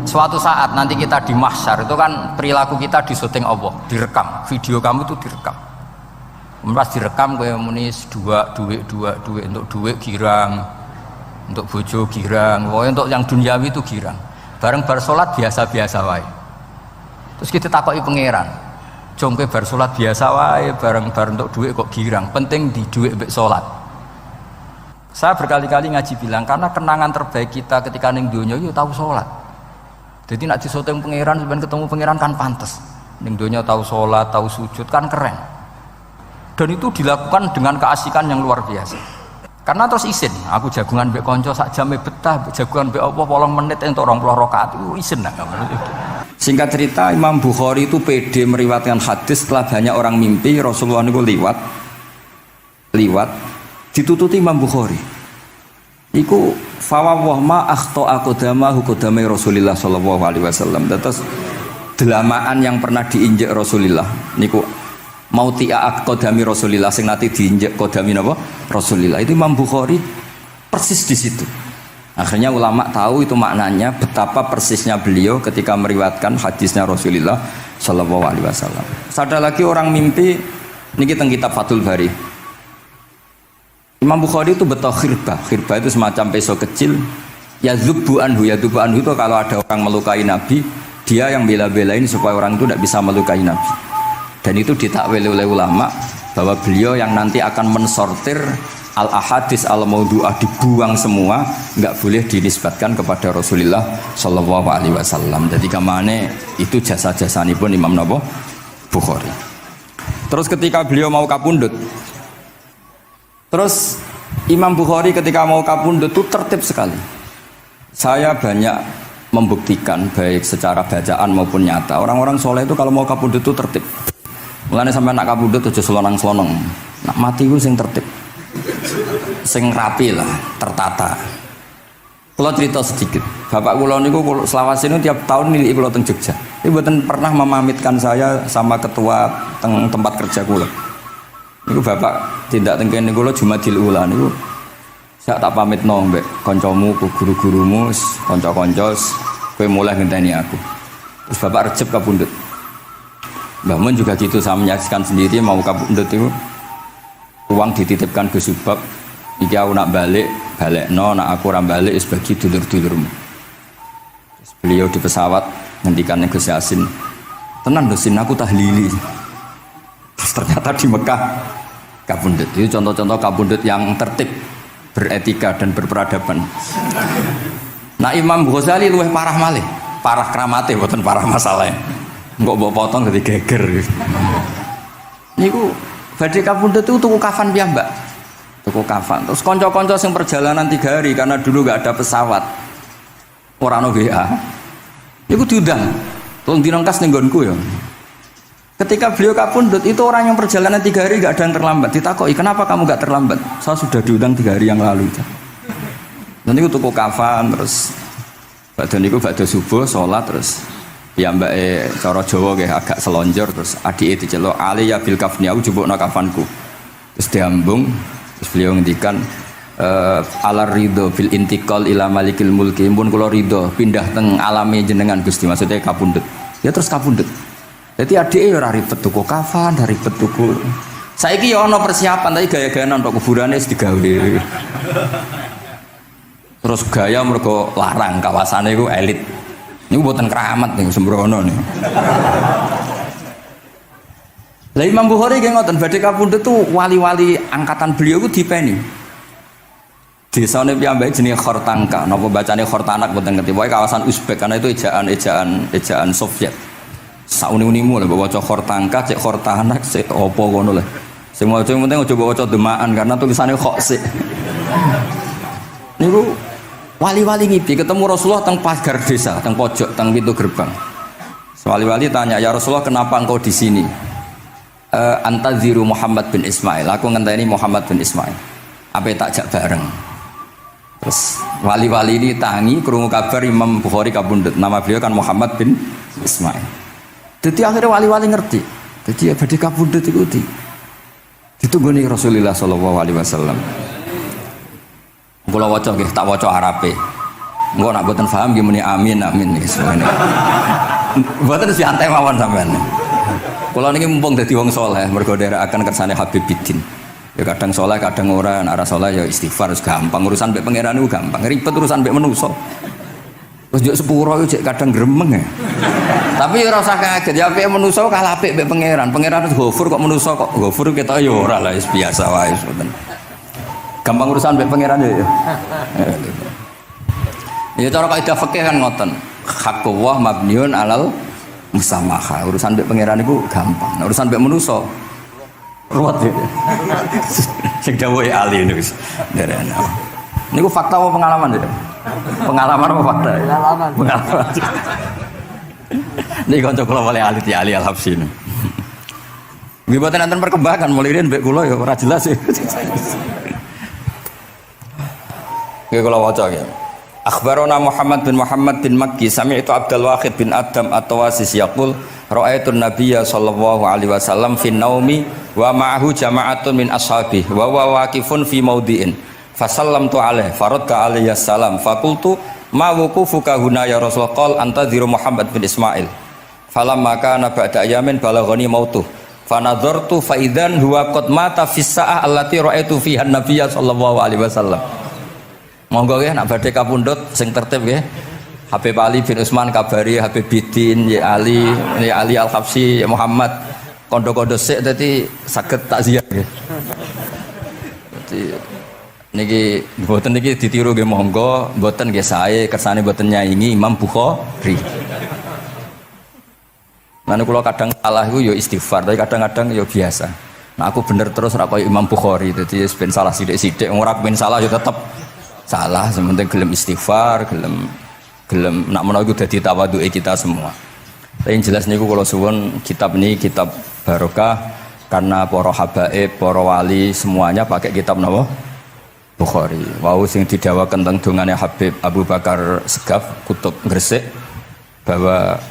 Suatu saat nanti kita di mahsyar itu kan perilaku kita disyuting Allah, direkam, video kamu itu direkam. Pas direkam kowe muni duit untuk duit girang, untuk bojo girang, pokoknya untuk yang duniawi itu girang. Bareng bar salat biasa-biasa wae. Terus kita takoki pangeran, "Jong kowe bar salat biasa wae, bareng untuk duit kok girang? Penting di duit mbek salat." Saya berkali-kali ngaji bilang karena kenangan terbaik kita ketika ning donya yo tahu salat. Jadi nak disyuting pangeran sampeyan ketemu pangeran kan pantes. Ning donya tahu salat, tahu sujud kan keren. Dan itu dilakukan dengan keasikan yang luar biasa. Karena terus isin, aku jagungan mbek kanca sak jame betah, jagungan mbek apa 8 menit entuk 20 rakaat itu isin nak. Singkat cerita Imam Bukhari itu pede meriwayatkan hadis setelah banyak orang mimpi Rasulullah niku liwat ditututi Imam Bukhari. Iku fawwah ma akhta aqdamahu qadamai Rasulillah sallallahu alaihi wasallam. Terus delamaan yang pernah diinjek Rasulullah niku mautia aqdami Rasulillah sing nate diinjek qadami napa Rasulillah. Itu Imam Bukhari persis di situ. Akhirnya ulama tahu itu maknanya betapa persisnya beliau ketika meriwayatkan hadisnya Rasulullah sallallahu alaihi wasallam. Ada lagi orang mimpi niki teng kitab Fathul Bari. Imam Bukhari itu betul khirbah itu semacam peso kecil. Yadzubu anhu itu kalau ada orang melukai Nabi, dia yang bela-belain supaya orang itu tidak bisa melukai Nabi. Dan itu ditakwil oleh ulama bahwa beliau yang nanti akan mensortir al-ahadis al-maudu'ah, dibuang semua, nggak boleh dinisbatkan kepada Rasulullah Shallallahu Alaihi Wasallam. Jadi kamane itu jasa-jasanipun Imam Bukhari. Terus ketika beliau mau kapundhut, terus Imam Bukhari ketika mau kapundhut itu tertib sekali. Saya banyak membuktikan baik secara bacaan maupun nyata. Orang-orang soleh itu kalau mau kapundhut itu tertib. Mulane sampai nak kapundhut aja selonang-selonang. Nak mati itu sing tertib, sing rapi lah, tertata. Kalau cerita sedikit, bapak kula niku selawase niku tiap tahun nilai kula teng Jogja. Ibu mboten pernah memamitkan saya sama ketua tempat kerja kula. Niku bapak tindak teng kene kula Jumadil Ula niku sak tak pamitno mbek kancamu, guru-gurumu, kanca-kanca kowe mulai ngenteni aku. Terus bapak Recep kapundhut. Mbah Mun juga gitu, saya menyaksikan sendiri mau kapundhut itu uang dititipkan ke Subab. Iki aku nak balekno, nak aku ora balik wis bagi dulur-dulurmu. Terus beliau di pesawat ngendikan Gus Yasin, "Tenan dosin aku tahlili." Terus ternyata di Mekah kapundhut. Itu contoh-contoh kapundhut yang tertib, beretika dan berperadaban. Nah Imam Ghazali luwih parah malih, parah kramate mboten parah masalahnya. Engko mbok potong dadi geger. Niku badhe kapundhut itu tuku kafan piyambak. Tuku kafan. Terus kanca-kanca sing perjalanan 3 hari karena dulu enggak ada pesawat. Ora ono WA. Niku diundang. Tolong dinongkas ning nggonku ya. Ketika beliau kapundhut itu orang yang perjalanan 3 hari enggak ada yang terlambat. Ditakoki, "Kenapa kamu enggak terlambat?" "Saya sudah diundang 3 hari yang lalu." Nanti aku tuku kafan terus badhe subuh salat terus piyambake cara Jawa nggih agak selonjor terus adike diceluk, "Ali ya bil kafni, aku jupukno kafanku." Terus diambung, terus beliau ngendikan alar ridho bil intiqal ila malikil mulki, pun kula ridho pindah teng alame jenengan Gusti, maksudnya kapundhut. Ya terus kapundhut. Jadi adike ora ribet tuku kafan, ora ribet tuku. Saiki ya ana persiapan tapi gaya-gayaan untuk kuburane wis digawe. Terus gaya mergo larang kawasane iku elit. Niku mboten keramat niku sembrono niku. Lah Imam Bukhari nggih ngoten badhe kapundhut tuh wali-wali angkatan beliau ku dipeni. Desane piyambake jenenge Khortanka, napa bacane Khortanak mboten ngerti. Pokoke kawasan Uzbek karena itu ejaan Soviet. Sauni-unimu lho waca Khortanka, cek Khortanak, cek apa ngono lho. Sing waca penting aja waca demaan karena tulisannya kok sik. Niku wali-wali ngipi ketemu Rasulullah teng pagar desa, teng pojok, teng pintu gerbang. Wali-wali tanya, "Ya Rasulullah, kenapa engkau di sini?" "Antaziru Muhammad bin Ismail." Aku ngenteni Muhammad bin Ismail. Apa tak jak bareng. Terus wali-wali ini tangi krungu kabar Imam Bukhari kapundhut. Nama beliau kan Muhammad bin Ismail. Jadi akhirnya wali-wali ngerti. Jadi ya badhe kapundhut iku ditunggoni Rasulullah sallallahu alaihi wasallam. Kula waca nggih, tak waca Arabe. Engko nak mboten paham nggih muni amin amin wis ngene. Mboten santai mawon sampean. Kula niki mumpung dadi wong saleh mergo nderekaken kersane Habib Bidin. Ya kadang saleh kadang ora, nek ora saleh ya istighfar wis gampang. Urusan mbek pangeran niku gampang. Ribet urusan mbek manusa. Terus yo sepuro yo cek kadang gremeng ya. Tapi ora usah kaget ya apike manusa kalah apik mbek pangeran. Pangeran wis Ghafur kok manusa kok Ghafur ketok yo ora lah wis biasa wae ngoten. Gampang urusan mbek pangeran ya. Ya cara kaidah fikih kan ngoten. Haqqullah mabniun alal musamaha. Urusan mbek pangeran iku gampang. Nah, urusan mbek manusa ruwet ya. Sing dawuhe ahli niku wis nderene. Niku fakta apa pengalaman ya? Pengalaman apa fakta? Pengalaman. Pengalaman. Niki kanca kula wali ahli di ahli Al-Habsyi. Nggih boten enten perkembangan mulai riyen mbek kula ya ora jelas ya. Nggih kula waca ya. Akhbarana Muhammad bin Makki sami'tu Abdul Wahid bin Adam at-Tawasis yaqul ra'aitu an-nabiyya sallallahu alaihi wasallam fi naumi wa ma'ahu jama'atun min ashabihi wa huwa waqifun fi mawdi'in fasallamtu alaihi faradda alayya salam faqultu ma wuqufuka huna ya Rasulullah qala antadhiru Muhammad bin Ismail falamma kana ba'da ayamin balaghani mautuh fanadhartu fa idzan huwa qad mata fi sa'ah allati ra'aitu fiha an-nabiyya sallallahu alaihi wasallam. Monggo nggih nak badhe kapundhut sing tertib nggih. Habib Ali bin Utsman kabari Habib Bidin ya Ali Al-Habsyi ya Muhammad kondo-kondo sik dadi saged takziah nggih. Dadi niki mboten niki ditiru nggih monggo, mboten nggih sae kersane mboten nyaingi Imam Bukhari. Lan kula kadang salah iku ya istighfar, tapi kadang-kadang ya biasa. Nah aku bener terus ora koyo Imam Bukhari, dadi ben salah sithik-sithik ora ben salah ya tetep salah, sementing gelem istighfar, gelem nak menawa iku dadi tawadhuke kita semua. Tapi yang jelas niku kula suwun kitab ini kitab barokah karena para habaib, para wali semuanya pakai kitab napa? Bukhari. Wau sing didhawaken teng dongane Habib Abu Bakar Segaf Kutub Gresik bahwa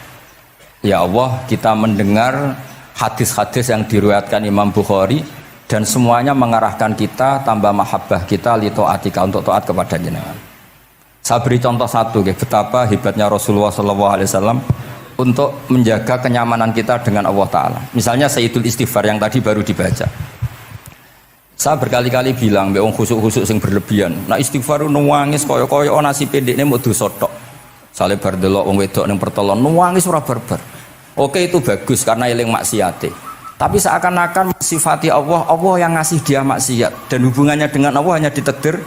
ya Allah kita mendengar hadis-hadis yang diriwayatkan Imam Bukhari dan semuanya mengarahkan kita tambah mahabbah kita li taatika untuk taat kepada jenengan. Saya beri contoh satu betapa hebatnya Rasulullah SAW untuk menjaga kenyamanan kita dengan Allah Ta'ala. Misalnya Sayyidul Istighfar yang tadi baru dibaca. Saya berkali-kali bilang mbek wong khusuk-khusuk sing berlebihan. Nah istighfar nuwangis kaya-kaya nasi pendekne mau dosa tok. Sale bar delok wong wedok ning pertolon nuwangis ora barbar. Oke itu bagus karena eling maksiate. Tapi seakan-akan sifati Allah yang ngasih dia maksiat dan hubungannya dengan Allah hanya ditakdir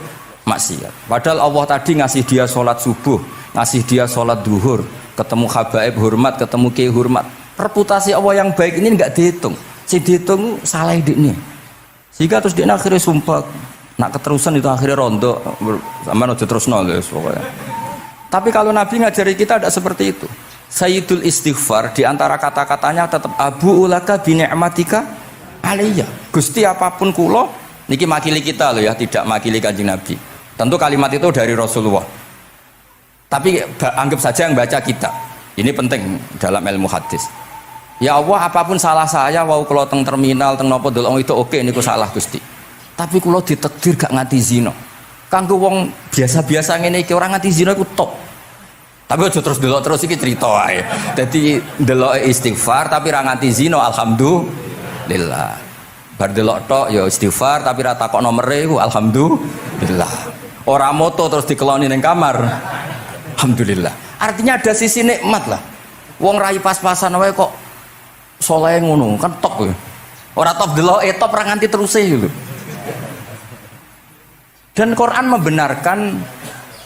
maksiat. Padahal Allah tadi ngasih dia sholat subuh, ngasih dia sholat duhur, ketemu habaib hormat, ketemu kiai hormat. Reputasi Allah yang baik ini enggak dihitung. Si dihitung salah ini. Sehingga terus dia akhirnya sumpah, nak keterusan itu akhirnya rondo, sama aja terus nol guys pokoknya. Tapi kalau Nabi ngajari kita tidak seperti itu. Sayyidul Istighfar di antara kata-katanya tetap Abu ulaka bi ni'matika alayya. Gusti apapun kula niki makili kita loh ya, tidak makili Kanjeng Nabi. Tentu kalimat itu dari Rasulullah. Tapi anggap saja yang baca kita. Ini penting dalam ilmu hadis. Ya Allah apapun salah saya wau kula teng terminal teng napa delok itu oke niku salah Gusti. Tapi kula ditakdir gak nganti zina. Kanggo wong biasa-biasa ngene iki ora nganti zina iku top. Tapi aja terus delok terus iki cerita wae. Dadi delok istighfar tapi ra nganti zina alhamdulillah. Bar delok tok ya istighfar tapi ra takok nomere iku alhamdulillah. Ora moto terus dikeloni ning kamar. Alhamdulillah. Artinya ada sisi nikmat lah. Wong rai pas-pasan wae kok saleh ngono kan top kowe. Ora top delok top ra nganti terus lho. Dan Quran membenarkan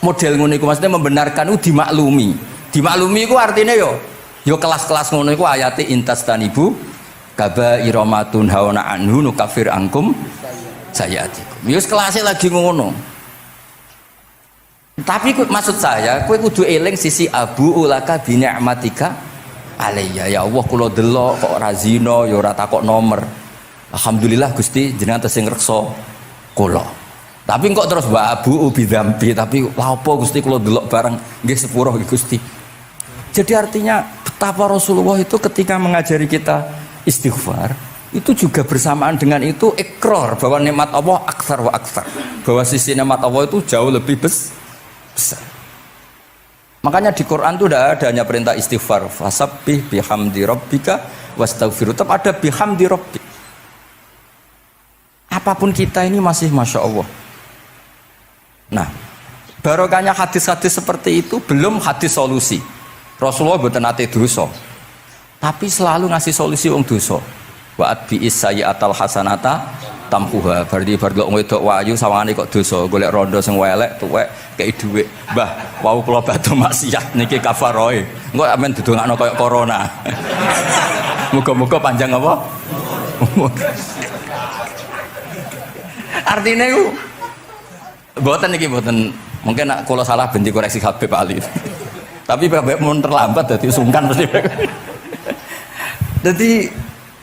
model ngono iku, maksudnya membenarkan itu dimaklumi. Dimaklumi iku artinya yo kelas-kelas ngono iku ayate intastanibu kabaira ma tunhauna anhu nukafir angkum sayatikum. Yo kelasé lagi ngono. Tapi maksud saya kowe kudu eling sisi abu ulaka bi ni'matika alayya. Ya Allah kula delok kok ora zina ya ora takok nomor. Alhamdulillah Gusti jenengan tesih ngreksa kula. Tapi kok terus wa abu ubi dzambi, tapi lha apa Gusti kula delok bareng nggih sepuro Gusti. Jadi artinya betapa Rasulullah itu ketika mengajari kita istighfar itu juga bersamaan dengan itu ikrar bahwa nikmat Allah aktsar wa aktsar. Bahwa sisi nikmat Allah itu jauh lebih besar. Makanya di Quran itu tidak ada hanya perintah istighfar, fasabbih bihamdi rabbika wastaghfiru, tetap ada bihamdi rabbik. Apapun kita ini masih masya Allah. Nah, barokahnya hadis-hadis seperti itu, belum hadis solusi. Rasulullah mboten nate dosa, tapi selalu ngasih solusi wong dosa. Wa atbi'is sayyi'atal hasanata tamhuha. Berarti bar delok wedok wayu sawangane kok dosa, golek rondo sing elek tuwek kei dhuwit. Mbah, wau kula badhe maksiat niki kafaroe. Engko amen didongakno kaya corona. Muga-muga panjang apa? Artinya itu mboten iki mboten, mungkin nak kula salah ben dikoreksi Habib Ali. Tapi Habib mun terlambat dadi sungkan mesti. Dadi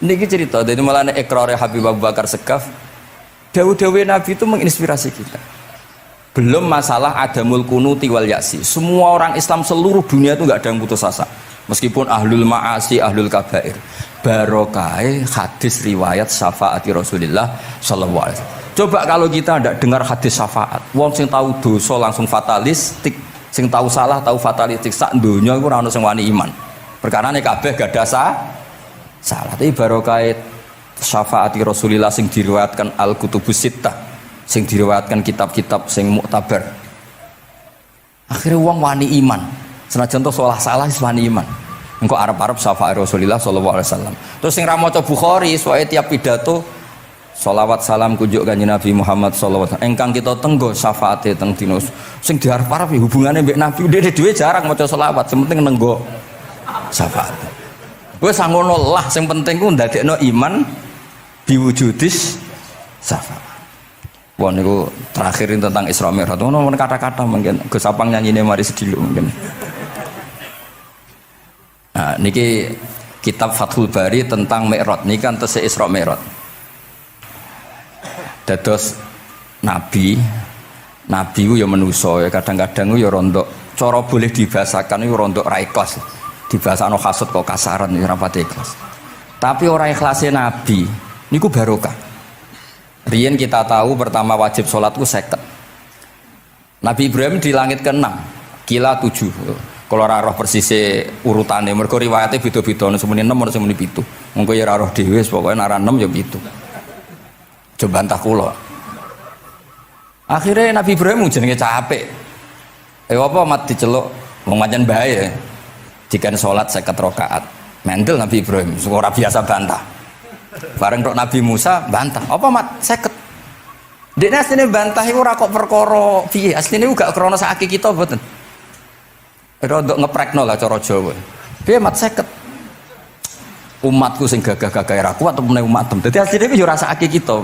niki cerita, jadi malah ikrare Habib Abu Bakar Segaf, dawu-dawu Nabi itu menginspirasi kita. Belum masalah adamul kunuti wal ya'si. Semua orang Islam seluruh dunia itu nggak ada yang putus asa. Meskipun ahlul ma'asi, ahlul kabair. Barokai hadis riwayat syafaati Rasulullah sallallahu alaihi wasallam. Coba kalau kita tidak dengar hadis syafaat, wong sing tahu dosa langsung fatalistik, sing tahu salah tahu fatalistik, sak donya iku ora ono sing wani iman. Perkarane kabeh gak ada salah. Tapi barokai syafaati Rasulullah sing diriwayatkan Al-Kutubus Sittah, sing diriwayatkan kitab-kitab sing muktabar. Akhirnya wong wani iman. Senajan to salah wis wani iman. Engko arep-arep syafaat Rasulullah sallallahu alaihi wasallam. Terus sing ra maca Bukhari soal tiap pidato sholawat salam kunjuk kanjeng Nabi Muhammad sallallahu alaihi wasallam. Engkang kita tenggo syafaate teng dina sing diarep-arep hubungane mbek Nabi dhewe jarang maca sholawat, sing penting nenggo syafaat. Wis ngono lah, sing penting ku ndadekno iman biwujudis syafaat. Wah niku terakhirin tentang Isra Mi'raj. Ono kata-kata mungkin Gus Apang nyanyine mari sedilo mungkin. Nah, niki kitab Fathul Bari tentang Mi'raj, niki kan tesih Isra Mi'raj. Dados nabi ku ya manusa ya, kadang-kadang ku ya rondok cara boleh dibahasakan ku rondok ra ikhlas. Dibahasano hasud kok kasaran ya ora pati ikhlas. Tapi ora ikhlase nabi niku barokah. Riyen kita tahu pertama wajib sholat ku 50. Nabi Ibrahim di langit ke-6, kila 7. Kalau ora roh persise urutane, mergo riwayate beda-beda, semene 6 ora semene 7. Mengko ya ora roh dhewe, pokoke nek ora 6 ya 7. Coba bantah kula. Akhirnya Nabi Ibrahim jenenge capek. Apa mat diceluk wong pancen bae. Dikan salat 50 rakaat. Mendel Nabi Ibrahim, ora biasa bantah. Bareng tok Nabi Musa bantah. Apa mat 50? Dekne asline bantah iku ora kok perkara piye? Asline iku gak krana sakake kita mboten. Rodok ngeprekno lah cara Jawa. Piye mat 50? Umatku sing gagah-gagah ra kuat apa meneh umat tem. Dadi asline iku yo rasake kita.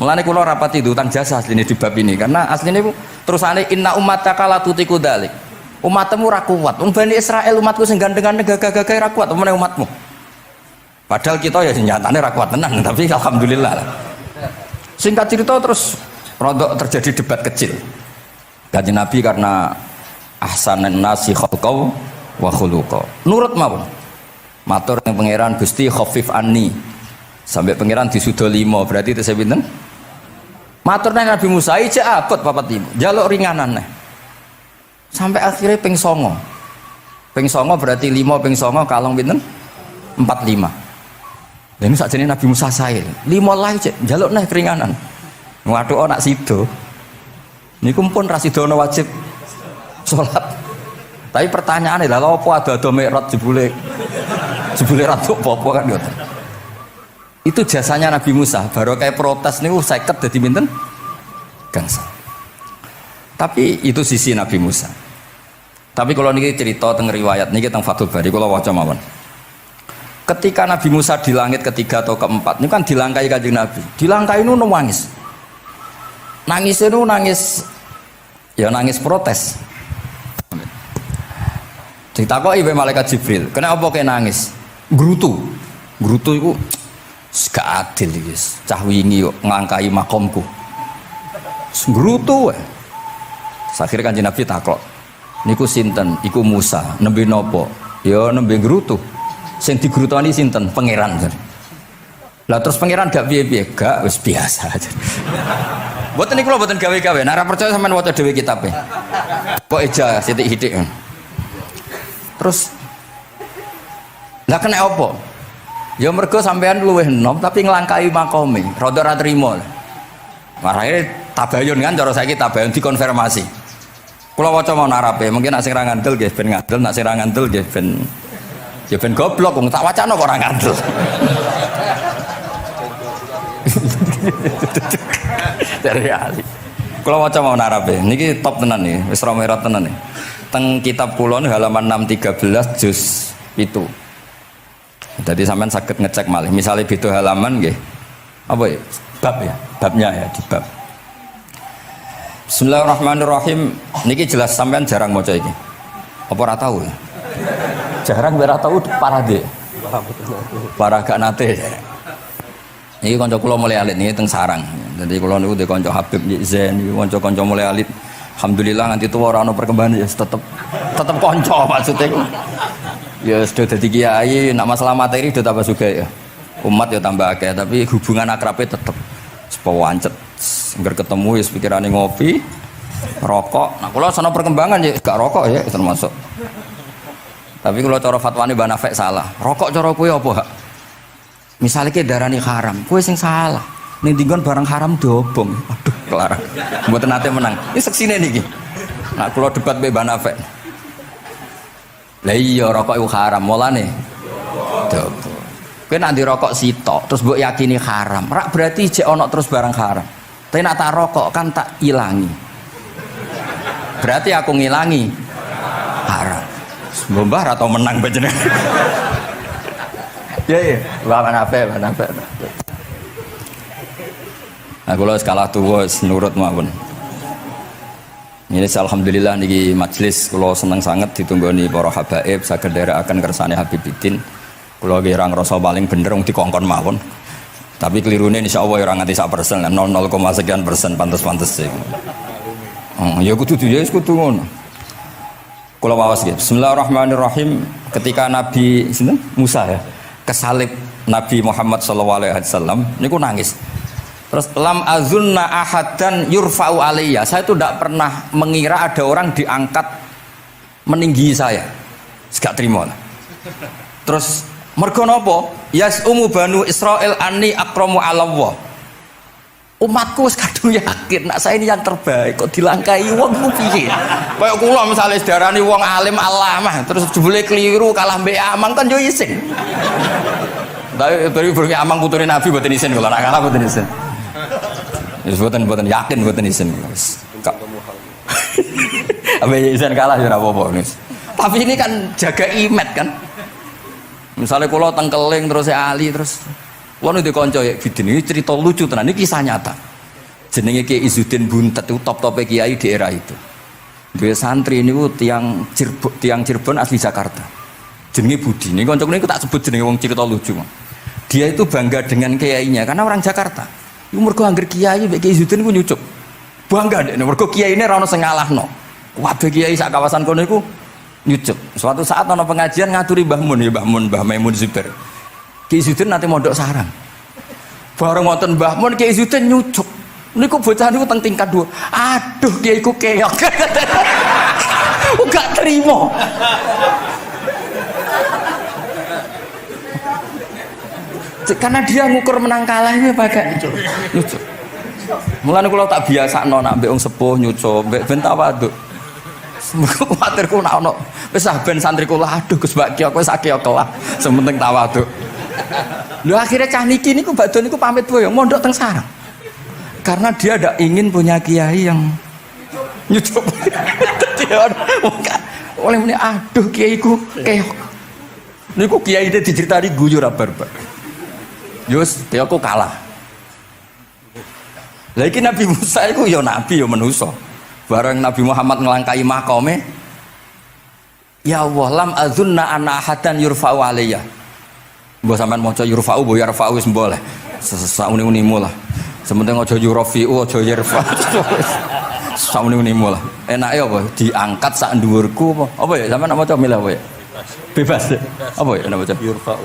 Mulane kula rapati utang jasa asline di bab ini karena asline iku terusane inna ummataka la tutiku dzalik. Umatmu ora kuat. Wong Bani Israil umatku sing gandengan gagah-gagah ra kuat apa meneh umatmu. Padahal kita ya nyatane ra kuat tenan, tapi alhamdulillah. Singkat cerita terus rodok terjadi debat kecil. Kanjeng Nabi karena ahsanan nasi khalqau wa khuluqa. Nurut mawon. Matur ning pangeran Gusti khafif anni. Sampai pangeran disudo 5, berarti itu saya pinten? Matur nang Nabi Musa iki abot 45. Njaluk ringanan neh. Sampai akhirnya ping 9. Ping 9 berarti 5 ping 9 kalong pinten? 45. Lha ini sakjane Nabi Musa sae. 5 lah cek njaluk neh keringanan. Waduh anak sido. Niku pun ra sidono wajib salat. Tapi pertanyaane lha apa ada Mi'raj jebule ratu apa kan ngoten. Itu jasanya Nabi Musa, baru kayak protes niku 50 dadi pinten? Gangsa. Tapi itu sisi Nabi Musa. Tapi kalau niki cerita teng riwayat niki teng Fathul Bari kula waca mawon. Ketika Nabi Musa di langit ketiga atau keempat, ini kan dilangkai kanjeng Nabi. Dilangkai itu nangis. Nangis itu nangis protes. Ditakoki wae malaikat Jibril, kenapa kok nangis? Grutu itu gak adil iki. Cah wingi kok ngangkai makomku. Grutu wae. Akhire kanjeng Nabi takok, niku sinten? Iku Musa, nembe napa? Ya nembe grutu. Sing digrutoni sinten? Pangeran. Lah terus pangeran gak piye-piye, gak wis biasa aja. Mboten niku lho mboten gawe-gawe. Nek ora percaya sampean waca dhewe kitabe. Kok eja sithik-sithik. Terus lah kena apa? Ya mergo sampean luwih enom tapi nglangkai makome, rada ora trimo. Marane tabayun kan cara saiki tabayun dikonfirmasi. Kula waca mau narape, mungkin nek sing ra ngandel nggih ben ngandel, nek sing ra ngandel nggih ben ya ben goblok wong tak wacana kok ora ngandel. Dari ali. Kula waca mau narape, niki top tenan nih, wis romerat tenan nih. Teng kitab kula halaman 613 juz itu. Jadi sampean saged ngecek malih. Misalnya beda halaman nggih. Apa ya? Bab ya, babnya ya di bab. Bismillahirrahmanirrahim. Niki jelas sampean jarang maca iki. Apa ora tahu ya? Jarang ora tahu parah deh. Parah gak nate. Niki kanca kula mulai alit niki teng sarang. Jadi kula niku de kanca Habib Zain niki kanca mulai alit. Alhamdulillah nganti tuwa ora ono perkembangan ya tetep kanca maksudnya ku. Ya sudah jadi kiai, nak masalah materi sudah tambah juga ya. Umat ya tambah akeh, tapi hubungan akrabnya tetep sepawancet. Engger ketemu ya pikirane ngopi, rokok. Nah, kalau sana perkembangan ya gak rokok ya termasuk. Tapi kalau cara fatwane Mbah Nafek salah. Rokok cara kowe apa, Hak? Misalnya ke darani haram, kowe sing salah. Ning dinggon barang haram diobong. Aduh, kelarang. Mboten nate menang. Ini seksine niki. Nah, kalau debat Mbah Nafek. Lah iya rokok itu haram, mulane dobo. Kowe nek ndirokok sitok terus mbok yakini haram, rak berarti jek ana terus barang haram. Tapi nek tak rokok kan tak ilangi. Berarti aku ngilangi haram. Mbah atau menang panjenengan. Ya, mana apa. Nah, kula skala tuwa nurut mawon. Ini alhamdulillah niki majelis kula seneng sangat ditunggoni para habaib saged nderekaken kersane Habibiddin. Kula nggih ora ngrasa paling bener wong dikongkon mawon. Tapi kelirune insyaallah ora nganti 1%, 0,0 sekian persen pantes-pantes sih. Ya kudu kudu ngono. Kula waos nggih. Bismillahirrahmanirrahim. Ketika Nabi sinten? Musa ya, kesalib Nabi Muhammad sallallahu alaihi wasallam niku nangis. Terus lam azunna ahadan yurfa'u alayya. Saya itu tidak pernah mengira ada orang diangkat meninggi saya. Gak terima. Terus mergo napa? Yasumu banu Israil anni akramu 'ala Allah. Umatku wis kadung yakin nek saya ini yang terbaik kok dilangkai wong ku piye? Kaya kula misale sedarani wong alim alamah terus jebule keliru kalah mbek amang kan yo isin. Tapi burung amang putune Nabi mboten isin kula nek kalah mboten isin. Wis boten yakin boten isin. Apa isin kalah ya ora apa-apa. Tapi ini kan jaga imet kan. Misalnya kalau tengkeling terus Ali terus wono di kanca ya Bidin ini cerita lucu tenan ini kisah nyata. Jenenge Kiai Izzuddin Buntet itu top-top kiai di era itu. Dia santri niku tiang Cirebon asli Jakarta. Jenenge Budi. Ini kanca niku tak sebut jenenge wong cerita lucu. Dia itu bangga dengan kiainya karena orang Jakarta. Iku mergo anggere kiai mek Kiai Izzuddin ku nyucuk. Bangga nek mergo kiai ini ra ono sing ngalahno. Kabeh kiai sak kawasan kono iku nyucuk. Suatu saat ana pengajian ngaturi Mbah Mun ya Mbah Maimun Zubair. Kiai Izzuddin nanti mondok sarang. Bareng wonten Mbah Mun Kiai Izzuddin nyucuk. Niku bocah niku teng tingkat 2. Aduh kiai ku keok. Gak terima. Karena dia ngukur menang kalah ini pakai nyucuk. Mulane kula tak biasakno nak mbek wong sepuh nyucuk, mbek ben tawaduk. Semoga kuwatirku nak ono wis ben santriku lah aduh Gus Mbak Ki aku wis akeh kelah, sementing tawaduk. Lho akhirnya cah niki niku badhe niku pamit boyong mondok teng sarang. Karena dia ada ingin punya kiai yang nyucuk. Dia oleh meneh aduh kiaiku keok. Niku kiai iki diceritani guyu ra barbar. Yus, dia aku kalah. Lagi Nabi Musa itu ya Nabi ya manusia. Bareng Nabi Muhammad ngelangkai makome. Ya Allah, lam azunna anna ahadan yurfa'u alayya. Mbok sampean maca yurfa'u, mbok yarfa'u wis boleh. Sauni-unimu lah. Sementing aja yurafi'u, aja yarfa'. Sauni-unimu lah. Enake apa? Diangkat sak dhuwurku apa? Apa ya sampean maca milih apa ya? Bebas ya? Apa ya nama macam?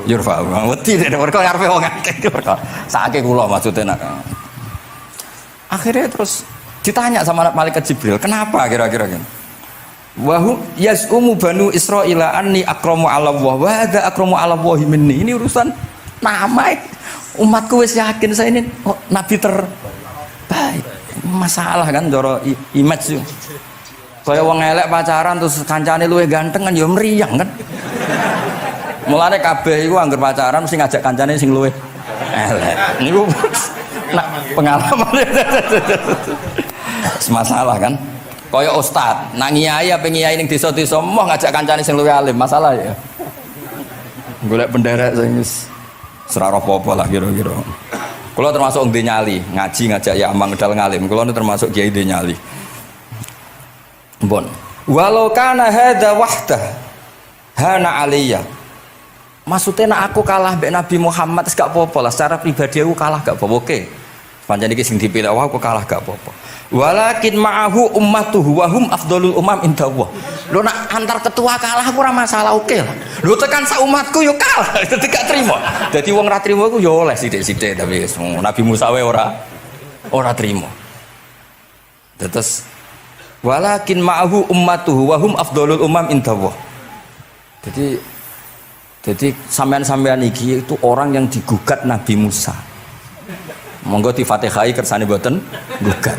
Yurfa'u. Wedi nek mergo ngarepe wong akeh mergo. Sakake kula maksudnya nak. Akhirnya terus ditanya sama malaikat Jibril, "Kenapa kira-kira gitu?" Wahu yaz'umu banu Israila anni akramu 'ala Allah wa hadza akramu 'ala Allah minni. Ini urusan nama umatku wis yakin saya ini nabi terbaik. Masalah kan cara image yo. Kaya wong elek pacaran terus kancane luwih ganteng kan ya mriyang kan. Mulane kabeh iku anggere pacaran mesti ngajak kancane sing luwih elek. Niku nak pengalaman. Masalah kan. Kaya ustad, nak ngiyai apa ngiyai ning desa-desa moh ngajak kancane sing luwih alim, masalah ya. Golek penderek sing wis ora apa-apa lah kira-kira. Kula termasuk ndek nyali, ngaji ngajak ya amang medal ngalim. Kula termasuk kiai ndek nyali. Mbon. Walau kana hadza wahda hana aliyya. Maksudnya nak aku kalah mbek Nabi Muhammad gak apa-apa lah, secara pribadi aku kalah gak apa-apa. Oke. Pancen iki sing dipilih aku kalah gak apa-apa. Walakin ma'ahu ummatuhu wa hum afdhalul umam indallah. Lho nak antar ketua kalah aku ora masalah, oke lah. Lho tekan sak umatku yo kalah, dadi gak trimo. Dadi wong ra trimo iku yo oleh sithik-sithik tapi Nabi Musa wae ora trimo. Terus walakin ma'ahu ummatuhu wa hum afdhalul umam indallah. Jadi sampean-sampean iki itu orang yang digugat Nabi Musa. Monggo di Fatihai kersane mboten gugat.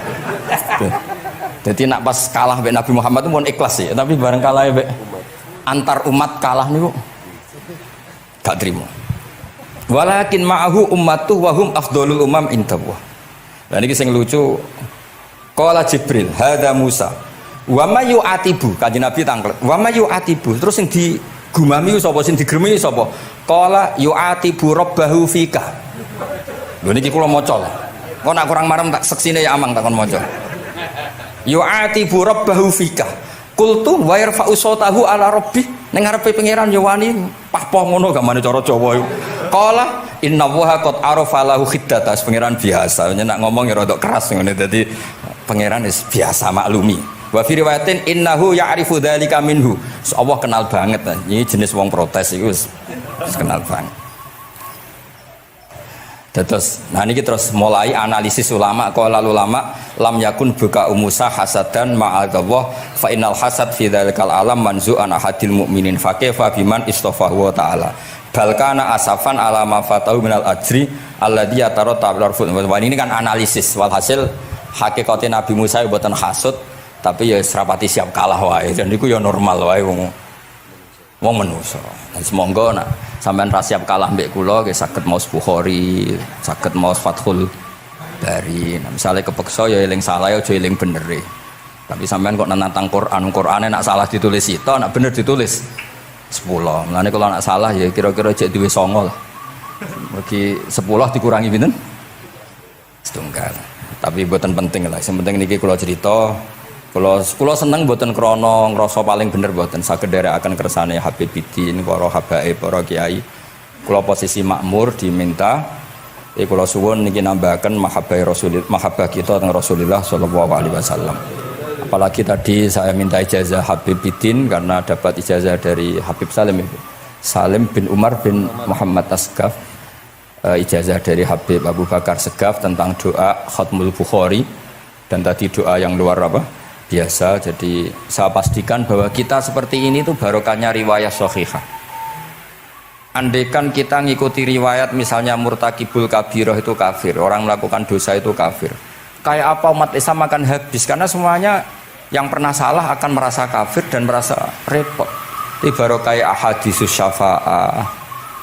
Jadi nak pas kalah mbek Nabi Muhammad itu pun ikhlas ya, tapi bareng kalah mbek antar umat kalah niku gak trimo. Walakin ma'ahu ummatuh wa hum afdhalul umam indallah. Lah niki sing lucu qala Jibril hadza Musa wa may yu'atibu, kanjeng Nabi tanglet wa may yu'atibu, terus sing digumami sapa, sing digremi sapa? Qala yu'atibu rabbahu fika. Lho niki kula maca. Kok nak kurang marem tak seksine ya amang tak kon maca. Yu'atibu rabbahu fika. Qultu wa yarfa'u sautahu ala rabbi. Ning ngarepe pangeran ya wani pahpoh ngono gak mane cara Jawa iku. Qala inna waha qad arafa lahu khiddata. Pangeran biasa, nak ngomong ya rada keras ngene dadi pangeran wis biasa maklumi. Wa fi riwayatin innahu ya'rifu dzalika minhu. Allah kenal banget. Ini jenis wong protes iku wis kenal banget. Terus, nah ini terus mulai analisis ulama. Qala ulama lam yakun buka Musa hasadan ma'adallah fa innal hasad fi dzalikal alam manzu'an ahadil mu'minin fa kaifa biman istafahu wa ta'ala bal kana asafan ala ma fatahu minal ajri alladhi yatarattab larfud. Ini kan analisis walhasil hakikate Nabi Musa mboten hasud tapi ya serapati siap kalah wae dan niku ya normal wae wong manusa. Semoga nak sampean ra siap kalah mbek kula nggih saged maos Bukhari, saged maos Fathul Bari. Nah, misalnya kepeksa ya eling salah ya aja eling bener. Tapi sampean kok nantang Qur'ane nak salah ditulis sito, nak bener ditulis 10. Mulane kalau nak salah ya kira-kira jek duwe 9 lah. Mergi 10 dikurangi pinten? Setunggal. Tapi mboten penting lah. Sing penting niki kula cerita. Kula seneng mboten krana ngrasa paling bener mboten, saged nderekaken kersane Habib Bidin, para habaib, para kiai. Kula posisi makmur diminta kula suwun niki nambahaken mahabbah kita teng Rasulullah sallallahu alaihi wasallam. Apalagi tadi saya minta ijazah Habib Bidin karena dapat ijazah dari Habib Salim bin Umar bin Muhammad Asgaf, ijazah dari Habib Abu Bakar Segaf tentang doa Khatmul Bukhari, dan tadi doa yang luar biasa. Jadi saya pastikan bahwa kita seperti ini tuh barokahnya riwayat sahihah. Andaikan kita ngikuti riwayat misalnya murtakibul kabirah itu kafir, orang melakukan dosa itu kafir, kayak apa umat Islam akan habis, karena semuanya yang pernah salah akan merasa kafir dan merasa repot. Ini barokah ahadisus syafa'ah,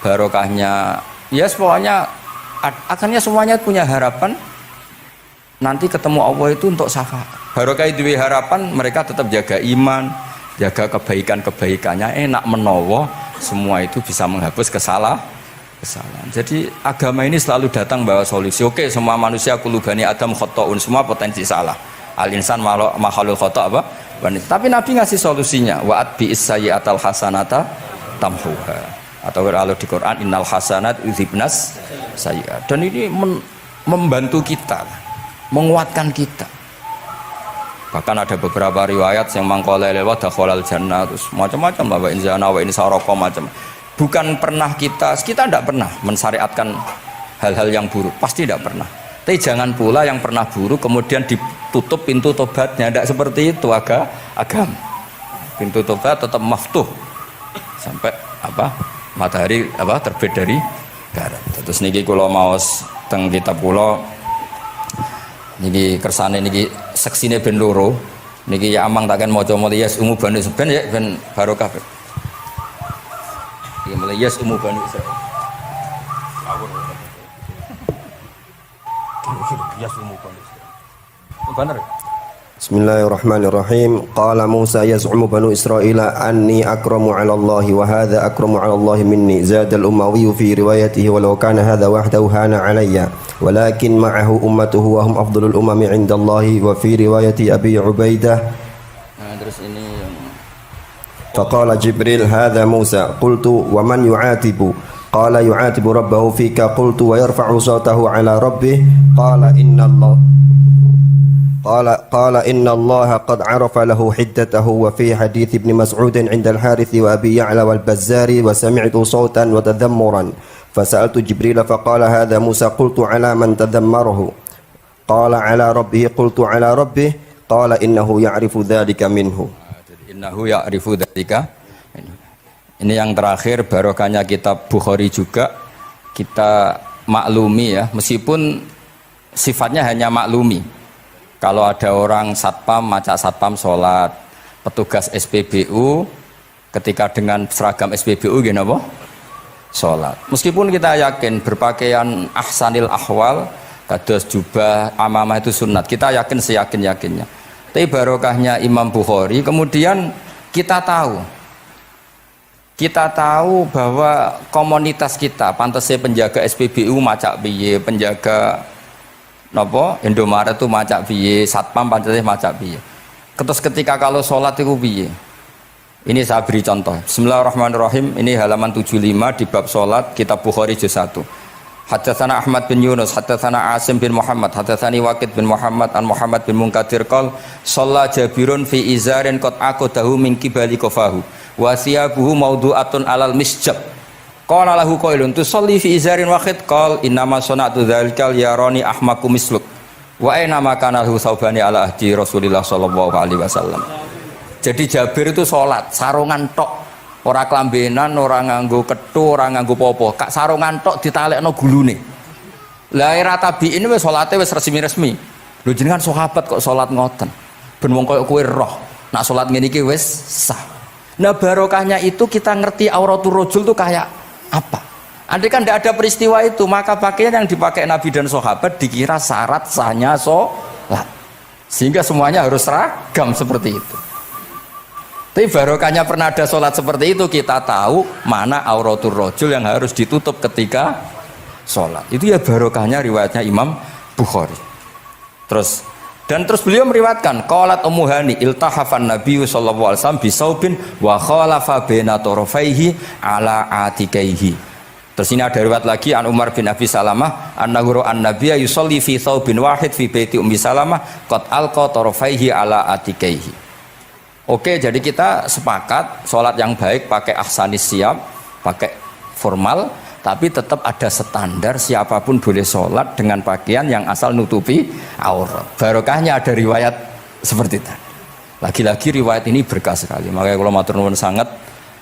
barokahnya ya pokoknya akhirnya semuanya punya harapan nanti ketemu Allah itu untuk syafaat. Barokah itu harapan mereka tetap jaga iman, jaga kebaikan-kebaikannya, enak menowo, semua itu bisa menghapus kesalahan. Jadi agama ini selalu datang bawa solusi. Oke, semua manusia kulubani Adam khotoun, semua potensi salah. Al-insan makhluk khoto apa? Tapi Nabi ngasih solusinya. Wa'at bi'is sayyi'atal hasanata tamhuha. Atau kalau di Quran innal hasanat yudhibnas sayyi'at. Dan ini membantu kita, menguatkan kita. Bahkan ada beberapa riwayat yang mangkola lewat dakhalal jannah, terus macam-macam lah, wa in zana wa in sarqa macam. Bukan pernah kita tidak pernah mensyariatkan hal-hal yang buruk, pasti tidak pernah. Tapi jangan pula yang pernah buruk kemudian ditutup pintu tobatnya, tidak seperti itu agama. pintu tobat tetap maftuh sampai apa matahari apa terbit dari barat. Terus niki kula maos teng kitab kula niki kersane niki seksine ben loro niki ya amang takkan maca muliyas umu bani ben ya ben barokah. Iki muliyas umu bani Israil. Yas umu bani Israil. Bener. Bismillahirrahmanirrahim. Qala Musa yaz'umu banu Israila anni akramu 'ala Allah wa hadha akramu 'ala Allah minni. Zada al-Umawi fi riwayatihi walau kana hadha wahdahu hana 'alayya walakin ma'ahu ummatuhu wa hum afdalul umami 'inda Allah wa fi riwayati Abi Ubaidah. Nah, terus ini yang Faqala Jibril hadha Musa qultu wa man yu'atibu qala yu'atibu rabbahu fika qultu wa yarfa'u sawtahu 'ala rabbih qala inna Allah قال إن الله قد عرف له حدته وفي حديث ابن مسعود عند الحارث وأبي يعلى والبزار وسمعت صوتا وتذمرا فسألت جبريل فقال هذا موسى قلت على من تذمره قال على ربه قلت على ربه قال إنه يعرف ذلك منه. Innahu ya'rifu dzalika. Ini yang terakhir barokahnya kitab Bukhari juga kita maklumi ya, meskipun sifatnya hanya maklumi. Kalau ada orang satpam, macak satpam sholat, petugas SPBU ketika dengan seragam SPBU gini apa? Sholat. Meskipun kita yakin berpakaian ahsanil ahwal, kados jubah, amamah itu sunat. Kita yakin seyakin-yakinnya. Tapi barokahnya Imam Bukhari, kemudian kita tahu bahwa komunitas kita, pantasnya penjaga SPBU macak piye, penjaga napa Indomaret itu macak piye, satpam pancete macak piye. Terus ketika kalau sholat itu piye? Ini saya beri contoh. Bismillahirrahmanirrahim. Ini halaman 75 di bab sholat kitab Bukhari juz 1. Haddatsana Ahmad bin Yunus, haddatsana Asim bin Muhammad, haddatsani Waqid bin Muhammad an Muhammad bin Munkadir qol shalla Jabirun fi izarin qad aqadahu min qibali qafahu wa siyabuhu mawdu'atun alal misjab. Qala lahu qailun tusalli fi izarin wahid qal innama sana'tu dzalikal yarani ahmaku misluk wa aina ma kana lahu saubani ala ahdi Rasulillah sallallahu alaihi wasallam. Jadi Jabir itu salat sarungan tok, ora klambenan, ora nganggo kethu, ora nganggo popo, kak sarungan tok ditalekno gulune. Lah era tabi'in wis salate wis resmi-resmi. Lho jenengan sahabat kok salat ngoten. Ben wong koyo kowe roh, nak salat ngene iki wis sah. Nah barokahnya itu kita ngerti auratul rajul tuh kayak apa? Andai kan tidak ada peristiwa itu, maka pakaian yang dipakai Nabi dan sahabat dikira syarat sahnya sholat, sehingga semuanya harus seragam seperti itu. Tapi barokahnya pernah ada sholat seperti itu, kita tahu mana auratul rajul yang harus ditutup ketika sholat. Itu ya barokahnya riwayatnya Imam Bukhari. Terus beliau meriwayatkan qalat Ummu Hani iltahafan Nabi sallallahu alaihi wasallam bisaubin wa khalafa baina tarafaihi ala atikaihi. Terus ini ada riwayat lagi an Umar bin Abi Salamah annahu an nabiyya yusalli fi saubin wahid fi baiti Ummi Salamah qad alqa tarafaihi ala atikaihi. Oke, jadi kita sepakat sholat yang baik pakai ahsanis siyab, pakai formal, tapi tetap ada standar siapapun boleh sholat dengan pakaian yang asal nutupi aurat. Barokahnya ada riwayat seperti itu. Lagi-lagi riwayat ini berkah sekali. Makanya kalau matur nuwun sangat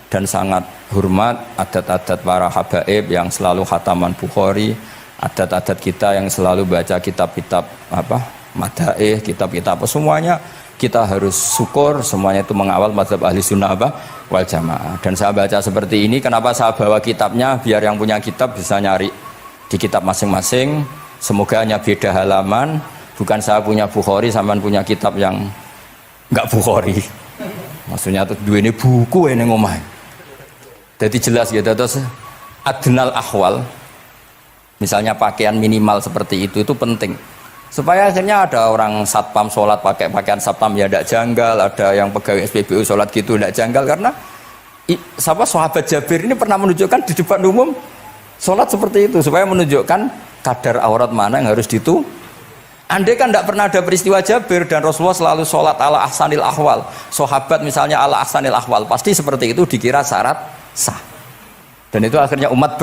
dan sangat hormat adat-adat para habaib yang selalu khataman Bukhari, adat-adat kita yang selalu baca kitab-kitab apa madaih, kitab-kitab semuanya kita harus syukur, semuanya itu mengawal mazhab ahli sunnah wal jamaah. Dan saya baca seperti ini, kenapa saya bawa kitabnya, biar yang punya kitab bisa nyari di kitab masing-masing. Semoga hanya beda halaman, bukan saya punya Bukhari sampean punya kitab yang enggak Bukhari. Maksudnya tuh dua ini buku ini ngomong. Jadi jelas gitu. Terus adnal ahwal, misalnya pakaian minimal seperti itu penting. Supaya akhirnya ada orang satpam sholat pakai pakaian satpam ya tidak janggal, ada yang pegawai SPBU sholat gitu tidak janggal, karena sahabat Jabir ini pernah menunjukkan di depan umum sholat seperti itu supaya menunjukkan kadar aurat mana yang harus Andai kan tidak pernah ada peristiwa Jabir dan Rasulullah selalu sholat ala ahsanil ahwal, sahabat misalnya ala ahsanil ahwal, pasti seperti itu dikira syarat sah, dan itu akhirnya umat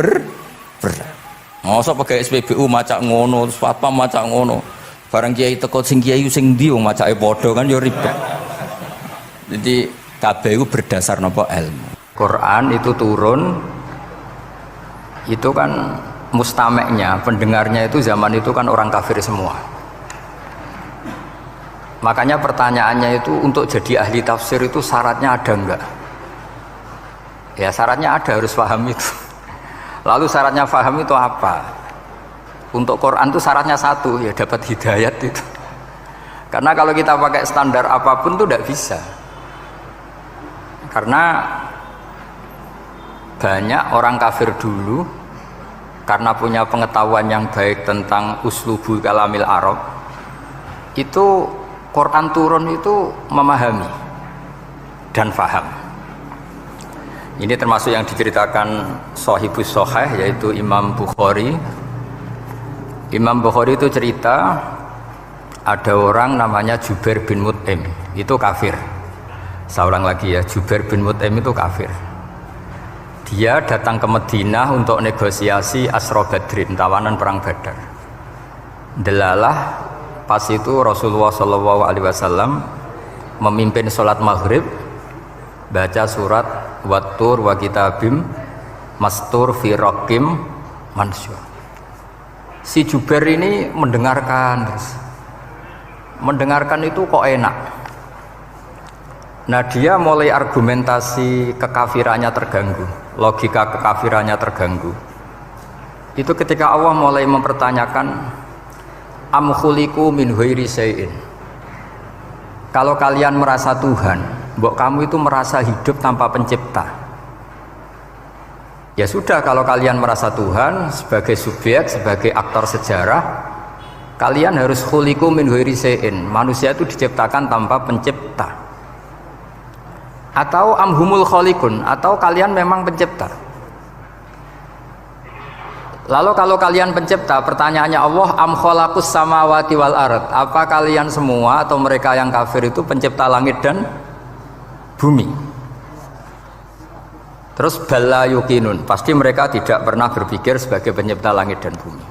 masa pakai SPBU macak ngono, satpam macak ngono, barang kiai teko sing kiai sing ndi wong macake padha kan ya ribet. Jadi kabeh iku berdasar napa ilmu. Quran itu turun itu kan mustameknya, pendengarnya itu zaman itu kan orang kafir semua. Makanya pertanyaannya itu untuk jadi ahli tafsir itu syaratnya ada enggak? Ya syaratnya ada, harus paham itu. Lalu syaratnya paham itu apa? Untuk Quran itu syaratnya satu, ya dapat hidayat itu. Karena kalau kita pakai standar apapun itu tidak bisa. Karena banyak orang kafir dulu karena punya pengetahuan yang baik tentang uslubul kalamil Arab, itu Quran turun itu memahami dan faham. Ini termasuk yang diceritakan Shahibus Shahih, yaitu Imam Bukhari. Imam Bukhari itu cerita ada orang namanya Jubair bin Mut'im, itu kafir. Saya ulang lagi ya, Jubair bin Mut'im itu kafir. Dia datang ke Madinah untuk negosiasi Asra Badrin, tawanan perang Badar. Delalah pas itu Rasulullah SAW memimpin sholat maghrib, baca surat Wattur wa kitabim mastur fi raqim mansyur. Si Jubair ini mendengarkan terus. Mendengarkan itu kok enak. Nah dia mulai argumentasi kekafirannya terganggu, logika kekafirannya terganggu. Itu ketika Allah mulai mempertanyakan am khuliqu min ghairi syai'in. Kalau kalian merasa Tuhan, mbok kamu itu merasa hidup tanpa pencipta. Ya sudah, kalau kalian merasa Tuhan sebagai subjek, sebagai aktor sejarah, kalian harus khuliqu min ghairi syai'in. Manusia itu diciptakan tanpa pencipta. Atau amhumul khaliqun, atau kalian memang pencipta. Lalu kalau kalian pencipta, pertanyaannya Allah, am khalaqus samawati wal ard, apa kalian semua atau mereka yang kafir itu pencipta langit dan bumi? Terus bala yuqinun, pasti mereka tidak pernah berpikir sebagai pencipta langit dan bumi.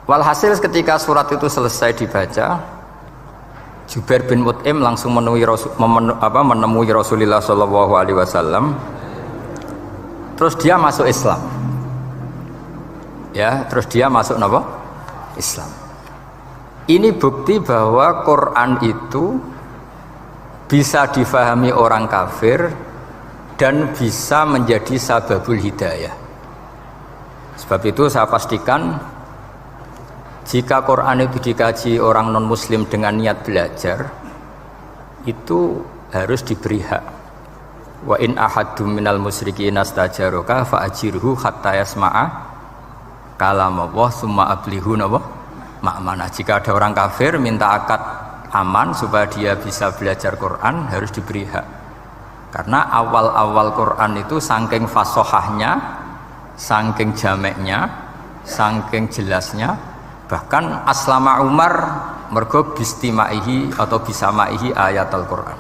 Walhasil ketika surat itu selesai dibaca, Jubair bin Mut'im langsung menemui Rasulullah SAW. Terus dia masuk Islam. Ya, terus dia masuk apa? Islam. Ini bukti bahwa Quran itu bisa difahami orang kafir dan bisa menjadi sababul hidayah. Sebab itu saya pastikan jika Quran itu dikaji orang non muslim dengan niat belajar, itu harus diberi hak. Wa in ahadum minal musyrikin astajaroka fa ajirhu hatta yasma'a kalam Allah summa ablihu ma'manah. Jika ada orang kafir minta akad aman supaya dia bisa belajar Quran, harus diberi hak. Karena awal-awal Quran itu saking fasohahnya, saking jameknya, saking jelasnya, bahkan aslama Umar mergo bistimaihi atau bisamaihi ayat Al-Quran.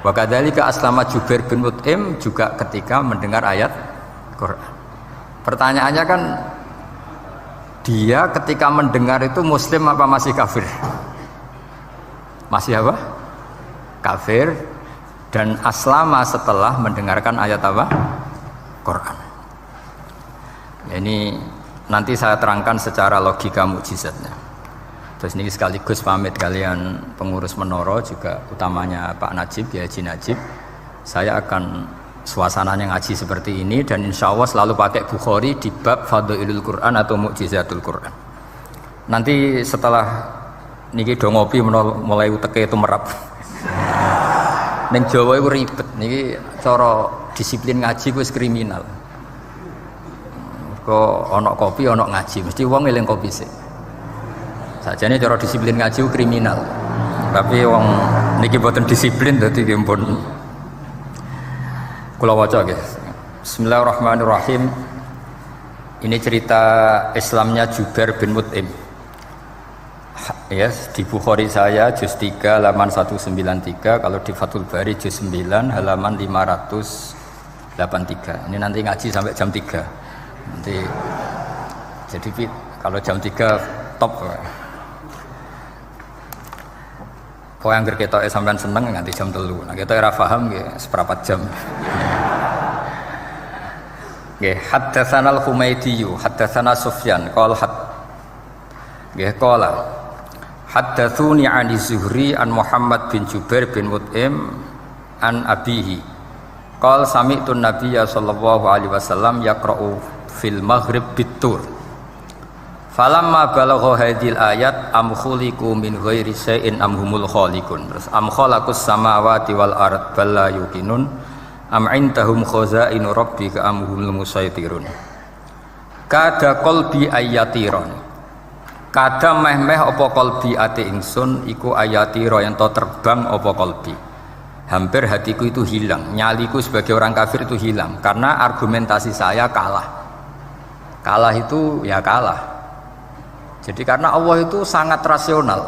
Wa kadzalika aslama Jubair bin Mut'im juga ketika mendengar ayat Quran. Pertanyaannya kan, dia ketika mendengar itu muslim apa masih kafir? Masih apa? Kafir. Dan aslama setelah mendengarkan ayat apa? Quran. Ya, ini nanti saya terangkan secara logika mukjizatnya. Terus ini sekaligus pamit kalian pengurus menara, juga utamanya Pak Najib, ya Haji Najib. Saya akan suasananya ngaji seperti ini, dan insya Allah selalu pakai Bukhari di bab Fadhailul Quran atau Mukjizatul Quran. Nanti setelah niki do ngopi mulai uteke itu merap. Ning Jawa iku ribet niki, cara disiplin ngaji wis kriminal. Kok ana kopi ana ngaji, mesti wong eling kopi sik. Sajane cara disiplin ngaji kriminal. Tapi wong niki boten disiplin dadi nggih pun kula waca nggih. Bismillahirrahmanirrahim. Ini cerita Islamnya Jubair bin Mut'im. Ya, di Bukhari saya juz 3 halaman 193, kalau di Fathul Bari juz 9 halaman 583. Ini nanti ngaji sampai jam 3. Nanti jadi kalau jam 3 top. Pokoknya anggar ketoke sampean seneng nganti jam 3. Nah kita ora paham nggih seperempat jam. Nggih, haddatsana al-Humaydi, haddatsana Sufyan, qala nggih qala haddatsuni 'ani Zuhri an Muhammad bin Jubair bin Mut'im an abihi. Qala sami'tu an-nabiyya sallallahu alaihi wasallam yaqra'u fil maghrib bit-tur. Falamma balagha hadhil ayat am khuliqu min ghairi syai'in am humul khaliqun. Terus am khalaqus samawati wal ard bal la yuqinun am indahum khazainu rabbika am humul musaytirun. Kada qalbi ayatiron. Kada meh-meh apa qalbi ati ingsun iku ayatira yen to terbang apa qalbi. Hampir hatiku itu hilang, nyaliku sebagai orang kafir itu hilang karena argumentasi saya kalah. Kalah itu ya kalah. Jadi karena Allah itu sangat rasional.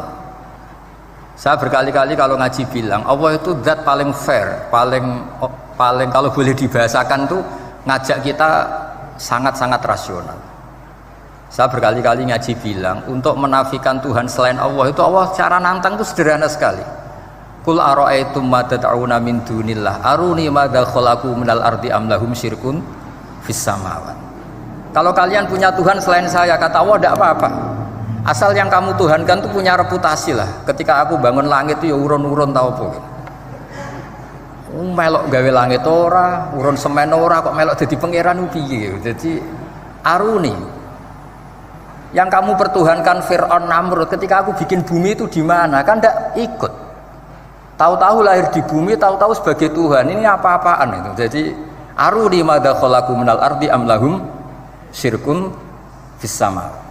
Saya berkali-kali kalau ngaji bilang Allah itu zat paling fair, paling kalau boleh dibahasakan tuh ngajak kita sangat-sangat rasional. Saya berkali-kali ngaji bilang untuk menafikan Tuhan selain Allah itu Allah cara nantang itu sederhana sekali. Qul ara'aytum ma tad'una min dunillah aruni madza khalaqu minal ardi am lahum syirkun fis samawat. Kalau kalian punya Tuhan selain saya, kata Allah tidak apa-apa. Asal yang kamu tuhankan itu punya reputasi lah. Ketika aku bangun langit itu ya urun-urun tau apa gitu. Melok gawe langit ora, urun semen ora, kok melok jadi pangeran piye gitu. Jadi aruni. Yang kamu pertuhankan Fir'aun Namrud ketika aku bikin bumi itu di mana? Kan tidak ikut. Tahu-tahu lahir di bumi, tahu-tahu sebagai Tuhan. Ini apa-apaan itu. Jadi aruni madza khalaqu minal ardi am lahum syirkun fis sama.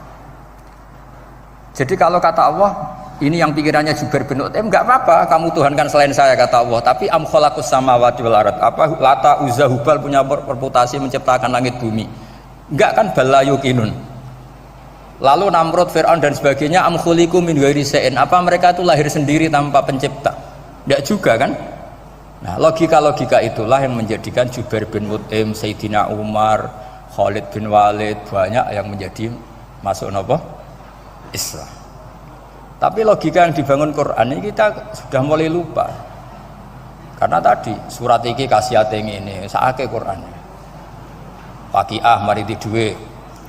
Jadi kalau kata Allah, ini yang pikirannya Jubair bin Mut'im, enggak apa-apa kamu tuhankan selain saya kata Allah, tapi am khalaqus samawati wal ard. Apa Lata Uzza Hubal punya reputasi menciptakan langit bumi. Enggak kan balayukinun. Lalu Namrud, Fir'aun dan sebagainya am khuliqu min ghairi syai'in. Apa mereka itu lahir sendiri tanpa pencipta? Enggak juga kan? Nah, logika-logika itulah yang menjadikan Jubair bin Mut'im, Sayyidina Umar, Khalid bin Walid banyak yang menjadi masuk napa? Islam. Tapi logika yang dibangun Quran ini kita sudah mulai lupa. Karena tadi surat iki kasihate ngene, sakake Quran. Waqiah mari di duwe,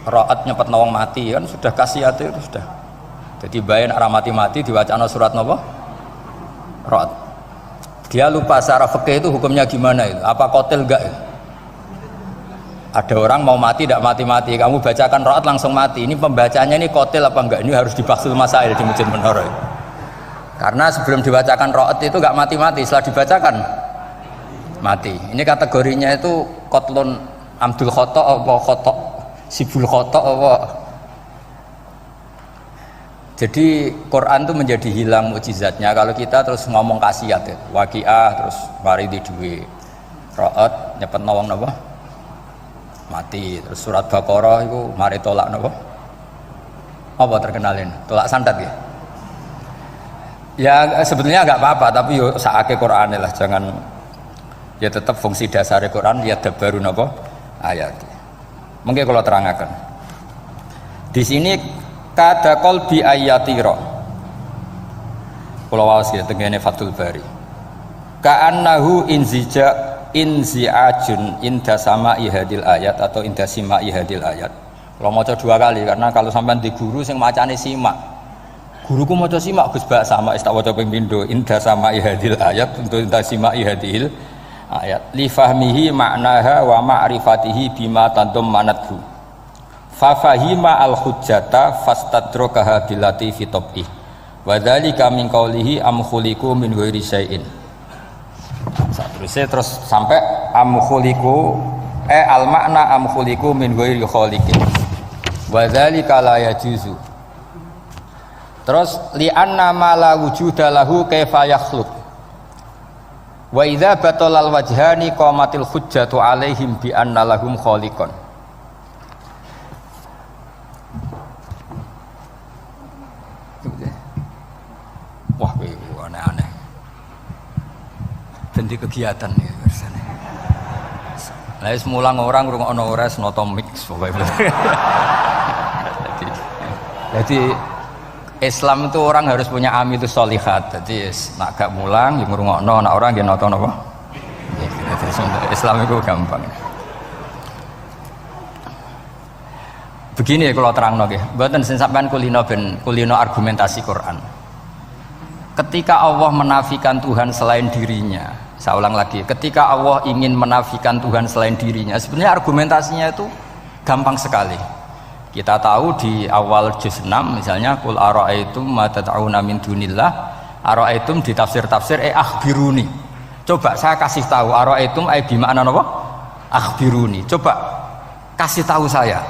Ra'at nyepet wong mati kan sudah kasihate itu sudah. Jadi bayan arah mati-mati diwacana surat napa? Ra'at. Dia lupa secara fikih itu hukumnya gimana itu? Apa qatil enggak itu? Ada orang mau mati tidak mati-mati, kamu bacakan Ra'at langsung mati. Ini pembacanya ini qatil apa enggak? Ini harus dibahsul masail di Masjid Menara. Karena sebelum dibacakan Ra'at itu enggak mati-mati, setelah dibacakan mati. Ini kategorinya itu qatlun amdul khata apa khata sibul khata apa. Jadi Quran itu menjadi hilang mukjizatnya kalau kita terus ngomong kasiat ya. Waqiah terus mari di duwe. Ra'at nyepet nawang napa? Mati. Terus surat Baqarah itu mari tolak napa? Apa terkenalin? Tolak sandat ya? Ya sebetulnya enggak apa-apa tapi yo sakake Qur'ane lah, jangan ya tetap fungsi dasar Quran ya dabaru napa? Ayat. Mungkin kalau terangkan. Di sini kada qalbi ayatira. Kula waos ya tengene Fathul Bari. Ka'annahu inzi'ajun inda sama'i hadil ayat atau inda sima'i hadil ayat. Kalau maca 2 kali karena kalau sampean di guru sing macane simak. Guruku maca simak Gus Bak sama tak waca ping pindho inda sama'i hadil ayat untuk inda sima'i hadil ayat. Li fahmihi ma'naha wa ma'rifatihi bima tadammanathu. Fa fahima al hujjata fastadrakaha billati fi tabih. Wa dzalika min qawlihi am khuliqu min ghairi syai'in. Terus sampai am khuliqu al makna am khuliqu min ghairi khaliqin wa dzalika la yajuzu. Terus li anna ma la wujuda lahu kaifa yakhluq wa idza batalal wajhani qamatil hujjatu alaihim bi anna lahum khaliqan. Wah, aneh-aneh. Dan di kegiatan ya biasanya. Lah semulang orang ngrungokno ora noto mix pokoke. Jadi Islam itu orang harus punya amilus sholihat. Jadi nak gak mulang yang ngrungokno, nak orang yang nonton apa? Islam itu gampang. Begini ya kalau terang nggih, mboten sing sampean kulino argumentasi Quran. Ketika Allah menafikan Tuhan selain dirinya, saya ulang lagi, ketika Allah ingin menafikan Tuhan selain dirinya, sebenarnya argumentasinya itu gampang sekali. Kita tahu di awal juz 6 misalnya qul ara'aitum ma tad'una min dunillah, ara'aitum di tafsir-tafsir akhbiruni. Coba saya kasih tahu ara'aitum bima'na napa? Akhbiruni. Coba kasih tahu saya.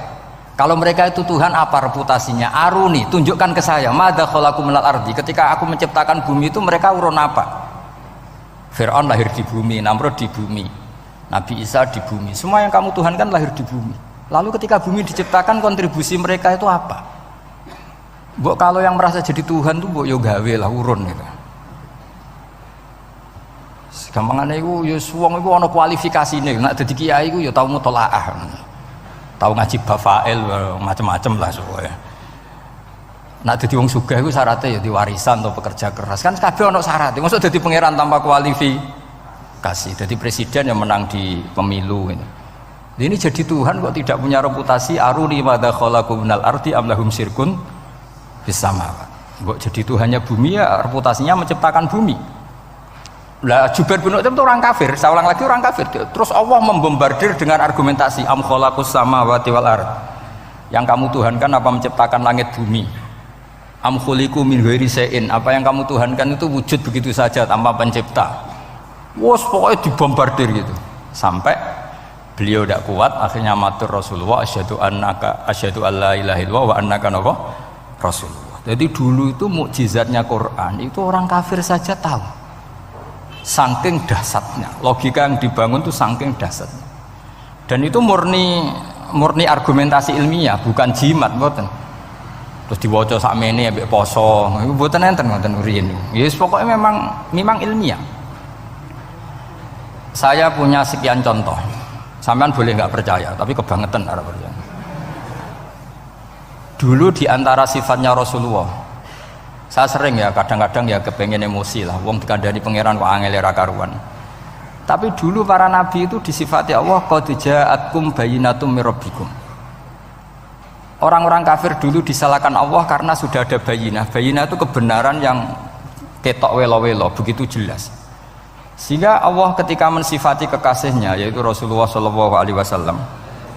Kalau mereka itu Tuhan, apa reputasinya? Aruni, tunjukkan ke saya. Madza khalaqu minal ardi. Ketika aku menciptakan bumi itu mereka urun apa? Fir'aun lahir di bumi, Namrud di bumi, Nabi Isa di bumi. Semua yang kamu tuhankan lahir di bumi. Lalu ketika bumi diciptakan, kontribusi mereka itu apa? Mbok kalau yang merasa jadi Tuhan tuh mbok yo gawe lah urun gitu. Gampangane iku yo wong iku ana kualifikasine. Nek dadi kiai iku yo tau mutolaah. Tahu ngaji bafail macam-macam lah soalnya. Nak dadi wong sugih iku syaratnya ya diwarisan atau pekerja keras. Kan kabeh ono syarat. Mosok dadi pangeran tanpa kualifikasi. Dadi presiden yang menang di pemilu ini. Ini jadi Tuhan kok tidak punya reputasi aruni madza khalaqu minal ardi am lahum syirkun bis samawat. Kok jadi Tuhannya bumi ya reputasinya menciptakan bumi. Lah Jubair bin Mut'im itu orang kafir, saya ulang lagi orang kafir. Terus Allah membombardir dengan argumentasi am khalaqus samawati wal ard. Yang kamu tuhankan apa menciptakan langit bumi? Am khuliqu min ghairi syai'in, apa yang kamu tuhankan itu wujud begitu saja tanpa pencipta. Wos pokoknya dibombardir gitu. Sampai beliau tidak kuat akhirnya matur Rasulullah asyhadu alla ilaha illallah wa annaka rasulullah. Jadi dulu itu mukjizatnya Quran itu orang kafir saja tahu. Saking dahsyatnya, logika yang dibangun itu saking dahsyatnya. Dan itu murni argumentasi ilmiah, bukan jimat, mboten. Terus diwaca sakmene ambek poso, iku mboten enten ngoten riyen. Ya pokoknya memang ilmiah. Saya punya sekian contoh. Sampean boleh nggak percaya, tapi kebangetan ora percaya. Dulu di antara sifatnya Rasulullah, saya sering ya kadang-kadang ya kepengen emosi lah, wong dikandani pangeran kok angel ra karuan. Tapi dulu para nabi itu disifati Allah qad ja'atkum bayyinatum mir rabbikum. Orang-orang kafir dulu disalahkan Allah karena sudah ada bayinah. Bayinah itu kebenaran yang ketok welo-welo, begitu jelas. Sehingga Allah ketika mensifati kekasihnya yaitu Rasulullah SAW,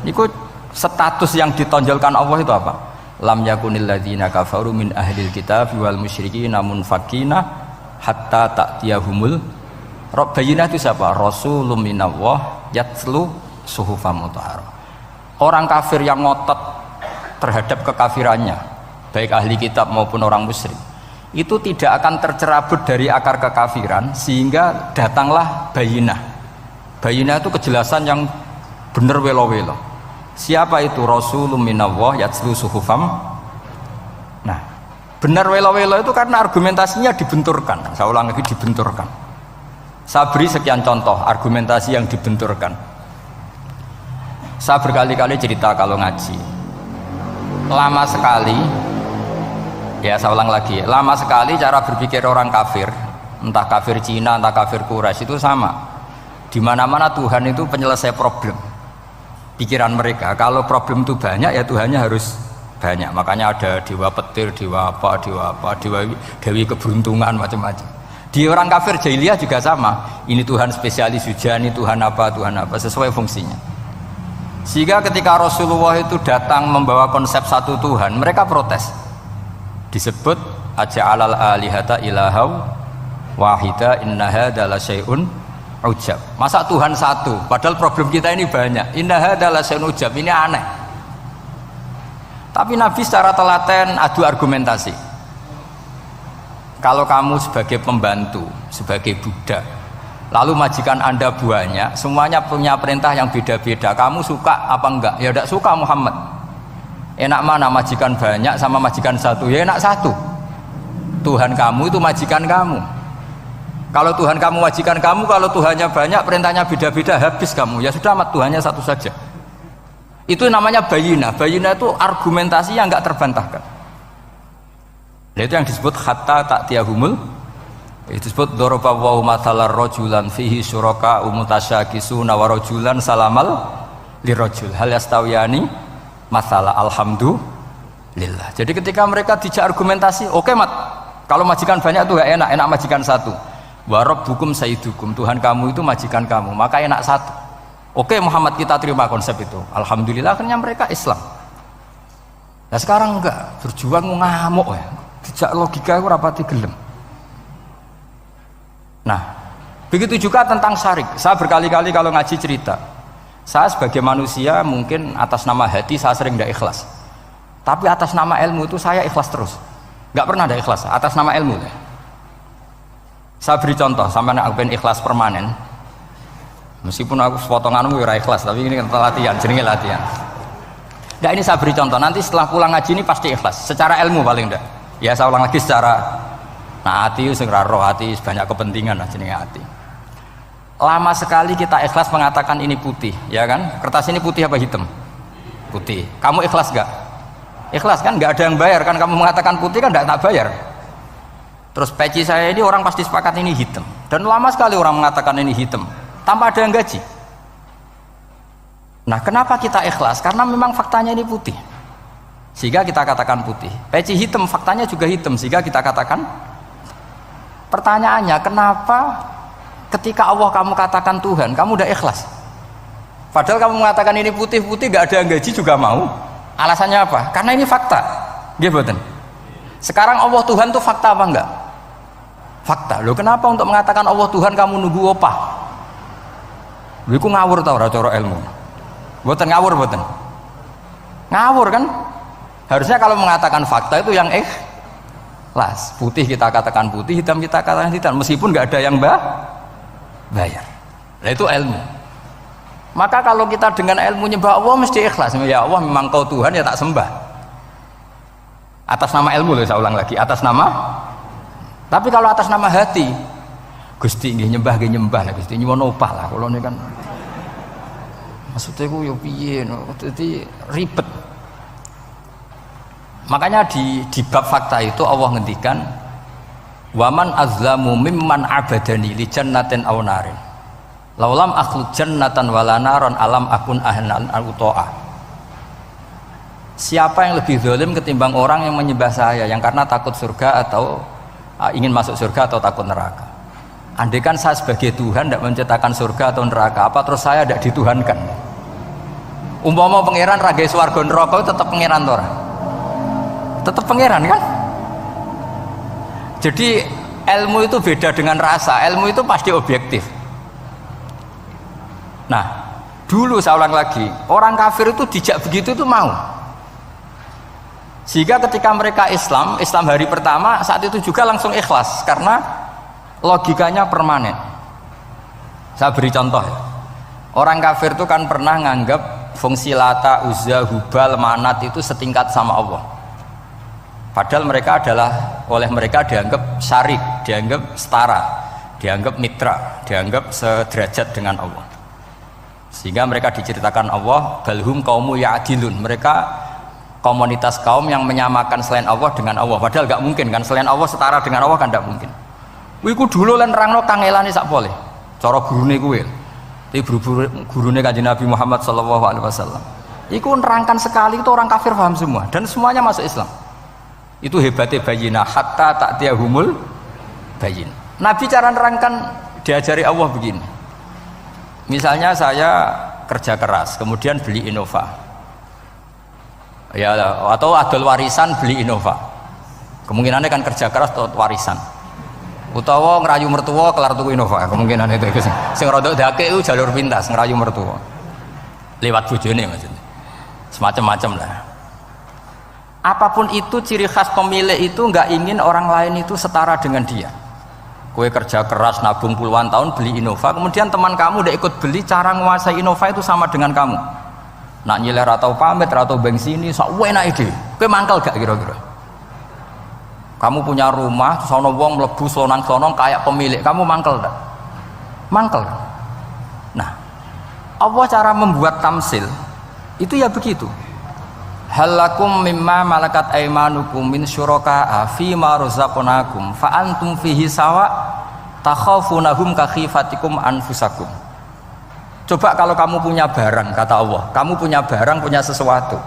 itu status yang ditonjolkan Allah itu apa? Lam yakunil ladzina kafaru min ahlil kitab wal musyrikin munfakina hatta ta'tiyahumul bayinah. Itu siapa? Rasulun minallah yatslu suhufam mutahharah. Orang kafir yang ngotot terhadap kekafirannya, baik ahli kitab maupun orang musyrik, itu tidak akan tercerabut dari akar kekafiran sehingga datanglah bayinah. Bayinah itu kejelasan yang benar welo-welo. Siapa itu? Rasulun minallah yatslu suhufam. Nah, benar welo-welo itu karena argumentasinya dibenturkan. Saya ulang lagi, dibenturkan. Saya beri sekian contoh argumentasi yang dibenturkan. Saya berkali-kali cerita kalau ngaji. Lama sekali, ya saya ulang lagi, lama sekali cara berpikir orang kafir, entah kafir Cina, entah kafir Quraisy itu sama. Di mana-mana Tuhan itu penyelesai problem. Pikiran mereka, kalau problem itu banyak ya Tuhannya harus banyak. Makanya ada dewa petir, dewa dewi keberuntungan, macam-macam. Di orang kafir jahiliyah juga sama. Ini Tuhan spesialis hujan, ini Tuhan apa, sesuai fungsinya. Sehingga ketika Rasulullah itu datang membawa konsep satu Tuhan, mereka protes. Disebut aja'alal alihata ilahau wahida inna hadza la syai'un ujab. Masa Tuhan satu padahal problem kita ini banyak. Inna hadza la syai'un ujab, ini aneh. Tapi Nabi secara telaten adu argumentasi. Kalau kamu sebagai pembantu, sebagai budak, lalu majikan Anda banyak, semuanya punya perintah yang beda-beda, kamu suka apa enggak? Ya tidak suka Muhammad. Enak mana majikan banyak sama majikan satu? Ya enak satu. Tuhan kamu itu majikan kamu. Kalau Tuhan kamu majikan kamu, kalau Tuhannya banyak, perintahnya beda-beda, habis kamu. Ya sudah amat, Tuhannya satu saja. Itu namanya bayinah. Bayinah itu argumentasi yang enggak terbantahkan. Itu yang disebut hatta ta'tiyahumul, itu disebut daraba wa mathalar rajulan fihi syuraka mutasyakisuna wa rajulan salamal lirajul hal yastawiyani masalah alhamdulillah. Jadi ketika mereka dijak argumentasi, oke mat, kalau majikan banyak itu gak enak, enak majikan satu. Wa rabbukum sayyidukum, Tuhan kamu itu majikan kamu, maka enak satu. Oke Muhammad, kita terima konsep itu. Alhamdulillah akhirnya mereka Islam. Nah sekarang enggak, berjuang ngamuk ya. Dijak logika itu rapati gelem. Nah, begitu juga tentang syirik. Saya berkali-kali kalau ngaji cerita, saya sebagai manusia mungkin atas nama hati saya sering tidak ikhlas, tapi atas nama ilmu itu saya ikhlas terus, nggak pernah ada ikhlas atas nama ilmu. Saya beri contoh, sampai aku pengen ikhlas permanen, meskipun aku sepotonganmu ya ikhlas, tapi ini latihan, jenenge latihan. Nah ini saya beri contoh, nanti setelah pulang ngaji ini pasti ikhlas, secara ilmu paling enggak. Ya saya ulang lagi secara, nah hati segera roh hati banyak kepentingan lah jenenge hati. Lama sekali kita ikhlas mengatakan ini putih, ya kan? Kertas ini putih apa hitam? Putih. Kamu ikhlas gak? Ikhlas kan? Gak ada yang bayar kan? Kamu mengatakan putih kan gak tak bayar. Terus peci saya ini orang pasti sepakat ini hitam. Dan lama sekali orang mengatakan ini hitam, tanpa ada yang gaji. Nah kenapa kita ikhlas? Karena memang faktanya ini putih, sehingga kita katakan putih. Peci hitam, faktanya juga hitam, sehingga kita katakan. Pertanyaannya, kenapa ketika Allah kamu katakan Tuhan, kamu udah ikhlas? Padahal kamu mengatakan ini putih-putih, gak ada yang gaji juga mau. Alasannya apa? Karena ini fakta. Gimana? Sekarang Allah Tuhan itu fakta apa enggak? Fakta. Loh kenapa untuk mengatakan Allah Tuhan kamu nunggu opah? Loh itu ngawur tau cara ilmu. Boten ngawur boten. Ngawur kan? Harusnya kalau mengatakan fakta itu yang ikhlas. Putih kita katakan putih, hitam kita katakan hitam, meskipun nggak ada yang bayar. Nah itu ilmu. Maka kalau kita dengan ilmu nyembah Allah mesti ikhlas. Ya Allah memang kau Tuhan ya tak sembah. Atas nama ilmu loh, saya ulang lagi, atas nama. Tapi kalau atas nama hati, Gusti nggih nyembah lah, Gusti nyuwun opah lah. Kalau ini kan maksudnya ku yo piye, jadi ribet. Makanya di bab fakta itu Allah ngendikan waman azlamu mimman abadani li jannatin aw narin laulam akhluq jannatan wala naron alam akun ahlan al-uto'ah. Siapa yang lebih zalim ketimbang orang yang menyembah saya yang karena takut surga atau ingin masuk surga atau takut neraka. Andaikan saya sebagai Tuhan tidak menciptakan surga atau neraka, apa terus saya tidak dituhankan? Umpama pangeran raga swarga neraka tetap pangeran tora, tetap pangeran kan? Jadi ilmu itu beda dengan rasa, ilmu itu pasti objektif. Nah dulu saya ulang lagi, orang kafir itu dijak begitu itu mau, sehingga ketika mereka Islam hari pertama saat itu juga langsung ikhlas karena logikanya permanen. Saya beri contoh ya. Orang kafir itu kan pernah nganggap fungsi Lata, Uzza, Hubal, Manat itu setingkat sama Allah. Padahal mereka adalah, oleh mereka dianggap syarik, dianggap setara, dianggap mitra, dianggap sederajat dengan Allah. Sehingga mereka diceritakan Allah balhum qaumu ya'dilun, mereka komunitas kaum yang menyamakan selain Allah dengan Allah. Padahal gak mungkin kan, selain Allah setara dengan Allah kan gak mungkin. Wiku dulu lan nerangno kangelane sak pole. Cara gurune kuwi. Tapi gurune Kanjeng Nabi Muhammad sallallahu alaihi wasallam. Iku nerangkan sekali itu orang kafir paham semua dan semuanya masuk Islam. Itu hebatnya bayinah hatta ta'tiyahumul bayin. Nabi cara nerangkan diajari Allah begini. Misalnya saya kerja keras, kemudian beli Innova. Ya atau adol warisan beli Innova. Kemungkinannya kan kerja keras atau warisan. Utawa ngerayu mertua kelar tuku Innova, kemungkinan itu sing rodok dake itu jalur pintas ngerayu mertua lewat bojone maksudnya, semacam-macam lah. Apapun itu ciri khas pemilik itu nggak ingin orang lain itu setara dengan dia. Kue kerja keras nabung puluhan tahun beli Innova, kemudian teman kamu udah ikut beli, cara menguasai Innova itu sama dengan kamu. Nak nyiler atau pamit atau bensin ini sok enak ide. Kue mangkel gak kira-kira? Kamu punya rumah, sono wong mlebu slonang-slonong kayak pemilik, kamu mangkel tak? Mangkel. Nah, Allah cara membuat tamsil itu ya begitu. halakum mimma malakat aymanukum min syuraka'a fi ma razaqnakum fa antum fihi sawa takhafunahum ka khifatikum anfusakum. Coba kalau kamu punya barang, kata Allah, kamu punya barang, punya sesuatu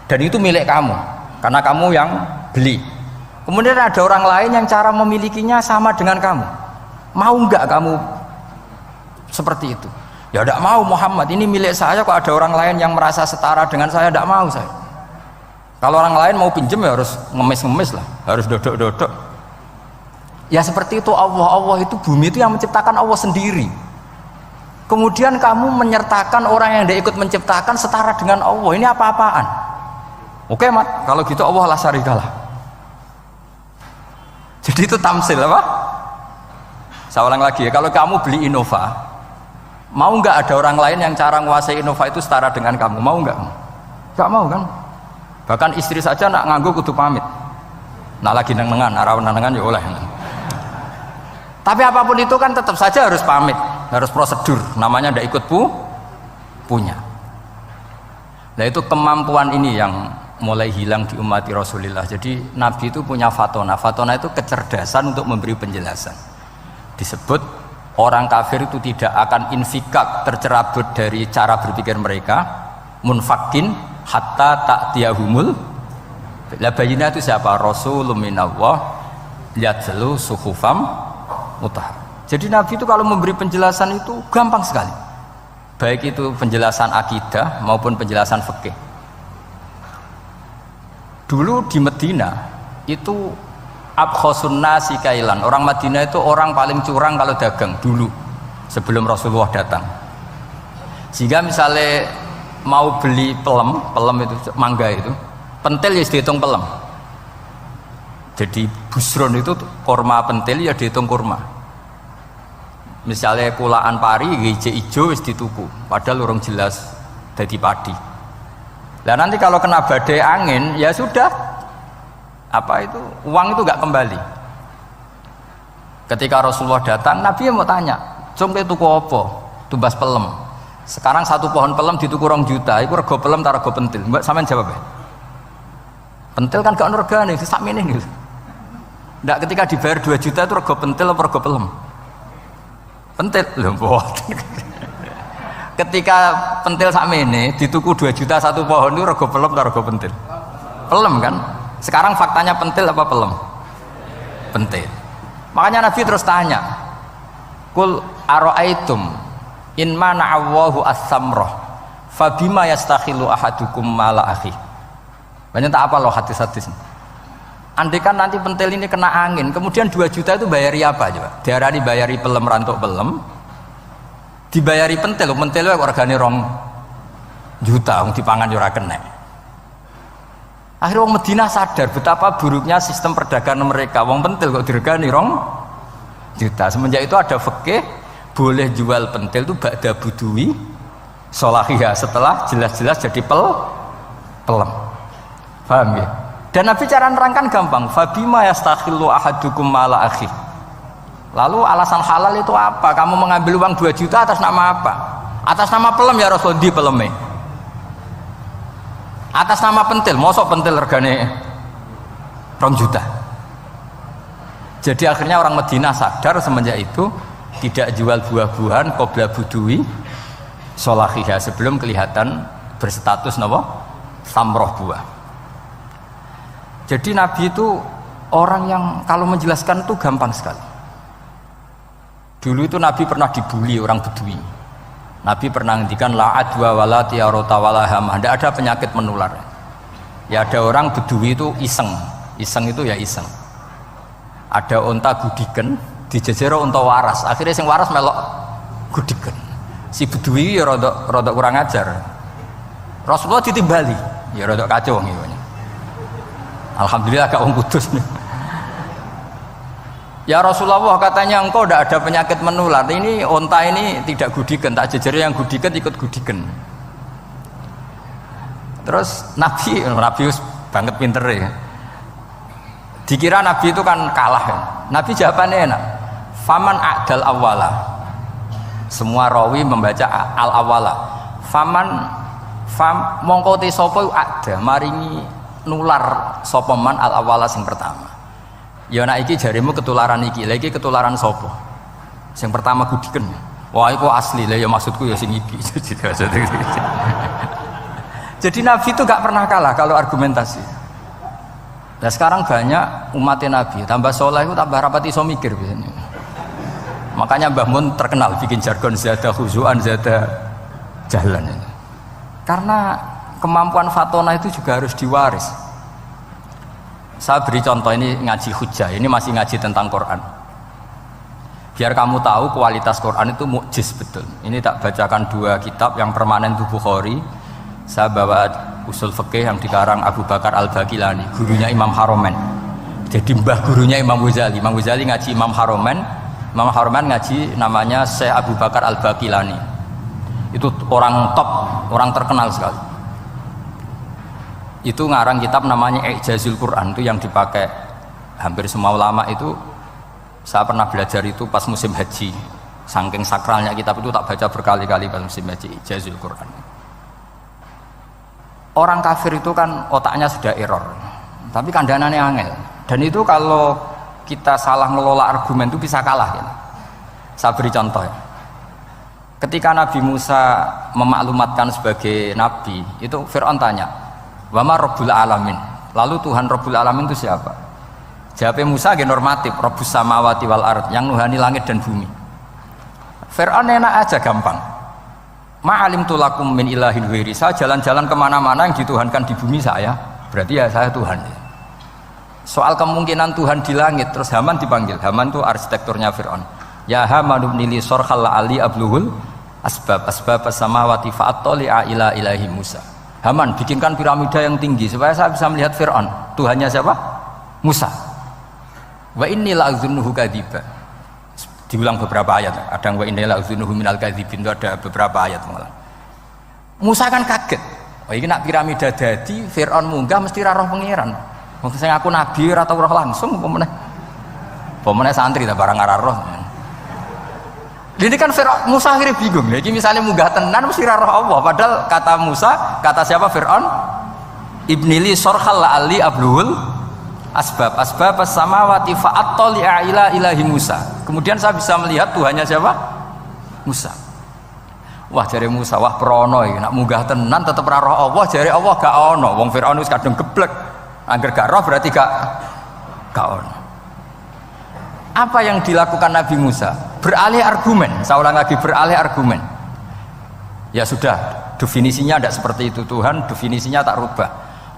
dan itu milik kamu karena kamu yang beli. Kemudian ada orang lain yang cara memilikinya sama dengan kamu, mau nggak kamu seperti itu? Ya tidak mau Muhammad, ini milik saya kok ada orang lain yang merasa setara dengan saya, tidak mau saya. Kalau orang lain mau pinjem ya harus ngemis-ngemis lah, harus dodok-dodok. Ya seperti itu Allah itu bumi itu yang menciptakan Allah sendiri. Kemudian kamu menyertakan orang yang tidak ikut menciptakan setara dengan Allah, ini apa-apaan? Oke mat, kalau gitu Allah la syarikalah. Jadi itu tamsil apa? Saya ulang lagi ya, kalau kamu beli Innova, mau nggak ada orang lain yang cara menguasai Innova itu setara dengan kamu? Mau nggak? Nggak mau kan? Bahkan istri saja nak nganggo kudu pamit. Nak lagi nengan, arawan nengan ya oleh. Tapi apapun itu kan tetap saja harus pamit, harus prosedur. Namanya ndak ikut punya. Nah itu kemampuan ini yang mulai hilang di umat Rasulullah. Jadi Nabi itu punya fatona. Fatona itu kecerdasan untuk memberi penjelasan. Disebut orang kafir itu tidak akan infikak, tercerabut dari cara berpikir mereka, munfakin hatta ta'tiyahumul. La bayina itu siapa? Rasulun minallah yatlu suhufam mutahhar. Jadi Nabi itu kalau memberi penjelasan itu gampang sekali. Baik itu penjelasan akidah maupun penjelasan fikih. Dulu di Medina itu abkhosun nasi kailan. Orang Madinah itu orang paling curang kalau dagang dulu sebelum Rasulullah datang. Sehingga misalnya mau beli pelem itu mangga itu, pentil ya dihitung pelem. Jadi busron itu kurma pentil ya dihitung kurma. Misalnya kulaan pari hijau hijau wis dituku, padahal urung jelas jadi padi. Nah nanti kalau kena badai angin ya sudah, apa itu uang itu nggak kembali. Ketika Rasulullah datang, Nabi mau tanya, "Cung tuku apa?" Tumbas pelem. Sekarang satu pohon pelem dituku 2 juta, itu rego pelem tak rego pentil. Mbak sampean jawab ya? Pentil kan gak ono regane, sakmene gitu. Ndak ketika dibayar 2 juta itu rego pentil apa rego pelem? Pentil lho mboten. Ketika pentil sakmene dituku 2 juta satu pohon itu rego pelem atau rego pentil? Pelem kan? Sekarang faktanya pentil apa pelem? Pentil. Makanya Nabi terus tanya, "Qul ara'aitum in mana'allahu as-samrah fabima yastakhilu ahadukum mala akhi." Banyak tak apa loh hadis-hadis. Andai kan nanti pentil ini kena angin, kemudian 2 juta itu bayari apa coba? Diarani bayari pelem rantuk pelem, dibayari pentil kok regane 2 juta, dipangan yo ora kena. Akhirnya wong Madinah sadar betapa buruknya sistem perdagangan mereka. Wong pentil kok diregani 2 juta. Semenjak itu ada fikih boleh jual pentil itu ba'da budui sholahiyah, setelah jelas-jelas jadi pelem. Paham ya? Dan Nabi cara nerangkan gampang, fabima yastakhillu ahadukum mala akhi. Lalu alasan halal itu apa? Kamu mengambil uang 2 juta atas nama apa? Atas nama pelem ya Rasul, di peleme. Atas nama pentil, mosok pentil regane 2 juta. Jadi akhirnya orang Madinah sadar semenjak itu tidak jual buah-buahan qabla budui sholahiyah, sebelum kelihatan berstatus napa? Samroh buah. Jadi Nabi itu orang yang kalau menjelaskan itu gampang sekali. Dulu itu Nabi pernah dibully orang Bedui. Nabi pernah ngendikan la adwa wala tiarota wala hamah, tidak ada penyakit menular. Ya ada orang Bedui itu iseng itu ya iseng. Ada unta gudiken, dijejero unta waras. Akhirnya sing waras melok gudiken. Si Bedui ya rada kurang ajar. Rasulullah ditimbali, ya rada kacau ngene. Alhamdulillah gak wong kudus nih. Ya Rasulullah, katanya engkau tidak ada penyakit menular. Ini onta ini tidak gudiken, tak jejeri yang gudiken ikut gudiken. Terus Nabi banget pinter ya. Dikira Nabi itu kan kalah ya. Nabi jawabannya enak. Faman a'dal awwala. Semua rawi membaca al awwala. Faman Fam mongko te sapa ada maringi nular sapa man al awala sing pertama. Ya nek iki jarimu ketularan iki, lha iki ketularan sapa? Sing pertama gudiken. Wah iku asli lah ya maksudku ya sing iki. Jadi Nabi itu gak pernah kalah kalau argumentasi. Nah sekarang banyak umatnya Nabi, tambah soleh itu tambah rapat iso mikir biasanya. Makanya Mbah Mun terkenal bikin jargon zada khuzuan zada jalan ini. Karena kemampuan fatona itu juga harus diwaris. Saya beri contoh, ini ngaji hujjah, ini masih ngaji tentang Quran. Biar kamu tahu kualitas Quran itu mukjiz betul. Ini tak bacakan dua kitab, yang permanen itu Bukhari. Saya bawa usul fikih yang dikarang Abu Bakar Al-Baqilani, gurunya Imam Haromen. Jadi mbah gurunya Imam Ghazali. Imam Ghazali ngaji Imam Haromen, Imam Haromen ngaji namanya Syekh Abu Bakar Al-Baqilani. Itu orang top, orang terkenal sekali. Itu ngarang kitab namanya I'jazul Quran, itu yang dipakai hampir semua ulama itu. Saya pernah belajar itu pas musim haji. Saking sakralnya kitab itu tak baca berkali-kali pas musim haji, I'jazul Quran. Orang kafir itu kan otaknya sudah error, tapi kandanannya angel. Dan itu kalau kita salah ngelola argumen itu bisa kalah ya. Saya beri contoh ya. Ketika Nabi Musa memaklumatkan sebagai nabi, itu Fir'aun tanya, "Wa ma Rabbul Alamin?" Lalu Tuhan Rabbul Alamin itu siapa? Jawabnya Musa ge normatif, Rabbus samawati wal ard, yang nuhani langit dan bumi. Fir'aun enak aja, gampang. Ma'alimtu lakum min ilahin ghairi. Saya jalan-jalan kemana-mana yang dituhankan di bumi saya, berarti ya saya Tuhan. Soal kemungkinan Tuhan di langit, terus Haman dipanggil. Haman itu arsitekturnya Fir'aun. Ya Haman ibnili sorkhal ali abluhul asbab samawati fa'attali'a ila ilahi Musa. Haman, bikinkan piramida yang tinggi supaya saya bisa melihat Fir'aun. Tuhannya siapa? Musa. Wa inni la'adzunuhu kadziba. Diulang beberapa ayat. Ada yang wa inni la'adzunuhu minal kadzibin, itu ada beberapa ayat malah. Musa kan kaget. Oh ini nak piramida dadi Fir'aun munggah mesti ra roh pangeran. Wong sing aku nabi ora tau roh langsung apa santri ta barang ora roh. Ini kan Fir'aun, Musa akhirnya bingung. Jadi misalnya munggah tenan mesti ra roh Allah. Padahal kata Musa, kata siapa Fir'aun? Ibnili sorkhal ali abluhul asbab samawati fa'attali'a ila ilahi Musa. Kemudian saya bisa melihat Tuhannya siapa? Musa. Wah jare Musa, wah prono iki nak munggah tenan tetep ra roh Allah, jare Allah gak ono. Wong Firaun wis kadung geblek. Angger gak roh berarti gak ono. Apa yang dilakukan Nabi Musa? Beralih argumen. Saya ulang lagi, beralih argumen. Ya sudah, definisinya tidak seperti itu. Tuhan definisinya tak rubah.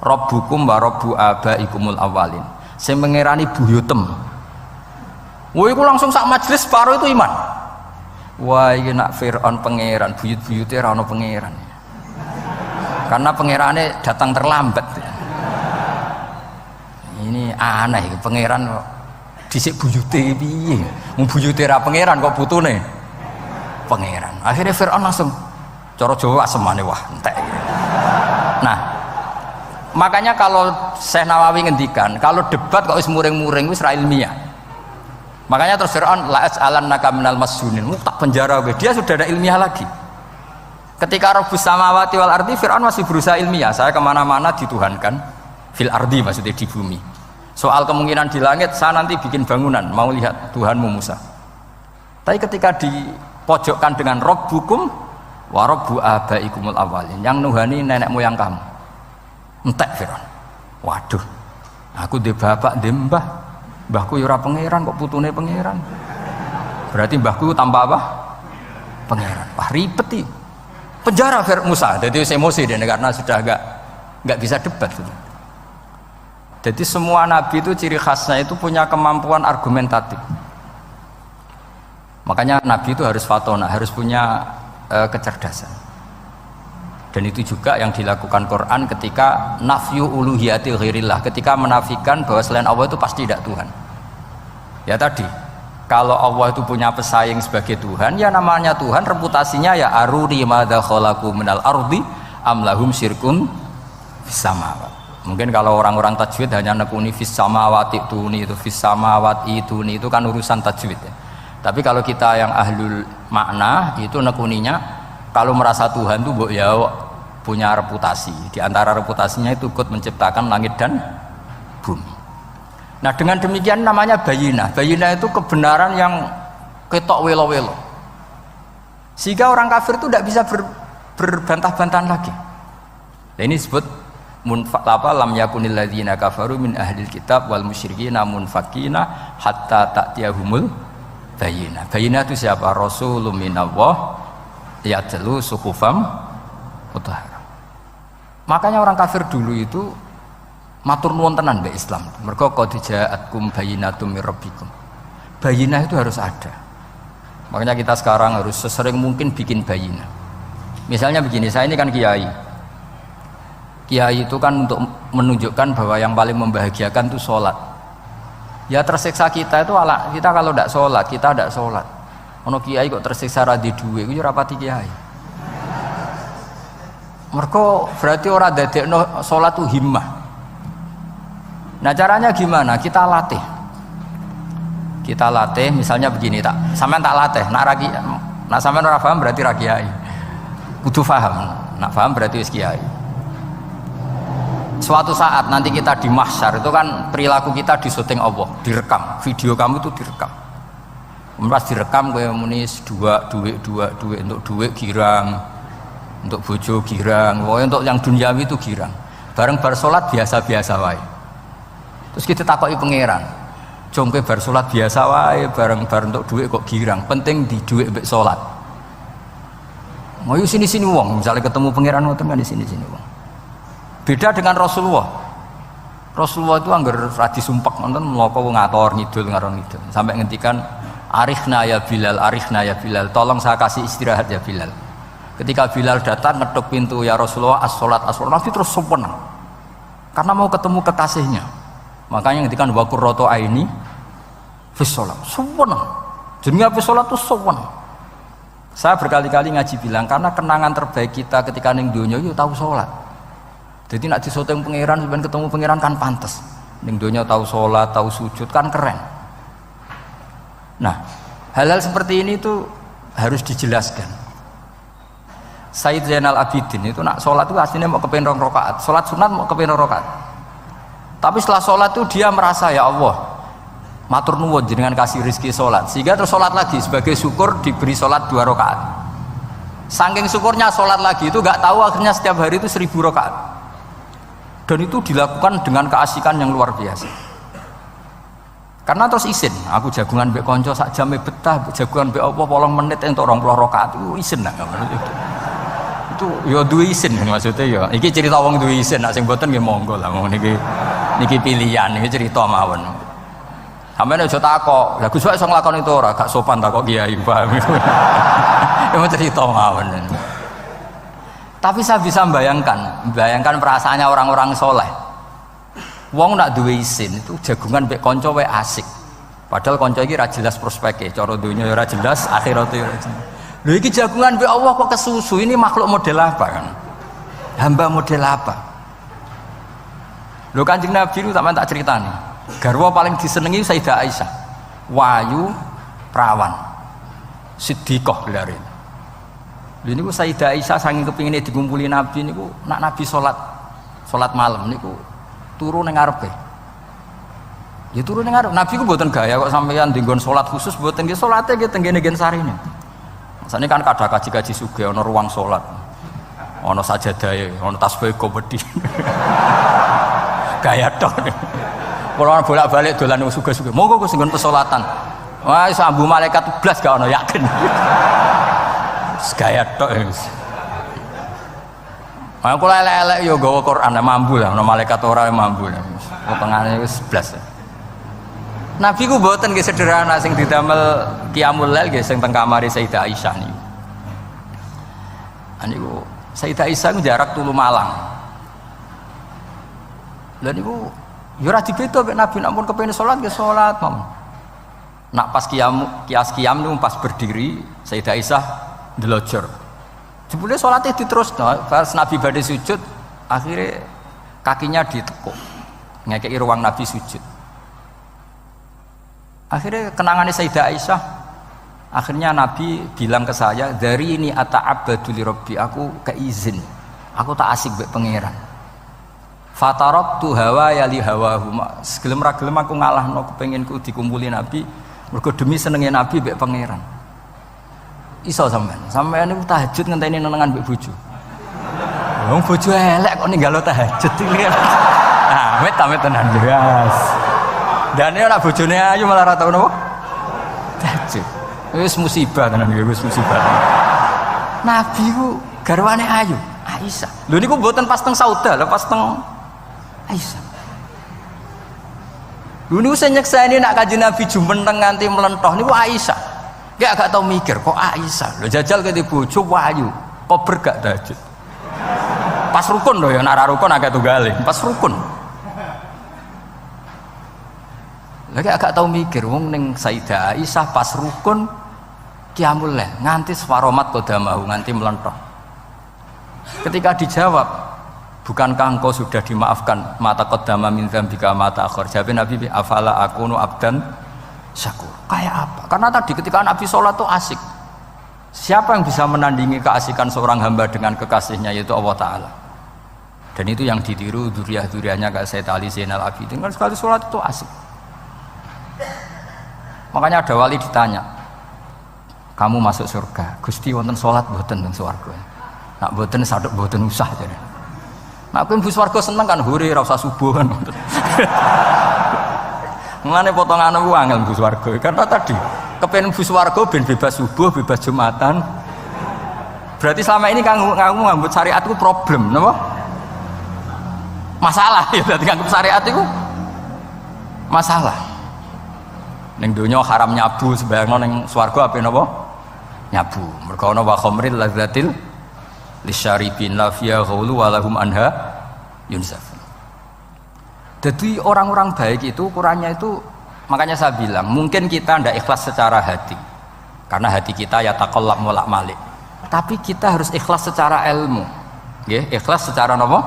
Rabbukum wa rabbu abaikumul awalin. Saya mengerani buyutem. Wah, itu langsung sak majelis separuh itu iman. Wah, ini nak Fir'aun pangeran, buyut-buyutnya ra ono pangeran. Karena pangerannya datang terlambat. Ini aneh, pangeran dhisik buyute piye? Wong buyute ra pangeran kok putune pangeran. Akhirnya Fir'aun langsung cara Jawa asemane wah entek. Nah, makanya kalau Syekh Nawawi ngendikan, kalau debat kok wis muring-muring wis ra ilmiah. Makanya terus Fir'aun la as'alannaka minal masjunin, tak penjara gue. Dia sudah ada ilmiah lagi. Ketika Rabbus samawati wal ardi, Fir'aun masih berusaha ilmiah. Saya kemana-mana dituhankan fil ardi, maksudnya di bumi. Soal kemungkinan di langit, saya nanti bikin bangunan, mau lihat Tuhanmu Musa. Tapi ketika dipojokkan dengan Rabbukum wa rabbu abaikumul awalin, yang nuhani nenek moyang kamu, entek Fir'aun. Waduh, aku di bapak di mbah, mbahku ora pangeran kok putune pangeran. Berarti mbahku tanpa apa? Pangeran. Wah ribet iki. Penjara Musa. Jadi emosi dia karena sudah enggak bisa debat. Jadi semua nabi itu ciri khasnya itu punya kemampuan argumentatif. Makanya nabi itu harus fatona, harus punya kecerdasan. Dan itu juga yang dilakukan Quran ketika nafyu uluhiyati ghairillah, ketika menafikan bahwa selain Allah itu pasti tidak Tuhan. Ya tadi, kalau Allah itu punya pesaing sebagai Tuhan, ya namanya Tuhan, reputasinya ya aruri madza khalaqu minal ardi am lahum syirkun fis samawat. Mungkin kalau orang-orang tajwid hanya nekuni fis samawati tuni, itu fis samawati tuni, itu kan urusan tajwid ya. Tapi kalau kita yang ahlul makna itu nekuninya, kalau merasa Tuhan itu mbok ya punya reputasi. Di antara reputasinya itu ikut menciptakan langit dan bumi. Nah dengan demikian namanya bayinah. Bayinah itu kebenaran yang ketok welo-welo. Sehingga orang kafir itu tidak bisa berbantah-bantahan lagi. Nah, ini disebut lam yakunil ladzina kafaru min ahlil kitab wal musyrikina munfakina hatta ta'tiyahumul bayinah. Bayinah itu siapa? Rasulun minallah yatlu suhufam mutahharah. Makanya orang kafir dulu itu matur nuwun tenan mbek Islam. Mergo qad ja'atkum bayyinatum mir rabbikum. Bayinah itu harus ada. Makanya kita sekarang harus sesering mungkin bikin bayinah. Misalnya begini, saya ini kan kiai. Kiai itu kan untuk menunjukkan bahwa yang paling membahagiakan itu sholat. Ya tersiksa kita itu kita kalau tidak sholat, kita tidak sholat. Ono kiai kok tersiksa radi duwe, itu rapati kiai. Mergo berarti orang dadekno sholat itu himmah. Nah caranya gimana? Kita latih. Kita latih, misalnya begini tak, sampean tak latih. Nak sampean ora paham berarti ra kiai. Kudu paham. Nak paham berarti wis kiai. Suatu saat nanti kita di mahsyar itu kan perilaku kita disuting Allah, direkam, video kamu itu direkam. Pas direkam kayak munis duit untuk duit girang, untuk bojo girang, untuk yang duniawi itu girang. Bareng bar salat biasa-biasa wae. Terus kita takoki pangeran, jongke bar salat biasa wae, bareng untuk duit kok girang. Penting di duit mbek salat. Mau sini-sini wong, misalnya ketemu pangeran ngoten kan di sini-sini wong. Beda dengan Rasulullah. Rasulullah itu anggar radi sumpek nonton mloko ngator ngidul ngaron ngidul sampai ngendikan arifna ya Bilal, tolong saya kasih istirahat ya Bilal. Ketika Bilal datang ngetuk pintu, ya Rasulullah as-sholat, Nabi terus sempurna karena mau ketemu kekasihnya. Makanya ngendikan wa qurratu aini fis sholat, sempurna. Jenenge fis sholat itu sempurna. Saya berkali-kali ngaji bilang karena kenangan terbaik kita ketika ning donya yo tahu sholat. Jadi nak disoteng pangeran, sebenarnya ketemu pangeran kan pantas. Ning donya tahu sholat, tahu sujud kan keren. Nah, hal-hal seperti ini tuh harus dijelaskan. Sayyid Zainal Abidin itu nak sholat itu aslinya mau kepengen 2 rakaat, sholat sunat mau kepengen 2 rakaat. Tapi setelah sholat itu dia merasa ya Allah, matur nuwun jenengan kasih rezeki sholat, sehingga terus sholat lagi sebagai syukur diberi sholat 2 rakaat. Saking syukurnya sholat lagi itu gak tahu akhirnya setiap hari itu 1000 rakaat. Dan itu dilakukan dengan keasikan yang luar biasa. Karena terus isin, aku jagungan mbek konco sak jame betah, jagungan mbek apa 8 menit entuk 20 rakaat itu isin nak. Itu ya duwe isin maksudnya ya. Iki cerita wong duwe isin, nak sing mboten nggih monggo lah niki pilihan, niki cerita mawon. Sampeyan aja takok, lha Gus wae iso nglakoni itu ora, gak sopan takok kiai, paham. Ya cerita mawon. Tapi saya bisa bayangkan perasaannya orang-orang soleh. Wong nak duwe isin itu jagungan mbek kanca wae asik. Padahal kanca iki ra jelas prospeke, cara dunya ora jelas, akhirate ora jelas. Lho iki jagungan mbek Allah kok kesusu, ini makhluk model apa kan? Hamba model apa? Lho Kanjeng Nabi itu sampean tak ceritani. Garwa paling disenengi Sayyidah Aisyah. Wayu perawan. Siddiqah lare. Ini ku Sayyidah Aisyah saking kepingine dikumpuli Nabi niku nak Nabi salat malam niku turu ning ngarepe. Ya turu ning ngarep. Nabi ku mboten gaya kok sampeyan dinggon salat khusus mboten nggih salate nggih tenggene gen sarine. Masane kan kada kaji-kaji sugih ana ruang salat. Ana sajadahe, ana tasbih komedi. Gaya tok. Kalau bolak-balik dolan sugih-sugih. Monggo ku sing nggon pesolatan. Wah iso ambu malaikat blas gak ono yakin. Gaya tok wis. Aku elek-elek yo gawa Quran mambu lah, ana malaikat ora mambu lah. Potongane wis blas. Nabi ku mboten nggih sederhana sing didamel qiyamul lail nggih sing teng kamare Sayyidah Aisyah niku. Niku Sayyidah Aisyah ku jarak tulu Malang. Lha niku yo ora dibeda mek Nabi nek mun kepengin salat nggih salat mawon. Nak pas qiyam niku pas berdiri Sayyidah Aisyah ndelojor. Jebule salate diterusno, pas Nabi badhe sujud, akhirnya kakinya ditekuk. Ngekeki ruang Nabi sujud. Akhirnya kenangannya Sayyidah Aisyah, akhirnya Nabi bilang ke saya, dari ini ata'abbadu li rabbi, aku keizin. Aku tak asik mbek pangeran. Fatarabtu hawa yali hawahu. Segelem ra gelem aku ngalahno kepenginku dikumpuli Nabi mergo demi senenge Nabi mbek pangeran. Iso sampean niku tahajud ngenteni nenengan mbek bojo. Wong bojo elek kok ninggalo tahajud iki. Ah, amit tenan jelas. Dane ora bojone ayu malah ra tau napa? Tahajud. Wis musibah tenan iki, wis musibah. Nabi ku garwane ayu, Aisyah. Lho niku mboten pas teng Sauda, lho pas teng Aisyah. Lho niku sing nyekseni nak Kanjeng Nabi jumeneng nganti mlentoh niku Aisyah. Gak tau mikir kok Aisyah. Lho jajal ke bojo wayu, kok bergak tahajud. Pas rukun lho ya, nak ra rukun agak tunggale, pas rukun. Lagi agak tahu mikir, wong neng Sayyidah Aisyah pas rukun qiyamul lail nganti swaromat qadamahu nganti melentoh. Ketika dijawab, bukankah engkau sudah dimaafkan mata qadama min dzambika mata akhir? Jawab Nabi, afala akunu abdan syakur. Kayak apa? Karena tadi ketika Nabi sholat tuh asik. Siapa yang bisa menandingi keasikan seorang hamba dengan kekasihnya, yaitu Allah Ta'ala. Dan itu yang ditiru dzurriyyah-dzurriyyahnya kayak Sayyid Ali Zainal Abidin, kan sekali sholat itu asik. Makanya ada wali ditanya, kamu masuk surga, Gusti wonten sholat boten teng swarga. Nak boten saduk boten usah jadi. Nak kowe mlebu swarga seneng kan hore ora usah subuh kan. Mengane potongan ku angel mlebu swarga karena tadi kepen mlebu swarga ben bebas subuh, bebas Jumatan. Berarti selama ini kamu ngambut syariat itu problem, napa? Masalah ya, berarti nganggep syariat itu masalah. Ning donya haram nyabu, sebayangno ning swarga ape napa? Nyabu. Mergo ana wa khamril ladzatil lisyaribin la fiya ghulu wa lahum anha yunsaf. Jadi orang-orang baik itu ukurannya itu, makanya saya bilang mungkin kita ndak ikhlas secara hati. Karena hati kita ya taqallab molak malik. Tapi kita harus ikhlas secara ilmu. Nggih, ikhlas secara napa?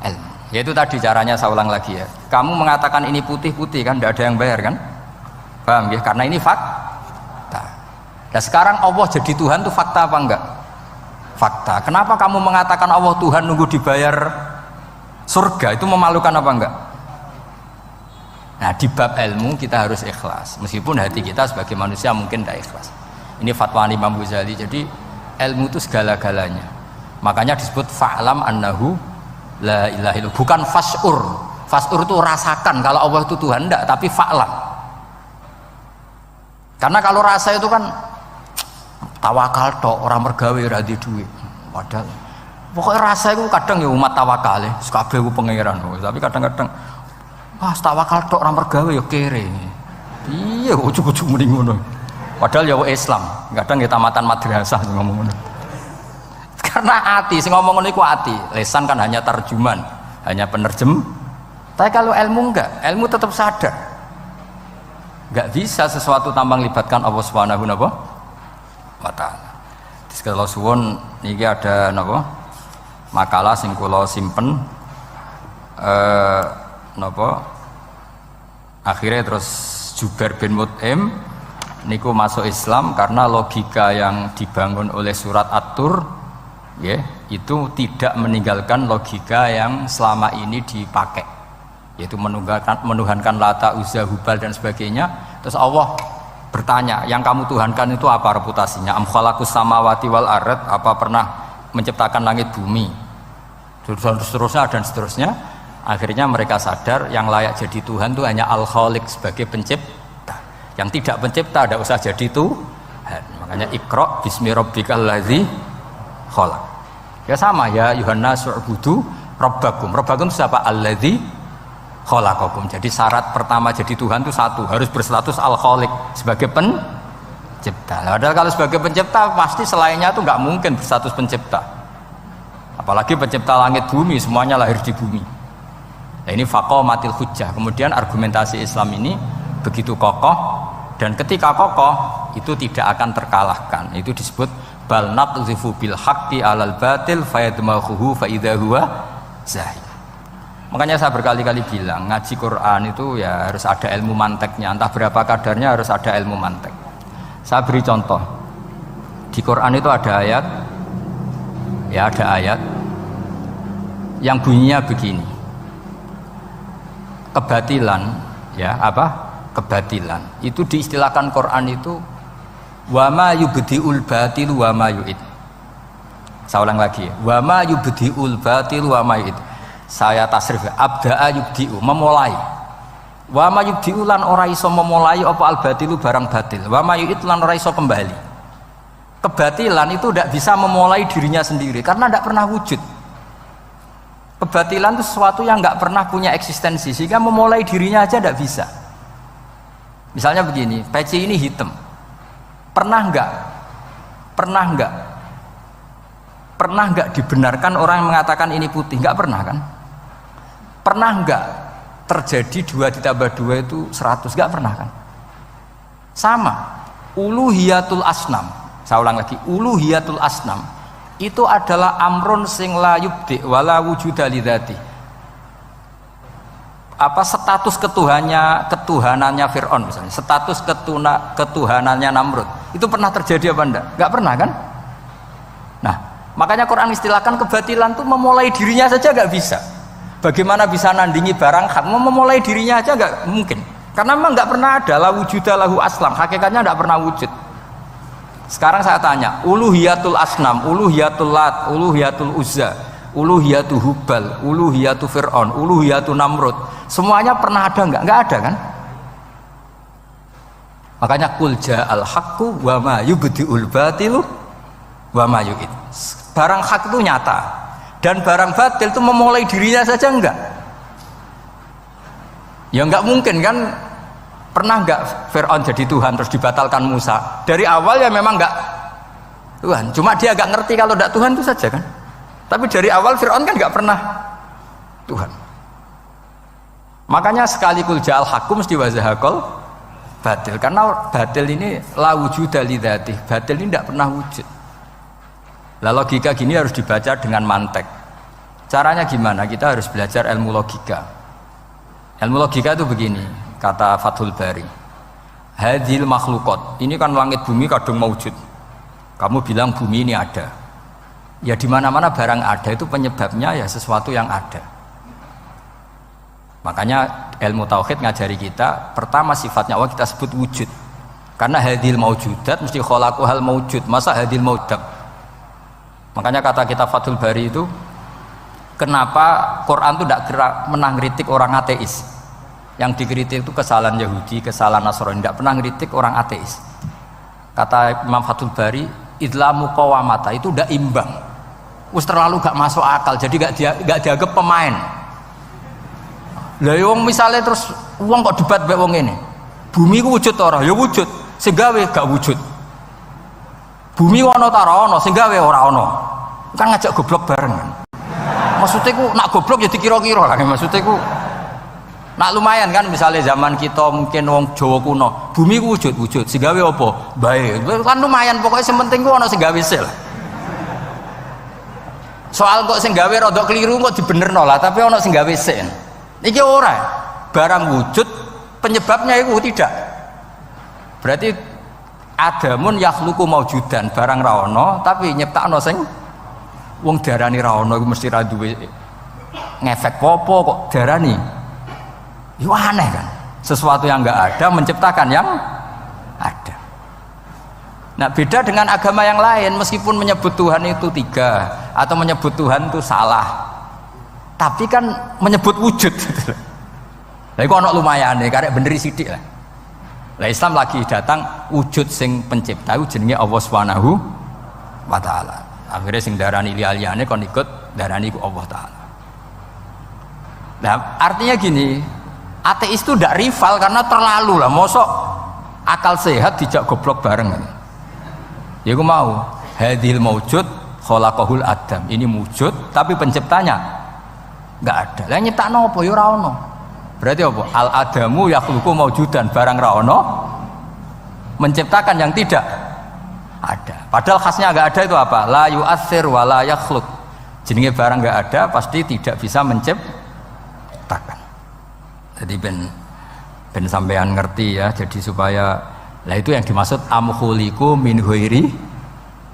Ilmu. Yaitu tadi caranya saya ulang lagi ya. Kamu mengatakan ini putih-putih kan ndak ada yang bayar kan? Paham ya? Karena ini fakta. Dan sekarang Allah jadi Tuhan itu fakta apa enggak? Fakta. Kenapa kamu mengatakan Allah Tuhan nunggu dibayar surga? Itu memalukan apa enggak? Nah, di bab ilmu kita harus ikhlas. Meskipun hati kita sebagai manusia mungkin tidak ikhlas. Ini fatwa Imam Ghazali. Jadi ilmu itu segala-galanya. Makanya disebut fa'lam annahu la ilaha illallah. Bukan fas'ur. Fas'ur itu rasakan kalau Allah itu Tuhan, enggak, tapi fa'lam. Karena kalau rasa itu kan tawakal tok, orang mergawe ora di duit. Padahal pokoknya rasa itu kadang ya umat tawakal ya, kabeh ku pangeran. Tapi kadang-kadang tawakal tok orang mergawe ya kere. Iya, ujug-ujug mending ngono. Padahal ya Islam, kadang ya tamatan madrasah ngomong ngono. Karena hati sing ngomong ngono iku hati. Lesan kan hanya terjemahan, hanya penerjem. Tapi kalau ilmu enggak, ilmu tetap sadar. Enggak bisa sesuatu tanpa melibatkan Allah Subhanahu wa ta'ala. Kalau suwun niki ada napa? Makalah sing kula simpen napa? Akhirnya terus Jubair bin Mut'im niku masuk Islam karena logika yang dibangun oleh surat At-Tur ya, itu tidak meninggalkan logika yang selama ini dipakai, yaitu menuhankan Lata, Uzza, Hubal dan sebagainya. Terus Allah bertanya, yang kamu tuhankan itu apa reputasinya? Am khalaqus samawati wal ard, apa pernah menciptakan langit bumi? Seterusnya dan seterusnya. Akhirnya mereka sadar yang layak jadi Tuhan itu hanya Al-Khaliq sebagai pencipta. Yang tidak pencipta tidak usah jadi Tuhan. Makanya Iqra bismi rabbikal ladzi khalaq. Ya sama ya, Yuhannas u'budu rabbakum. Rabbakum siapa? Alladzi khalaqakum. Jadi syarat pertama jadi Tuhan itu satu, harus berstatus Al-Khaliq sebagai pencipta. Padahal kalau sebagai pencipta pasti selainnya itu nggak mungkin berstatus pencipta. Apalagi pencipta langit bumi, semuanya lahir di bumi. Nah, ini faqamatil hujjah. Kemudian argumentasi Islam ini begitu kokoh, dan ketika kokoh itu tidak akan terkalahkan. Itu disebut bal naqzifu bil haqqi alal batil fayadmaghuhu fa idza huwa zahir. Makanya saya berkali-kali bilang ngaji Quran itu ya harus ada ilmu manteknya, entah berapa kadarnya harus ada ilmu mantek. Saya beri contoh. Di Quran itu ada ayat, ya ada ayat yang bunyinya begini. Kebatilan, ya apa? Kebatilan. Itu diistilahkan Quran itu wa ma yubdiul batil wa ma yu'id. Saya ulang lagi. Wa ma yubdiul batil wa ma yu'id. Saya tasrif abda'a yubdi'u, memulai. Wa ma yubdi'u lan ora iso memulai apa al batilu barang batil. Wa ma yu'id lan ora iso kembali. Kebatilan itu tidak bisa memulai dirinya sendiri karena tidak pernah wujud. Kebatilan itu sesuatu yang nggak pernah punya eksistensi sehingga memulai dirinya aja tidak bisa. Misalnya begini, peci ini hitam. Pernah nggak dibenarkan orang yang mengatakan ini putih? Nggak pernah kan? Pernah nggak terjadi 2 ditambah 2 itu 100? Nggak pernah kan? Sama, uluhiyatul asnam. Saya ulang lagi, uluhiyatul asnam itu adalah amrun sing la yubdi wala wujuda lidzati. Apa status ketuhanannya Fir'aun misalnya, status ketuhanannya Namrud itu pernah terjadi apa enggak? Enggak pernah kan? Nah, makanya Quran istilahkan kebatilan itu memulai dirinya saja enggak bisa. Bagaimana bisa nandingi barang hak? Memulai dirinya aja enggak mungkin. Karena memang enggak pernah ada la wujuda lahu aslam, hakikatnya enggak pernah wujud. Sekarang saya tanya, uluhiyatul asnam, uluhiyatul lat, uluhiyatul uzza, uluhiyatul hubal, uluhiyatul fir'aun, uluhiyatul namrud, semuanya pernah ada enggak? Enggak ada kan? Makanya qul ja'al haqqu wa ma yubdi'ul batilu wa ma yu'id. Barang hak itu nyata dan barang batil itu memulai dirinya saja enggak? Ya enggak mungkin kan? Pernah enggak Fir'aun jadi Tuhan terus dibatalkan Musa? Dari awal ya memang enggak Tuhan, cuma dia agak ngerti kalau enggak Tuhan itu saja kan. Tapi dari awal Fir'aun kan enggak pernah Tuhan. Makanya sekali kul ja'al haqqu mesti wazahaqal batil, karena batil ini la wujuda lidzatih, batil ini enggak pernah wujud. Lah logika gini harus dibaca dengan mantek. Caranya gimana? Kita harus belajar ilmu logika. Ilmu logika itu begini, kata Fathul Bari, hadhil makhlukot, ini kan langit bumi kadung maujud. Kamu bilang bumi ini ada, ya di mana-mana barang ada itu penyebabnya ya sesuatu yang ada. Makanya ilmu tauhid ngajari kita, pertama sifatnya Allah kita sebut wujud, karena hadhil maujudat mesti khalaqul maujud, masa hadhil maujudat. Makanya kata kita Fathul Bari itu, kenapa Quran itu tidak pernah ngeritik orang ateis? Yang dikritik itu kesalahan Yahudi, kesalahan Nasrani, tidak pernah ngeritik orang ateis. Kata Imam Fathul Bari, idlamu qawamata itu tidak imbang, us terlalu gak masuk akal, jadi gak dianggap pemain. Lah wong misalnya terus wong kok debat mbek wong ini, bumi ku wujud ora? Ya wujud, sing gawe gak wujud. Bumi ana ta ora ana, sing gawe ora ana. Kan ngajak goblok bareng kan. Maksudnya ku nak goblok ya dikira-kira lah, maksudnya ku nak lumayan kan, misalnya zaman kita mungkin wong Jawa kuno, bumi ku wujud, sing gawe apa? Bae. Kan lumayan, pokoknya sing penting ku ana sing gawe sel. Soal kok sing gawe rada keliru kok dibenerno lah, tapi ana sing gawe sen. Iki ora. Barang wujud penyebabnya itu tidak. Berarti adamun yakhluqu maujudan, barang ra ana tapi nyiptakno sing wong darani ra ana iku mesti ra duwe ngefek apa kok darani. Itu aneh kan, sesuatu yang enggak ada menciptakan yang ada. Nah beda dengan agama yang lain, meskipun menyebut Tuhan itu 3 atau menyebut Tuhan itu salah, tapi kan menyebut wujud. Lah iku ana lumayan nih, karek beneri sithik lah. Lah Islam lagi datang wujud sing pencipta itu jenenge Allah Subhanahu wa taala. Akhirnya sing darani liya-liyane kon ikut darani ku Allah taala. Nah artinya gini, ateis itu tidak rival karena terlalu lah, mosok akal sehat dijak goblok bareng. Ya aku mau hadhil maujud khalaqahul adam, ini wujud tapi penciptanya enggak ada. Lah nyiptakno apa ya ora ono. Berarti apa? Al adamu yakhluqu maujudan, barang ra ono menciptakan yang tidak ada. Padahal khasnya enggak ada itu apa? La yu'athir wa la yakhluq. Jenenge barang enggak ada pasti tidak bisa menciptakan. Jadi ben sampean ngerti ya, jadi supaya lah itu yang dimaksud am khuliqu min ghairi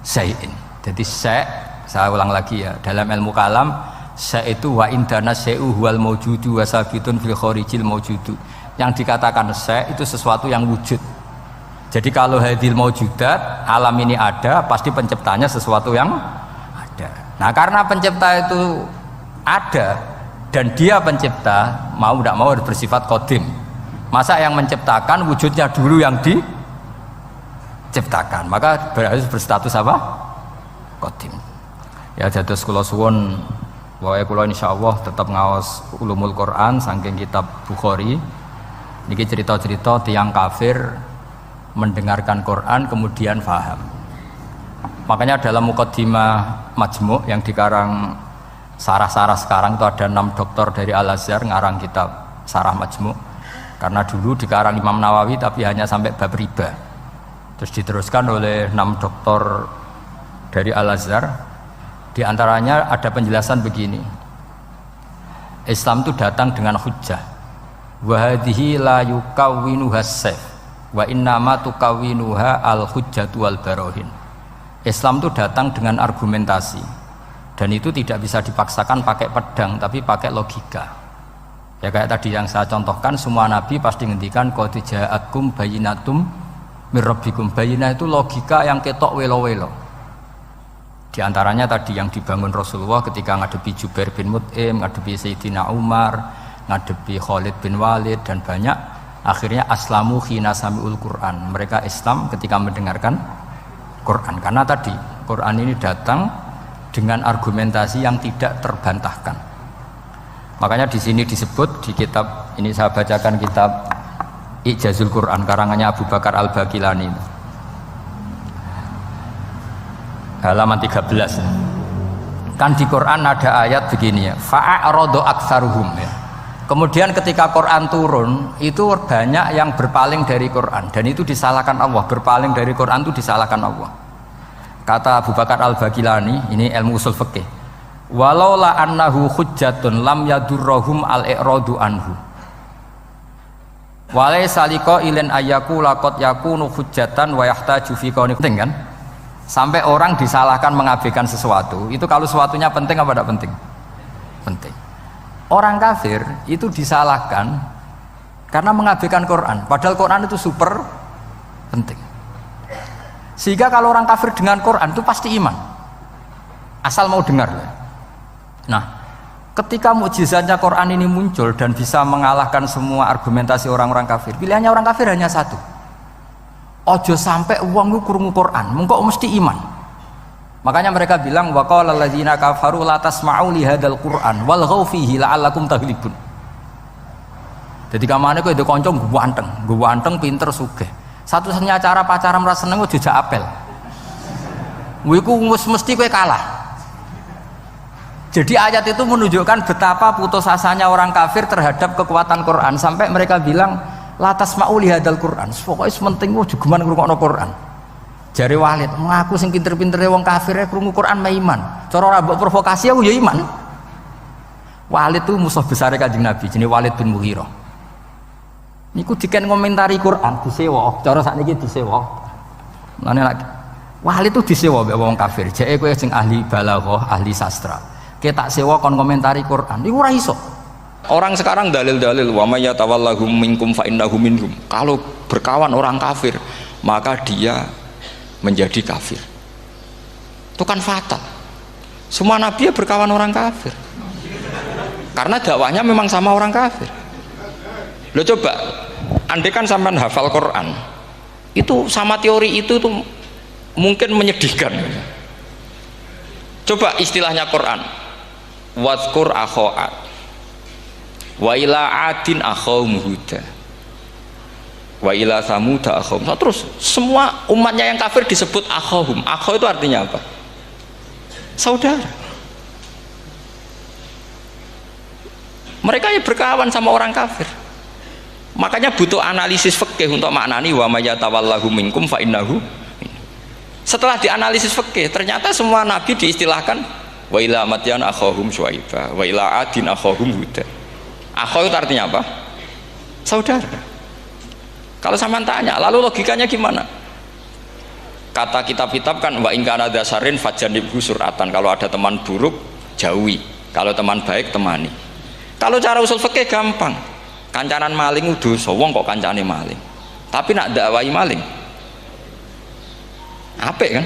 syai'in. Jadi saya ulang lagi ya, dalam ilmu kalam Sa itu wa indana syai'u huwal maujudu wa sabitun fil kharijil maujudu. Yang dikatakan sa itu sesuatu yang wujud. Jadi kalau hadil maujudat, alam ini ada, pasti penciptanya sesuatu yang ada. Nah, karena pencipta itu ada dan dia pencipta, mau tidak mau harus bersifat qadim. Masa yang menciptakan wujudnya dulu yang diciptakan, maka harus berstatus apa? Qadim. Ya dados kula suwun wae kula insyaallah tetap ngaos ulumul Quran saking kitab Bukhari. Niki cerita-cerita tiyang kafir mendengarkan Quran kemudian faham. Makanya dalam muqaddimah Majmu' yang dikarang sarah-sarah sekarang itu ada 6 doktor dari Al-Azhar ngarang kitab Sarah Majmu'. Karena dulu dikarang Imam Nawawi tapi hanya sampai bab riba. Terus diteruskan oleh 6 doktor dari Al-Azhar. Di antaranya ada penjelasan begini. Islam itu datang dengan hujjah. Wa hadhihi la yukawwinuha as-sayf. Wa innama tukawinuha al-hujjatu wal barohin. Islam itu datang dengan argumentasi dan itu tidak bisa dipaksakan pakai pedang tapi pakai logika. Ya kayak tadi yang saya contohkan, semua nabi pasti ngendikan qad ja'akum bayyinatum mir rabbikum. Bayyinah itu logika yang ketok welo-welo. Di antaranya tadi yang dibangun Rasulullah ketika ngadepi Jubair bin Mut'im, ngadepi Sayyidina Umar, ngadepi Khalid bin Walid dan banyak. Akhirnya aslamu khina sami'ul Quran. Mereka Islam ketika mendengarkan Quran. Karena tadi Quran ini datang dengan argumentasi yang tidak terbantahkan. Makanya di sini disebut di kitab ini, saya bacakan kitab Ijazul Quran karangannya Abu Bakar Al-Baqilani. Halaman 13. Kan di Quran ada ayat begini ya. Fa'aradu aktsaruhum ya. Kemudian ketika Quran turun, itu banyak yang berpaling dari Quran dan itu disalahkan Allah. Berpaling dari Quran itu disalahkan Allah. Kata Abu Bakar Al-Baqilani, ini ilmu usul fikih. Walaula annahu hujjatun lam yadurruhum al-i'radu anhu. Walaysa liqa'ilin ayyaku laqad yakunu hujjatan wa yahtaju fi qauni. Penting kan? Sampai orang disalahkan mengabaikan sesuatu, itu kalau sesuatunya penting apa tidak penting? Penting. Orang kafir itu disalahkan karena mengabaikan Quran, padahal Quran itu super penting. Sehingga kalau orang kafir dengan Quran itu pasti iman, asal mau dengar. Nah, ketika mukjizatnya Quran ini muncul dan bisa mengalahkan semua argumentasi orang-orang kafir, pilihannya orang kafir hanya satu. Ojo sampai uang lu krungu Quran, mengko mesti iman. Makanya mereka bilang wa qala alladzina kafaru la tasma'u li hadzal Qur'an walghaw fihi la'allakum taghlibun. Jadi kamane kowe ndek kanca ganteng, pinter sugih. Satu-satunya cara pacaran merasa seneng jejak apel. Kuwi ku mesti kowe kalah. Jadi ayat itu menunjukkan betapa putus asanya orang kafir terhadap kekuatan Quran sampai mereka bilang la tasma'u li hadzal Qur'an. Pokoke penting ku jugeman ngrungokno Quran. Jari Walid, aku sing pinter-pintere wong kafir krungu Quran mah iman. Cara ora mbok provokasi aku ya iman. Walid itu musuh besar Kanjeng Nabi, jenenge Walid bin Mughirah. Niku diken ngomentari Quran disewa, cara sakniki disewa. Lane lagi. Walid itu disewa mbek wong kafir. Jeke kowe sing ahli balaghah, ahli sastra. Kowe tak sewa kon komentari Quran. Niku ora iso. Orang sekarang dalil-dalil wa may yatawallahum minkum fa innahu minhum. Kalau berkawan orang kafir, maka dia menjadi kafir. Itu kan fatal. Semua nabi ya berkawan orang kafir karena dakwahnya memang sama orang kafir. Lo coba andai kan sampean hafal Quran itu sama teori itu tuh mungkin menyedihkan. Coba istilahnya Quran, wadhkur akho'at wa ila adin akhawum huda wa ila samuda akhawum. Terus semua umatnya yang kafir disebut akhawum. Akhaw itu artinya apa? Saudara. Mereka ya berkawan sama orang kafir. Makanya butuh analisis fikih untuk maknani wa may yatawallahu minkum fa innahu. Setelah dianalisis fikih, ternyata semua nabi diistilahkan wa ila madyan akhahum syuaiba wa ila adin akhahum huda. Akhaw itu artinya apa? Saudara. Kalau sama tanya, lalu logikanya gimana? Kata kitab-kitab kan wa in kana dasarin fajanibhu suratan, kalau ada teman buruk jauhi. Kalau teman baik temani. Kalau cara usul fikih gampang. Kancanan maling dosa, wong kok kancane maling. Tapi nak dakwai maling. Apik kan?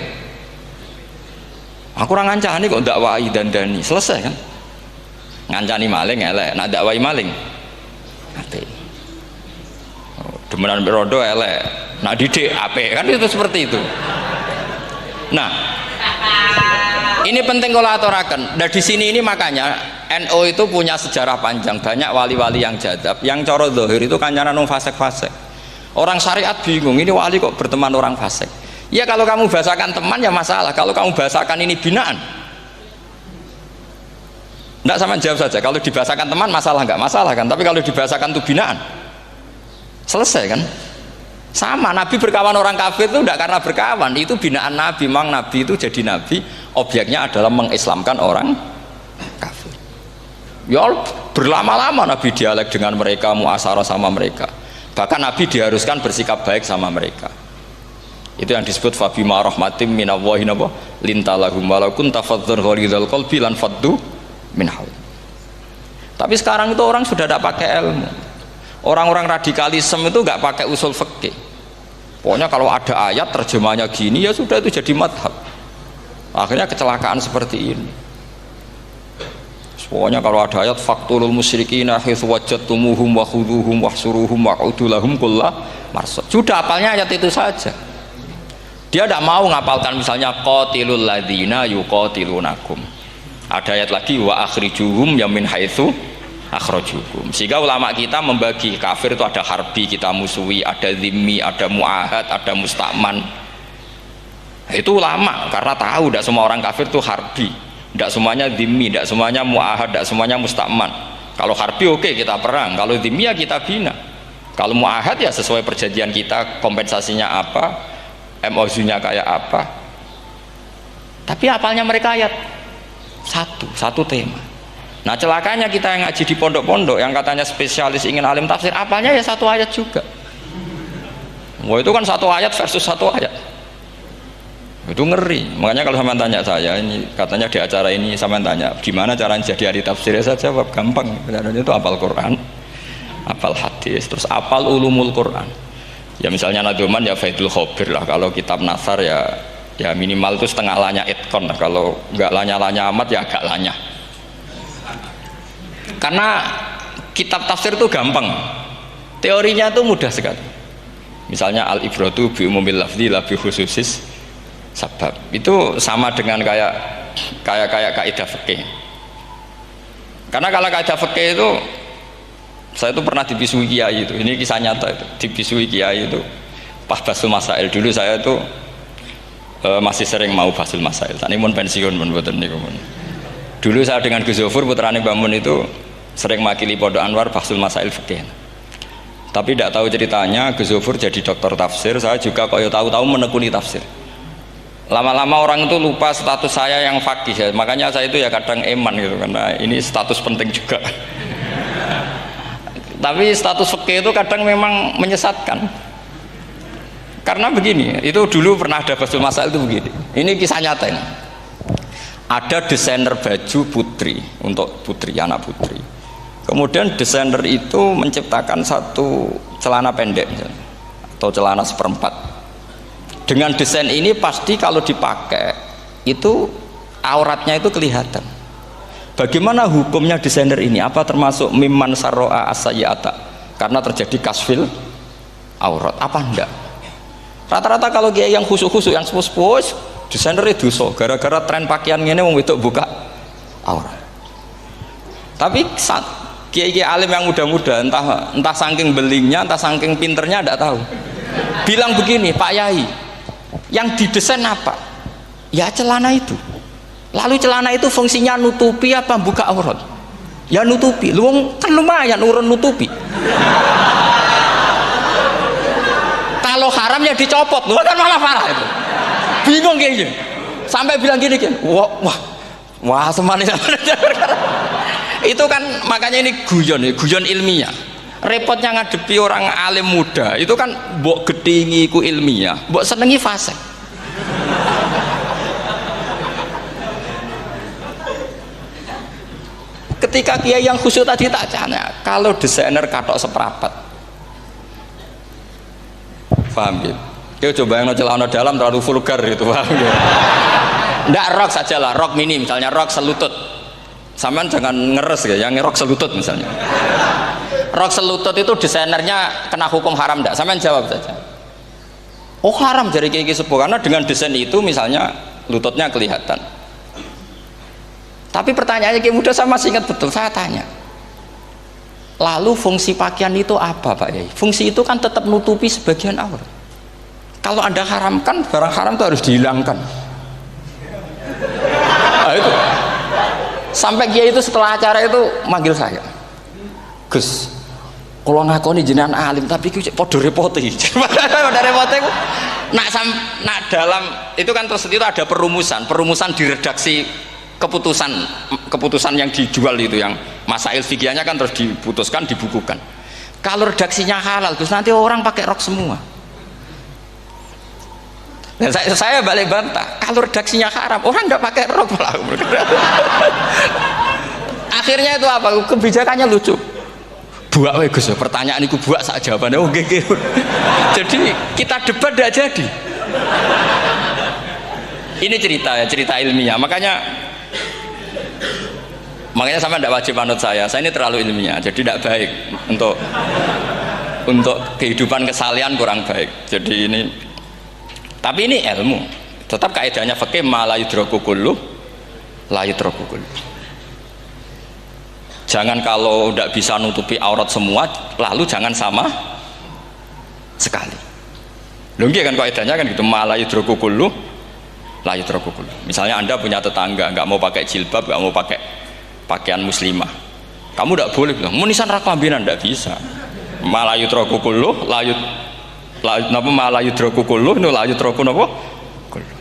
Aku ora ngancani kok dakwai dandani, selesai kan? Ngancani maling elek, nak dakwai maling. Apik. Demenan berodo elek, nak didik apik kan, itu seperti itu. Nah, ini penting kalau aturaken. Nah di sini ini makanya NU itu punya sejarah panjang, banyak wali-wali yang jadab, yang coro zahir itu kancanan wong fasik-fasik. Orang syariat bingung, ini wali kok berteman orang fasik. Ya kalau kamu bahasakan teman ya masalah, kalau kamu bahasakan ini binaan. Enggak, sama jawab saja. Kalau dibahasakan teman masalah enggak masalah kan, tapi kalau dibahasakan itu binaan. Selesai kan? Sama, Nabi berkawan orang kafir itu tidak karena berkawan, itu binaan Nabi. Memang Nabi itu jadi Nabi, objeknya adalah mengislamkan orang kafir. Ya berlama-lama Nabi dialek dengan mereka, muasyarah sama mereka. Bahkan Nabi diharuskan bersikap baik sama mereka. Itu yang disebut fabima rahmatim minallahi lintalahum walau kunta fadzan ghalidhal qalbi lan faddu min haul. Tapi sekarang itu orang sudah tidak pakai ilmu. Orang-orang radikalisme itu nggak pakai usul fikih. Pokoknya kalau ada ayat terjemahnya gini ya sudah itu jadi madhab. Akhirnya kecelakaan seperti ini. Pokoknya kalau ada ayat faqtulul musyrikina haitsu wajadtumuhum wa khudhuhum wahsuruhum wa'udu lahum kulla marsad. Sudah hafalnya ayat itu saja. Dia tidak mau ngapalkan misalnya qatilul ladzina yuqatilunakum. Ada ayat lagi wa akhrijuhum ya min haitsu akhrajukum. Sehingga ulama kita membagi kafir itu ada harbi, kita musuhi, ada zimmi, ada muahad, ada musta'man. Itu ulama karena tahu tidak semua orang kafir itu harbi, tidak semuanya zimmi, tidak semuanya muahad, tidak semuanya musta'man. Kalau harbi oke, kita perang, kalau zimmi ya kita bina. Kalau muahad ya sesuai perjanjian kita, kompensasinya apa, MOU-nya kayak apa. Tapi apalnya mereka ayat satu tema. Nah celakanya kita yang ngaji di pondok-pondok yang katanya spesialis ingin alim tafsir, apalnya ya satu ayat juga. Wah itu kan satu ayat versus satu ayat, itu ngeri. Makanya kalau sama tanya saya, ini katanya di acara ini sama tanya gimana caranya jadi ahli tafsir, saya jawab gampang. Caranya itu hafal Quran, hafal hadis, terus hafal ulumul Quran. Ya misalnya Nadoman ya Faidul Khobir lah. Kalau kitab Nasar ya minimal itu setengah lanya itkon lah. Kalau nggak lanya-lanya amat ya agak lanya. Karena kitab tafsir itu gampang, teorinya itu mudah sekali. Misalnya al-ibratu bi umumil lafzi la bi khususis sabab. Itu sama dengan kayak kaidah fikih. Karena kalau kaidah fikih itu saya itu pernah dibisui kiai itu. Ini kisah nyata itu. Dibisui kiai itu pas basul masail. Dulu saya itu masih sering mau basul masail. Tani mun pensiun mun mboten niku mun. Dulu saya dengan Gus Zofur putrane Mbah Mun itu sering makili Pondok Anwar basul masail fikih. Tapi tidak tahu ceritanya Gus Zofur jadi dokter tafsir, saya juga kok tahu-tahu menekuni tafsir. Lama-lama orang itu lupa status saya yang fakih ya. Makanya saya itu ya kadang eman gitu karena ini status penting juga. Tapi status fikih itu kadang memang menyesatkan. Karena begini, itu dulu pernah ada basul masail itu begini. Ini kisah nyata ini. Ada desainer baju putri untuk putri, anak putri. Kemudian desainer itu menciptakan satu celana pendek atau celana seperempat. Dengan desain ini pasti kalau dipakai itu auratnya itu kelihatan. Bagaimana hukumnya desainer ini? Apa termasuk mimman sarro'a as-sayyi'ata? Karena terjadi kasfil aurat. Apa enggak? Rata-rata kalau kiai yang khusyuk-khusyuk, yang sepuh-sepuh, desainer itu dosa gara-gara tren pakaian ini mau wedok buka aurat. Tapi kiai-kiai alim yang muda-muda entah saking belingnya, entah saking pinternya tidak tahu. Bilang begini, Pak Yai, yang didesain apa? Ya celana itu. Lalu celana itu fungsinya nutupi apa buka aurat? Ya nutupi. Lu kan lumayan urun nutupi. Kalau haram ya dicopot, lu kan malah parah itu. Bingung kayaknya sampai bilang gini kan, wah semanis itu kan. Makanya ini guyon ilmiah. Repotnya ngadepi orang alim muda itu kan mbok gedingi ku ilmiah, mbok senengi fasik. ketika kiai yang khusyuk tadi tak tanya, kalau desainer katok seprapat, paham gitu? Kau coba yang celana dalam terlalu vulgar gitu, paham gitu? Nggak rok saja lah, rok mini misalnya, rok selutut. Sampean jangan ngeres ya, yang rok selutut misalnya. Rok selutut itu desainernya kena hukum haram enggak? Sampean jawab saja. Oh haram dari kiai sepuh, karena dengan desain itu misalnya lututnya kelihatan. Tapi pertanyaannya kiai muda saya masih ingat betul, saya tanya. Lalu fungsi pakaian itu apa Pak Yai? Fungsi itu kan tetap nutupi sebagian aurat. Kalau Anda haramkan, barang haram itu harus dihilangkan. Nah, itu. Sampai kiai itu setelah acara itu manggil saya. Gus, kalau ngakoni jenengan alim tapi ku podo repote. Podo repote ku nak dalam itu kan terus itu ada perumusan di redaksi keputusan yang dijual itu, yang masail fikihnya kan terus diputuskan, dibukukan. Kalau redaksinya halal Gus, nanti orang pakai rok semua. Dan saya balik bantah, kalau redaksinya haram orang nggak pakai rok malah. Akhirnya itu apa? Kebijakannya lucu. Buak we Gus, pertanyaan itu buak sak jawabannya oke. Jadi kita debat tidak jadi. Ini cerita ilmiah. Makanya sampai tidak wajib anut saya ini terlalu ilmiah, jadi tidak baik untuk kehidupan kesalian, kurang baik. Jadi ini, tapi ini ilmu, tetap kaidahnya fikih ma la yudraku kullu la yudraku kullu. Jangan kalau tidak bisa nutupi aurat semua, lalu jangan sama sekali. Lunggi kan kaidahnya kan gitu, ma la yudraku kullu la yudraku kullu. Misalnya Anda punya tetangga nggak mau pakai jilbab, nggak mau pakai pakaian muslimah, kamu tidak boleh bilang munisan raklambinan, tidak bisa. Malayu trokukulu layut napa malayu trokukulu nu layut troku napa kullu.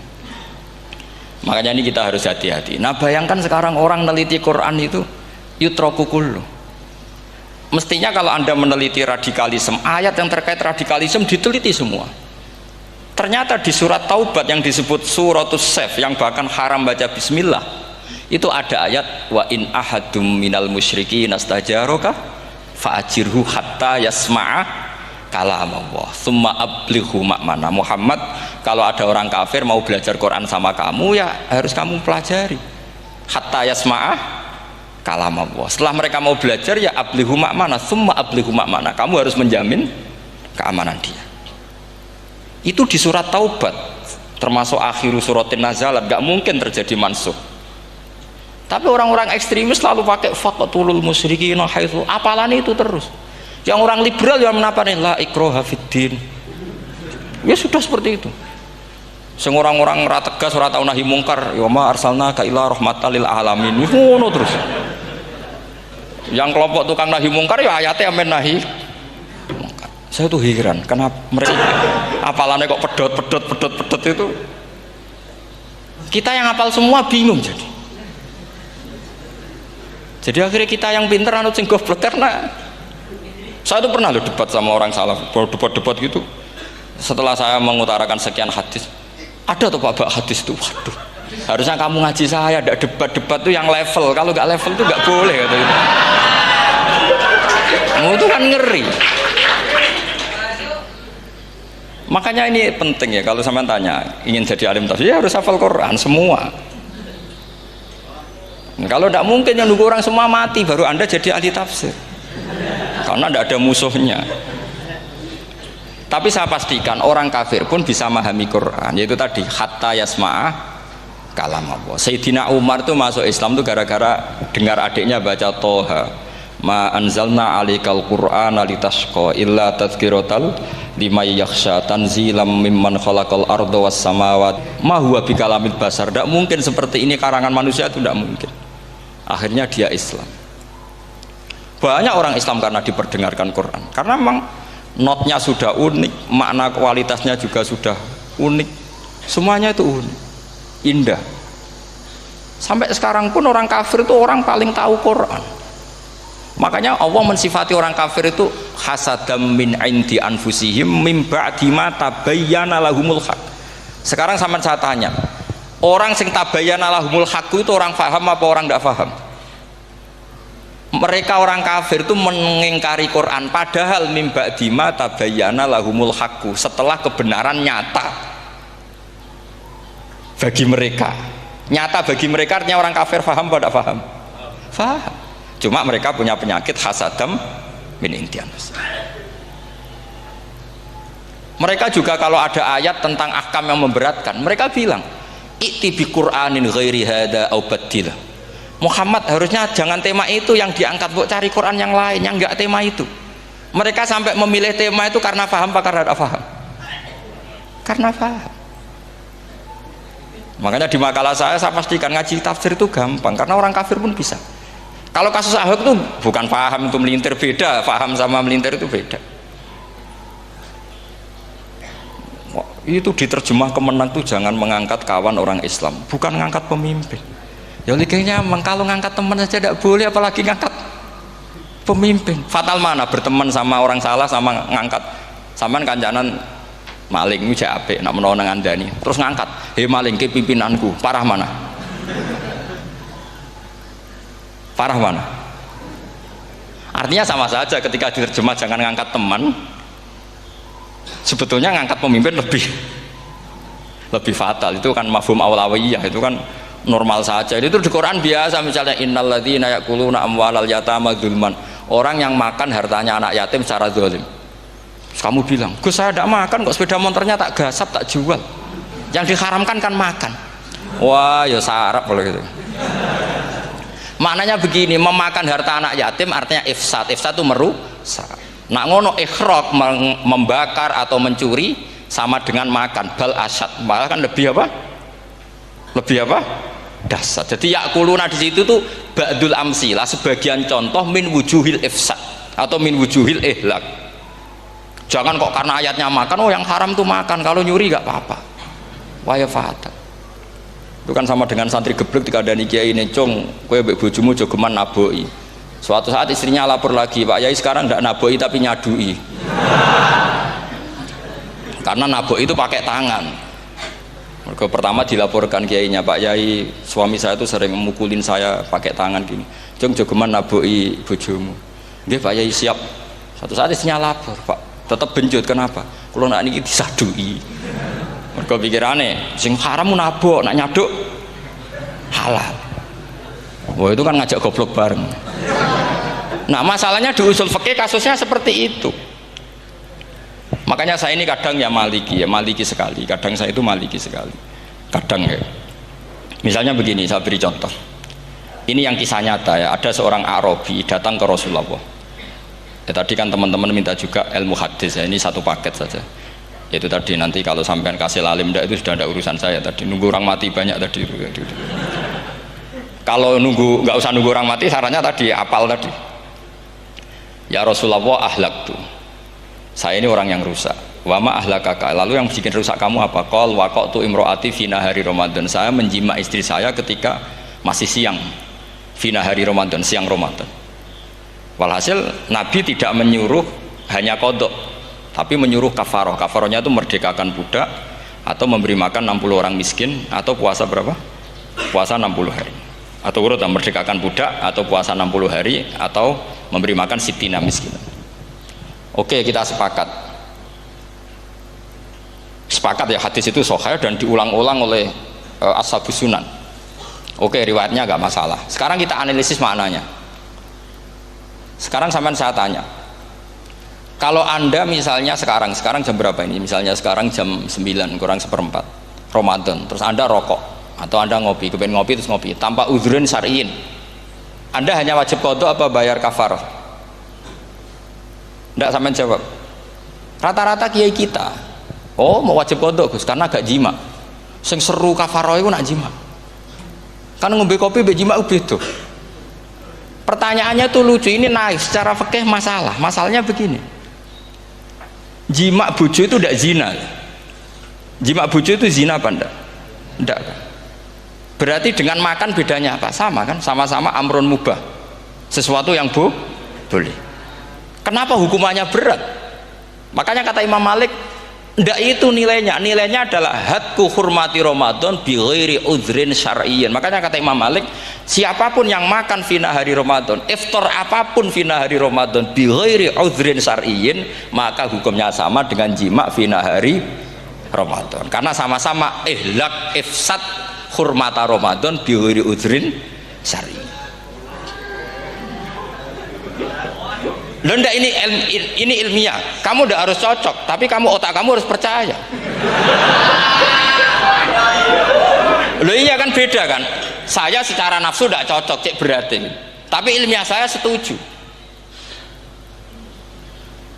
Makanya ini kita harus hati-hati. Nah bayangkan sekarang orang meneliti Quran itu yutrokukulu. Mestinya kalau Anda meneliti radikalisme, ayat yang terkait radikalisme diteliti semua. Ternyata di surat Taubat yang disebut suratus Saif, yang bahkan haram baca bismillah, itu ada ayat wa in ahadum minal musyrikin nastajaroka fa'ajirhu hatta yasma'a kalamullah summa ablighu ma'mana. Muhammad, kalau ada orang kafir mau belajar Quran sama kamu, ya harus kamu pelajari hatta yasma'a kalamullah. Setelah mereka mau belajar, ya ablighu ma'mana, summa ablighu ma'mana, kamu harus menjamin keamanan dia. Itu di surat Taubat, termasuk akhiru suratin nazalat, gak mungkin terjadi mansuh. Tapi orang-orang ekstremis selalu pakai faqatulul musyrikin haitsu, apalan itu terus. Yang orang liberal yang menapani la ikraha fiddin. Ya sudah seperti itu. Sing orang-orang ora tegas, ora tau nahi mungkar, ya ma arsalnaka illa rahmatan lil alamin. Ngono terus. Yang kelompok tukang nahi mungkar ya ayatnya amen nahi mungkar. Saya tuh heran, kenapa mereka apalannya kok pedot itu. Kita yang hafal semua bingung jadi. Jadi akhirnya kita yang pinter anut sing goblok, karena saya tuh pernah loh debat sama orang salaf, debat gitu. Setelah saya mengutarakan sekian hadis, ada tuh Pak hadis tuh, waduh, harusnya kamu ngaji saya, ada debat tuh yang level, kalau nggak level tuh nggak boleh kata gitu. Kamu tuh kan ngeri. Makanya ini penting ya, kalau sampean tanya ingin jadi alim tafsir, ya harus hafal Quran semua. Nah, kalau tidak mungkin yang nunggu orang semua mati baru Anda jadi ahli tafsir, karena tidak ada musuhnya. Tapi saya pastikan orang kafir pun bisa memahami Quran, yaitu tadi hatta yasma'a kalam Allah. Sayyidina Umar itu masuk Islam itu gara-gara dengar adiknya baca Toha, ma anzalna alikal qur'ana litashqa illa tadhkiratal liman yakhsha tanzilam mimman khalaqal arda was samawat ma huwa bikalamil basar. Tidak mungkin seperti ini karangan manusia, itu tidak mungkin. Akhirnya dia Islam. Banyak orang Islam karena diperdengarkan Quran, karena memang notnya sudah unik, makna kualitasnya juga sudah unik, semuanya itu unik, indah. Sampai sekarang pun orang kafir itu orang paling tahu Quran. Makanya Allah mensifati orang kafir itu hasadam min indi anfusihim mim ba'di ma tabayyana lahumul haq. Sekarang sama saya tanya, orang sing tabayyana lahumul haq itu orang faham apa orang tidak faham? Mereka orang kafir itu mengingkari Quran padahal mimba dima tabayyana lahumul haqqu, setelah kebenaran nyata bagi mereka. Nyata bagi mereka artinya orang kafir paham apa tidak paham? Paham. Cuma mereka punya penyakit hasadam min intianus. Mereka juga kalau ada ayat tentang ahkam yang memberatkan, mereka bilang i'ti bi Qur'anin ghairi hada au badil. Muhammad harusnya jangan tema itu yang diangkat, buat cari Quran yang lain yang enggak tema itu. Mereka sampai memilih tema itu karena paham apa karena tidak paham? Karena paham. Makanya di makalah saya pastikan ngaji tafsir itu gampang karena orang kafir pun bisa. Kalau kasus Ahok itu bukan paham itu melintir, beda. Paham sama melintir itu beda. Itu diterjemah kemenang tuh jangan mengangkat kawan orang Islam, bukan mengangkat pemimpin. Ya liganya kalau ngangkat teman saja tidak boleh, apalagi ngangkat pemimpin. Fatal mana berteman sama orang salah sama ngangkat. Saman kancanan maling itu apik nak menawa nang andani. Terus ngangkat, "Hei maling ke pimpinanku." Parah mana? Parah mana? Artinya sama saja ketika diterjemah jangan ngangkat teman. Sebetulnya ngangkat pemimpin lebih fatal. Itu kan mafhum awlawiyah, itu kan normal saja. Itu di Quran biasa, misalnya innalladzina ya'kuluna amwalal yatama dzulman, orang yang makan hartanya anak yatim secara zalim. Terus kamu bilang, "Gus, saya tidak makan kok, sepeda motornya tak gasap, tak jual." Yang diharamkan kan makan. Wah, ya sarap kalau gitu. Maknanya begini, memakan harta anak yatim artinya ifsad. Ifsad itu merusak. Nak ngono ikhraq, membakar atau mencuri sama dengan makan, bal asyad, malah kan lebih apa? Lebih apa? Dasar. Jadi yakuluna di situ tuh ba'dul amsilah, sebagian contoh min wujuhil ifsad atau min wujuhil ihlak. Jangan kok karena ayatnya makan, oh yang haram tuh makan, kalau nyuri gak apa-apa. Waya fatal. Itu kan sama dengan santri geblek ketika ada kiai ini, "Cung, kowe mbek bojomu jogeman naboi." Suatu saat istrinya lapor lagi, "Pak Yai sekarang tidak naboi tapi nyadui." Karena naboi itu pakai tangan. Mereka pertama dilaporkan kiainya, "Pak Yai, suami saya itu sering memukulin saya pakai tangan gini. Jong jogeman naboi bojomu." "Nggih Pak Yai, siap." Suatu saat istrinya lapor, "Pak, tetap benjut, kenapa? Kulo nak niki disadui." Mereka pikirannya, sing haram nabok, nak nyaduk halal. Wah, itu kan ngajak goblok bareng. Nah, masalahnya di usul fikih kasusnya seperti itu. Makanya saya ini kadang ya maliki sekali. Kadang saya itu maliki sekali. Kadang ya. Misalnya begini, saya beri contoh. Ini yang kisah nyata ya. Ada seorang Arabi datang ke Rasulullah. Ya, tadi kan teman-teman minta juga ilmu hadis ya. Ini satu paket saja. Itu tadi nanti kalau sampean kasih lalim itu sudah ada urusan saya tadi. Nunggu orang mati banyak tadi. Kalau nggak usah nunggu orang mati, sarannya tadi apal tadi. "Ya Rasulullah, ahlak tuh. Saya ini orang yang rusak. Wama ahlakaka. Lalu yang bikin rusak kamu apa? Qol waqatu imro'ati fina hari Ramadan. Saya menjima istri saya ketika masih siang. Fina hari Ramadan, siang Ramadan. Walhasil Nabi tidak menyuruh hanya kodok, tapi menyuruh kafaroh. Kafarohnya itu merdekakan budak atau memberi makan 60 orang miskin atau puasa berapa? Puasa 60 hari. Atau urut merdekakan budak atau puasa 60 hari atau memberi makan sitina miskin. Oke, kita sepakat ya, hadis itu sahih dan diulang-ulang oleh ashabus sunan. Oke, riwayatnya agak masalah. Sekarang kita analisis maknanya. Sekarang sampean saya tanya, kalau anda misalnya sekarang jam berapa ini? Misalnya sekarang jam 9 kurang seperempat Ramadan, terus anda rokok atau anda ngopi, kepengen ngopi terus ngopi tanpa udhurun syar'iin, anda hanya wajib qadha apa bayar kafarah? Tidak, sampean jawab. Rata-rata kiai kita, oh mau wajib qadha Gus karena gak jima. Sing seru kafarah itu nak jima. Kan ngombe kopi mbek jima beda. Pertanyaannya tuh lucu, ini naif secara fikih masalah. Masalahnya begini. Jima bojo itu tidak zina. Jima bojo itu zina apa enggak? Enggak. Berarti dengan makan bedanya apa? Sama kan? Sama-sama amrun mubah. Sesuatu yang boleh. Kenapa hukumannya berat? Makanya kata Imam Malik, Ndak itu nilainya. Nilainya adalah hadku hurmati Ramadan bi ghairi udhrin syar'iyyin. Makanya kata Imam Malik, siapapun yang makan fina hari Ramadan, iftar apapun fina hari Ramadan bi ghairi udhrin syar'iyyin, maka hukumnya sama dengan jima fina hari Ramadan. Karena sama-sama ihlak ifsad hurmata Ramadan bi ghairi udhrin syar'iyyin. Loh, enggak, ini ilmiah. Kamu udah harus cocok, tapi otak kamu harus percaya. Loh iya kan, beda kan. Saya secara nafsu tidak cocok, cek berarti. Tapi ilmiah saya setuju.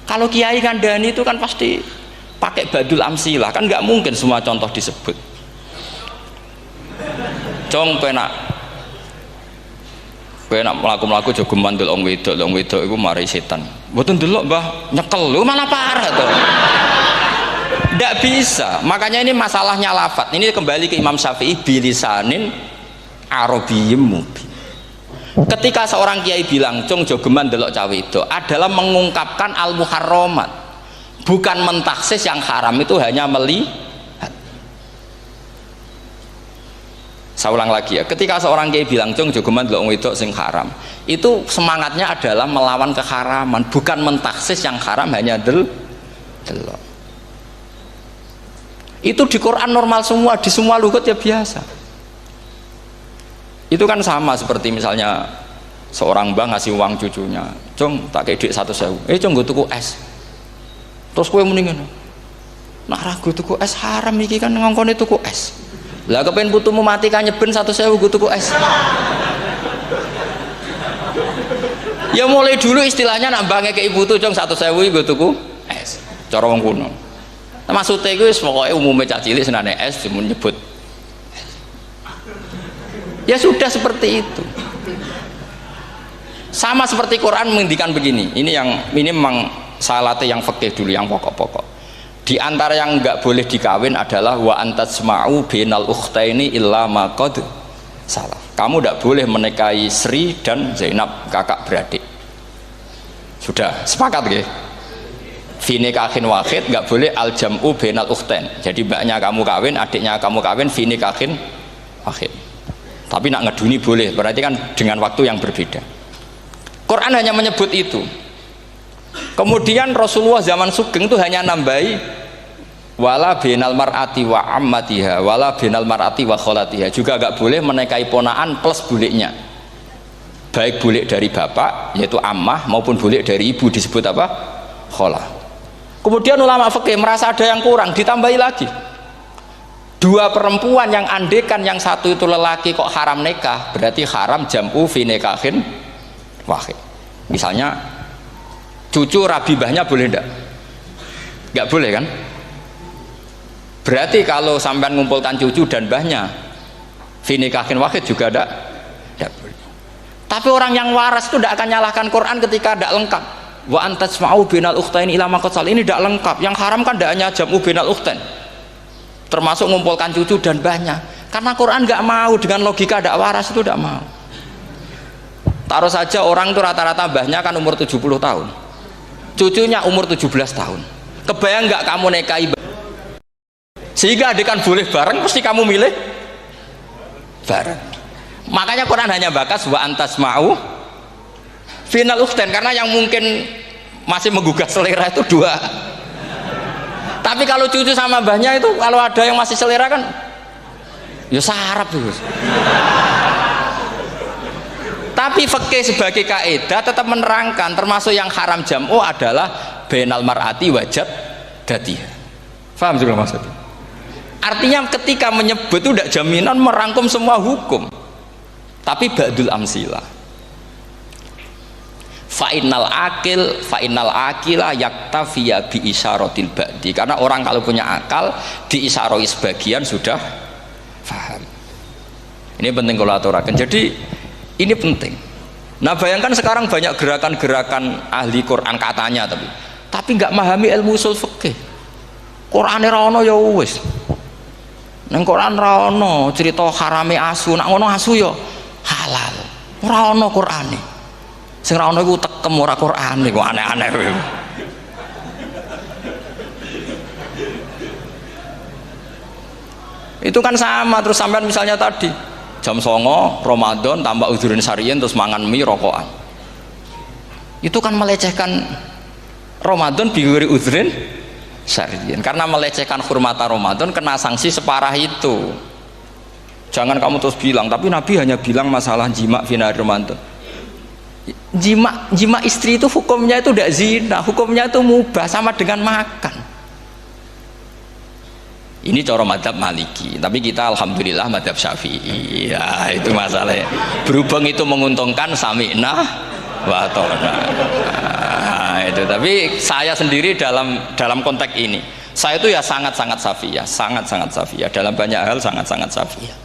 Kalau Kiai Kandani itu kan pasti pakai badul amsilah, kan nggak mungkin semua contoh disebut. Cong penak melaku jogo mandul wong wedok iku mari setan. Mboten delok Mbah, nyekel lho malah parah to. Ndak bisa. Makanya ini masalahnya lafat. Ini kembali ke Imam Syafi'i bilisanin arabiyyim mubin. Ketika seorang kiai bilang cung jogeman delok cawe itu adalah mengungkapkan al-muharramat. Bukan mentaksis yang haram itu hanya melihat. Saya ulang lagi ya, ketika seorang kiai bilang cung jogeman delok wedok sing haram, itu semangatnya adalah melawan keharaman, bukan mentaksis yang haram hanya delok. Itu di Quran normal semua, di semua lugat ya biasa. Itu kan sama seperti misalnya seorang mbah ngasih uang cucunya, cung tak kayak duit 100.000, cung gue tuku es, terus kue mendingan nak ragu tuku es haram iki kan ngongkone tuku es. Lah kepen putumu mati kan nyeben 100.000 gue tuku es. Ya mulai dulu istilahnya nak bange ke ibu tuh cung 100.000 gue tuku es. Cara wong kuno. Nah, maksudnya gue pokoknya umumnya cah cilik senane es cuma nyebut. Ya sudah seperti itu. Sama seperti Quran menghentikan begini. Ini memang salate yang fikih dulu, yang pokok-pokok. Di antara yang enggak boleh dikawin adalah wa antasma'u bainal ukhtaini illa ma qad salaf. Kamu enggak boleh menikahi Sri dan Zainab, kakak beradik. Sudah sepakat nggih? Fi nikahin wahid enggak boleh al jam'u bainal ukhtain. Jadi mbaknya kamu kawin, adiknya kamu kawin fi nikahin wahid. Tapi nak ngeduni boleh, berarti kan dengan waktu yang berbeda. Quran hanya menyebut itu. Kemudian Rasulullah zaman Sugeng itu hanya nambahi wala binal mar'ati wa ammatiha wala binal mar'ati wa kholatiha, juga agak boleh menikahi ponaan plus buliknya, baik bulik dari bapak yaitu ammah maupun bulik dari ibu disebut apa? Kholah. Kemudian ulama fikih merasa ada yang kurang, ditambahi lagi dua perempuan yang andekan yang satu itu lelaki kok haram nikah, berarti haram jam'u fi nikahin wahid. Misalnya cucu rabibahnya boleh enggak? Enggak boleh kan? Berarti kalau sampean ngumpulkan cucu dan mbahnya fi nikahin wahid juga enggak boleh. Tapi orang yang waras itu tidak akan nyalahkan Quran ketika tidak lengkap. Wa antasma'u bainal ukhtain ila ma qad sal, ini tidak lengkap. Yang haram kan tidak hanya jam'u bainal ukhtain, termasuk ngumpulkan cucu dan mbahnya. Karena Quran nggak mau dengan logika tidak waras, itu tidak mau. Taruh saja orang itu rata-rata mbahnya kan umur 70 tahun, cucunya umur 17 tahun. Kebayang nggak kamu nikahi sehingga adik kan boleh bareng, pasti kamu milih bareng. Makanya Quran hanya bakas wa antasma'u final ukhtain, karena yang mungkin masih menggugah selera itu dua. Tapi kalau cucu sama mbahnya itu kalau ada yang masih selera kan ya sarap tuh. Tapi fikih sebagai kaidah tetap menerangkan termasuk yang haram jam'u adalah bainal mar'ati wajad datiha. Paham juga maksudnya? Artinya ketika menyebut itu tidak jaminan merangkum semua hukum, tapi ba'dul amsilah. Fa'innal akila yaktafiya bi isyaratil ba'di, karena orang kalau punya akal diisyaroi sebagian sudah paham. Ini penting kalau aturakan. Jadi ini penting. Nah bayangkan sekarang banyak gerakan-gerakan ahli Quran katanya, tapi nggak memahami ilmu usul fikih. Quran ra ono ya wis. Nang Quran ra ono cerita harame asu, nak ngono asu ya halal. Ora ono Qurane. Sing ra ono iku tekem ora Qurane, kok aneh-aneh kowe. Itu kan sama. Terus sampean misalnya tadi jam 09.00 Ramadan tambah udhurin sarian terus mangan mie rokokan, itu kan melecehkan Ramadan biguri udhurin sarian, karena melecehkan hurmata Ramadan kena sanksi separah itu. Jangan kamu terus bilang tapi Nabi hanya bilang masalah jima fina Ramadan. Jima istri itu hukumnya itu tidak zina, hukumnya itu mubah, sama dengan makan. Ini cara madhab Maliki, tapi kita alhamdulillah madhab Syafi'i. Ya itu masalahnya. Berhubung itu menguntungkan sami'na wa ta'na. Nah, itu. Tapi saya sendiri dalam konteks ini, saya itu ya sangat-sangat Syafi'iyah, sangat-sangat Syafi'iyah. Dalam banyak hal sangat-sangat Syafi'iyah.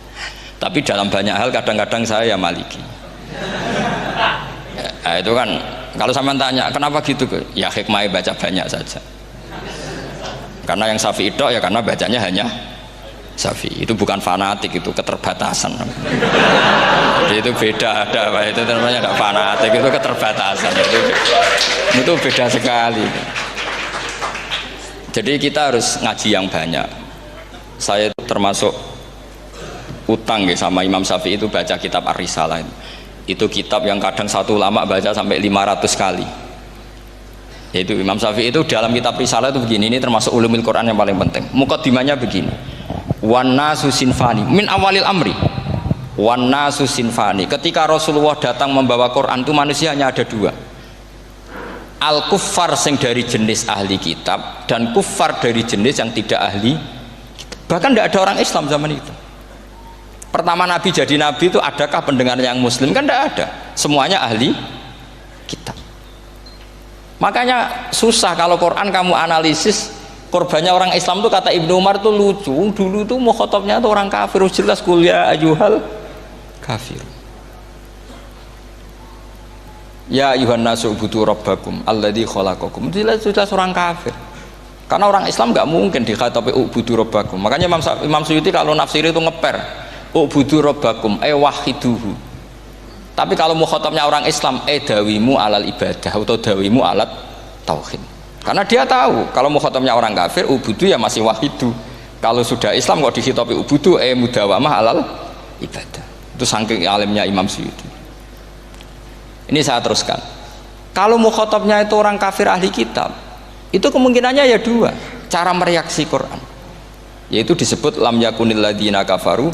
Tapi dalam banyak hal kadang-kadang saya ya Maliki. Nah, itu kan kalau sampean tanya kenapa gitu, ya hikmah baca banyak saja. Karena yang Syafi'i itu ya karena bacanya hanya Syafi'i. Itu bukan fanatik, itu keterbatasan. Jadi itu beda, itu namanya tidak fanatik, itu keterbatasan. Itu beda sekali. Jadi kita harus ngaji yang banyak. Saya itu termasuk utang ya sama Imam Syafi'i itu baca kitab Ar-Risalah. Itu kitab yang kadang satu ulama baca sampai 500 kali. Yaitu Imam Syafi'i itu dalam kitab Risalah itu begini, ini termasuk ulumul Quran yang paling penting. Muqaddimahnya begini, wan nasu sinfani min awalil amri, wan nasu sinfani. Ketika Rasulullah datang membawa Quran itu manusia hanya ada dua, al kuffar sing dari jenis ahli kitab dan kuffar dari jenis yang tidak ahli kitab. Bahkan tidak ada orang Islam zaman itu. Pertama Nabi jadi Nabi itu adakah pendengar yang Muslim? Kan tidak ada, semuanya ahli kitab. Makanya susah kalau Quran kamu analisis korbannya orang Islam tuh, kata Ibnu Umar tuh lucu. Dulu tuh mukhotobnya tuh orang kafir, jelas kuliah ayyuhal kafir. Ya ayuhan nasu ubudu rabbakum alladzi khalaqakum. Jelas orang kafir. Karena orang Islam nggak mungkin dikhatabi ubudu rabbakum. Makanya Imam Suyuti kalau nafsir itu ngeper ubudu rabbakum wahiduhu. Tapi kalau mukhatabnya orang Islam, dawimu alal ibadah atau dawimu alat tauhid. Karena dia tahu kalau mukhatabnya orang kafir, ubudu ya masih wahidu. Kalau sudah Islam kok dikhitabi ubudu, mudawamah alal ibadah. Itu saking alimnya Imam Suyuti. Ini saya teruskan. Kalau mukhatabnya itu orang kafir ahli kitab, itu kemungkinannya ya dua cara mereaksi Quran. Yaitu disebut lam yakunil ladzina kafaru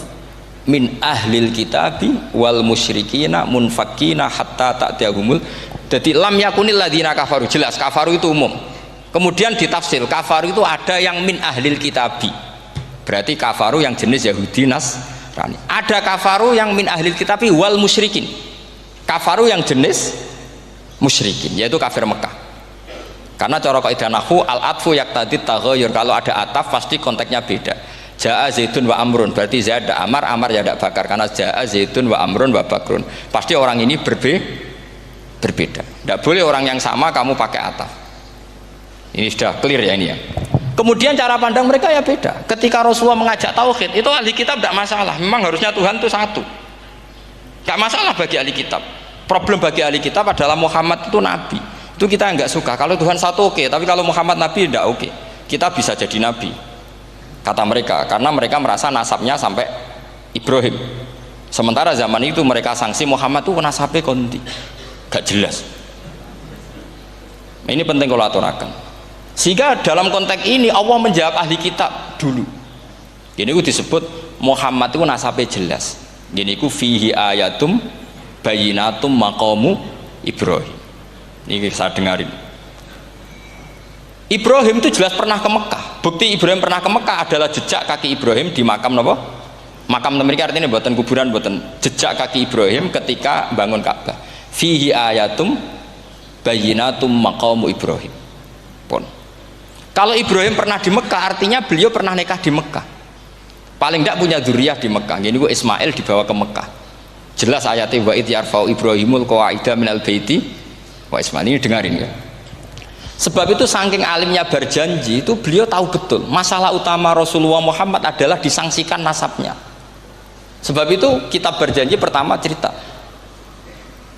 min ahlil kitabi wal musyrikina munfakina hatta ta'tiyahumul. Jadi lam yakunil ladzina kafaru, jelas kafaru itu umum. Kemudian ditafsir kafaru itu ada yang min ahlil kitabi, berarti kafaru yang jenis Yahudi Nasrani. Ada kafaru yang min ahlil kitabi wal musyrikin, kafaru yang jenis musyrikin, yaitu kafir Mekah. Karena cara kaidah nahwu al atfu yaqtadi taghayyur, kalau ada ataf pasti konteksnya beda. Ja'a Zaidun wa Amrun, berarti Zaid ada Amar, Amar ya tidak bakar, karena Ja'a Zaidun wa Amrun wa Bakrun, pasti orang ini berbeda. Tidak boleh orang yang sama kamu pakai ataf. Ini sudah clear ya ini ya. Kemudian cara pandang mereka ya beda. Ketika Rasulullah mengajak tauhid, itu ahli kitab tidak masalah, memang harusnya Tuhan itu satu, tidak masalah bagi ahli kitab. Problem bagi ahli kitab adalah Muhammad itu nabi, itu kita nggak suka. Kalau Tuhan satu oke, tapi kalau Muhammad nabi tidak oke. Kita bisa jadi nabi, kata mereka, karena mereka merasa nasabnya sampai Ibrahim. Sementara zaman itu mereka sanksi Muhammad itu nasabnya konti, gak jelas. Ini penting kalau aturakan. Sehingga dalam konteks ini Allah menjawab ahli kitab dulu. Ini itu disebut Muhammad itu nasabnya jelas. Ini itu fihi ayatum bayinatum maqamu Ibrahim. Ini saya dengarin. Ibrahim itu jelas pernah ke Mekah. Bukti Ibrahim pernah ke Mekah adalah jejak kaki Ibrahim di makam apa? Makam mereka, artinya buatan kuburan, buatan jejak kaki Ibrahim ketika bangun Ka'bah. Fihi ayatum bayinatum maqamu Ibrahim. Pun. Kalau Ibrahim pernah di Mekah, artinya beliau pernah nikah di Mekah. Paling tidak punya dzurriyyah di Mekah. Jadi gua Ismail dibawa ke Mekah. Jelas ayatnya wa id yarfa'u Ibrahimul qawaida minal baiti wa Ismail. Ini dengarin ya. Sebab itu saking alimnya berjanji itu beliau tahu betul masalah utama Rasulullah Muhammad adalah disangsikan nasabnya. Sebab itu kitab berjanji pertama cerita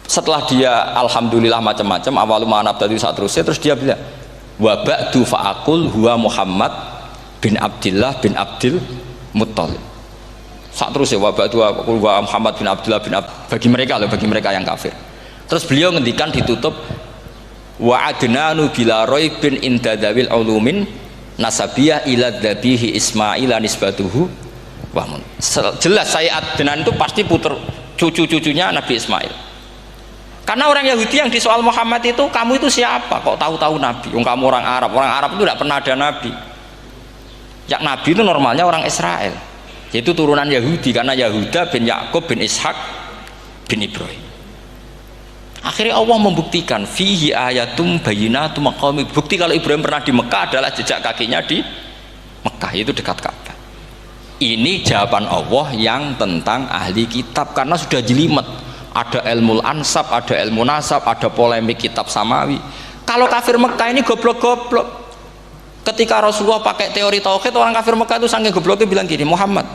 setelah dia alhamdulillah macam-macam awal ma'anab tadi saat terus dia bilang wa ba'du fa'akul huwa Muhammad bin Abdillah bin Abdil Muttalib. Sak terus ya wabak dua Muhammad bin Abdullah bin bagi mereka yang kafir. Terus beliau ngendikan ditutup wa adnanu bila raibin inda dawil ulumin nasabiyah ila dhabihi Ismail nisbatuhu wa jelas saya Adnan itu pasti puter cucu-cucunya Nabi Ismail. Karena orang Yahudi yang disoal Muhammad itu, kamu itu siapa? Kok tahu-tahu Nabi? Kamu orang Arab itu tidak pernah ada Nabi. Yang Nabi itu normalnya orang Israel, yaitu turunan Yahudi, karena Yahuda bin Yakub bin Ishak bin Ibrahim. Akhirnya Allah membuktikan fihi ayatum bayyinatum maqami. Bukti kalau Ibrahim pernah di Mekah adalah jejak kakinya di Mekah, itu dekat Ka'bah. Ini jawaban Allah yang tentang ahli kitab, karena sudah jelimet. Ada ilmu ansab, ada ilmu nasab, ada polemik kitab samawi. Kalau kafir Mekah ini goblok-goblok. Ketika Rasulullah pakai teori tauhid, orang kafir Mekah itu saking gobloknya bilang gini, Muhammad,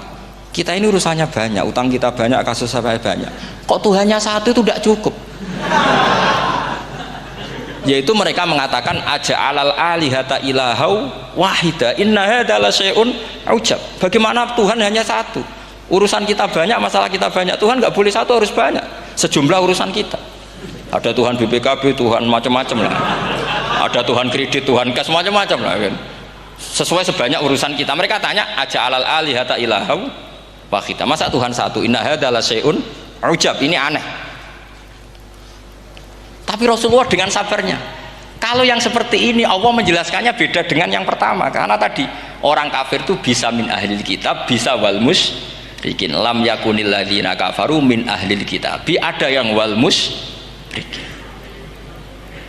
kita ini urusannya banyak, utang kita banyak, kasus saya banyak. Kok Tuhannya satu itu tidak cukup? Yaitu mereka mengatakan aja'alal alihata ilahau wahida inna hadza la syai'un ujab. Bagaimana Tuhan hanya satu? Urusan kita banyak, masalah kita banyak. Tuhan nggak boleh satu, harus banyak. Sejumlah urusan kita. Ada Tuhan BPKB, Tuhan macam-macam lah. Ada Tuhan kredit, Tuhan kas, macam-macam lah kan. Sesuai sebanyak urusan kita. Mereka tanya aja'alal alihata ilahau wahida. Masa Tuhan satu? Inna hadza la syai'un ujab. Ini aneh. Tapi Rasulullah dengan sabarnya. Kalau yang seperti ini Allah menjelaskannya beda dengan yang pertama, karena tadi orang kafir itu bisa min ahlil kitab, bisa wal musyrikin. Lam yakunil ladzina kafaru min ahlil kitab. Ada yang wal musyrikin.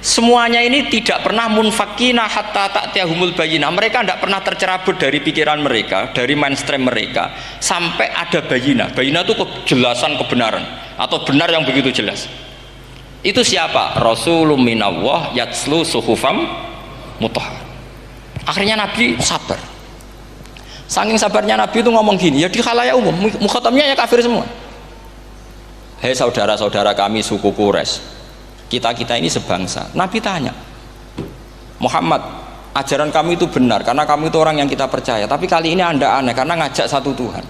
Semuanya ini tidak pernah munfakina hatta ta'tiyahumul bayyinah. Mereka tidak pernah tercerabut dari pikiran mereka, dari mainstream mereka, sampai ada bayyinah. Bayyinah itu kejelasan kebenaran atau benar yang begitu jelas. Itu siapa? Rasulun minallah yatslu suhufam mutahhar. Akhirnya Nabi sabar. Saking sabarnya Nabi itu ngomong gini, ya di khalayak umum, mukhatamnya ya kafir semua. Hei saudara-saudara kami suku Quraisy, kita ini sebangsa. Nabi tanya, Muhammad, ajaran kami itu benar karena kami itu orang yang kita percaya. Tapi kali ini Anda aneh karena ngajak satu Tuhan.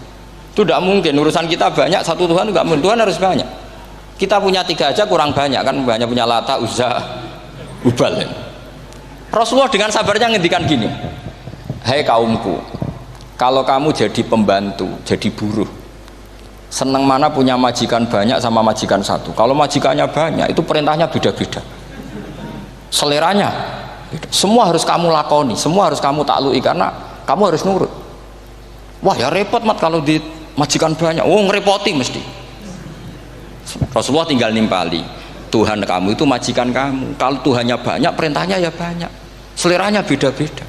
Itu tidak mungkin. Urusan kita banyak, satu Tuhan juga mungkin. Tuhan harus banyak. Kita punya 3 aja kurang banyak kan, banyak punya Lata, Uzza, Hubal. Rasulullah dengan sabarnya ngendikan gini, hei kaumku, kalau kamu jadi pembantu, jadi buruh, seneng mana punya majikan banyak sama majikan satu? Kalau majikannya banyak, itu perintahnya beda-beda, seleranya beda. Semua harus kamu lakoni, semua harus kamu taklui karena kamu harus nurut. Wah ya repot mat kalau di majikan banyak, ngerepoti mesti. Rasulullah tinggal nimpali, Tuhan kamu itu majikan kamu. Kalau Tuhannya banyak, perintahnya ya banyak, seleranya beda-beda.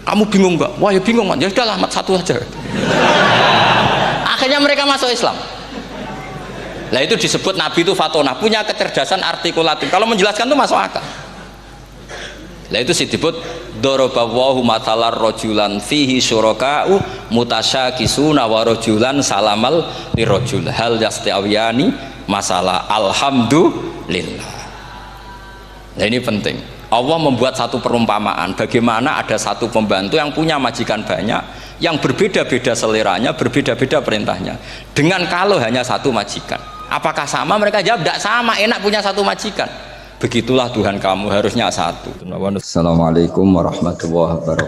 Kamu bingung nggak? Wah ya bingung, ya sudah lah, satu aja. Akhirnya mereka masuk Islam. Nah itu disebut Nabi itu fatonah, punya kecerdasan artikulatif. Kalau menjelaskan itu masuk akal. Nah itu disebut dorobawahu matalar rojulan fihi syuraka'u mutasyakisuna wa rojulan salamal lirojul hal yastiawiyani masalah alhamdulillah. Nah ini penting. Allah membuat satu perumpamaan bagaimana ada satu pembantu yang punya majikan banyak, yang berbeda-beda seleranya, berbeda-beda perintahnya, dengan kalau hanya satu majikan. Apakah sama? Mereka jawab tidak sama, enak punya satu majikan. Begitulah Tuhan kamu, harusnya satu. Assalamualaikum warahmatullahi wabarakatuh.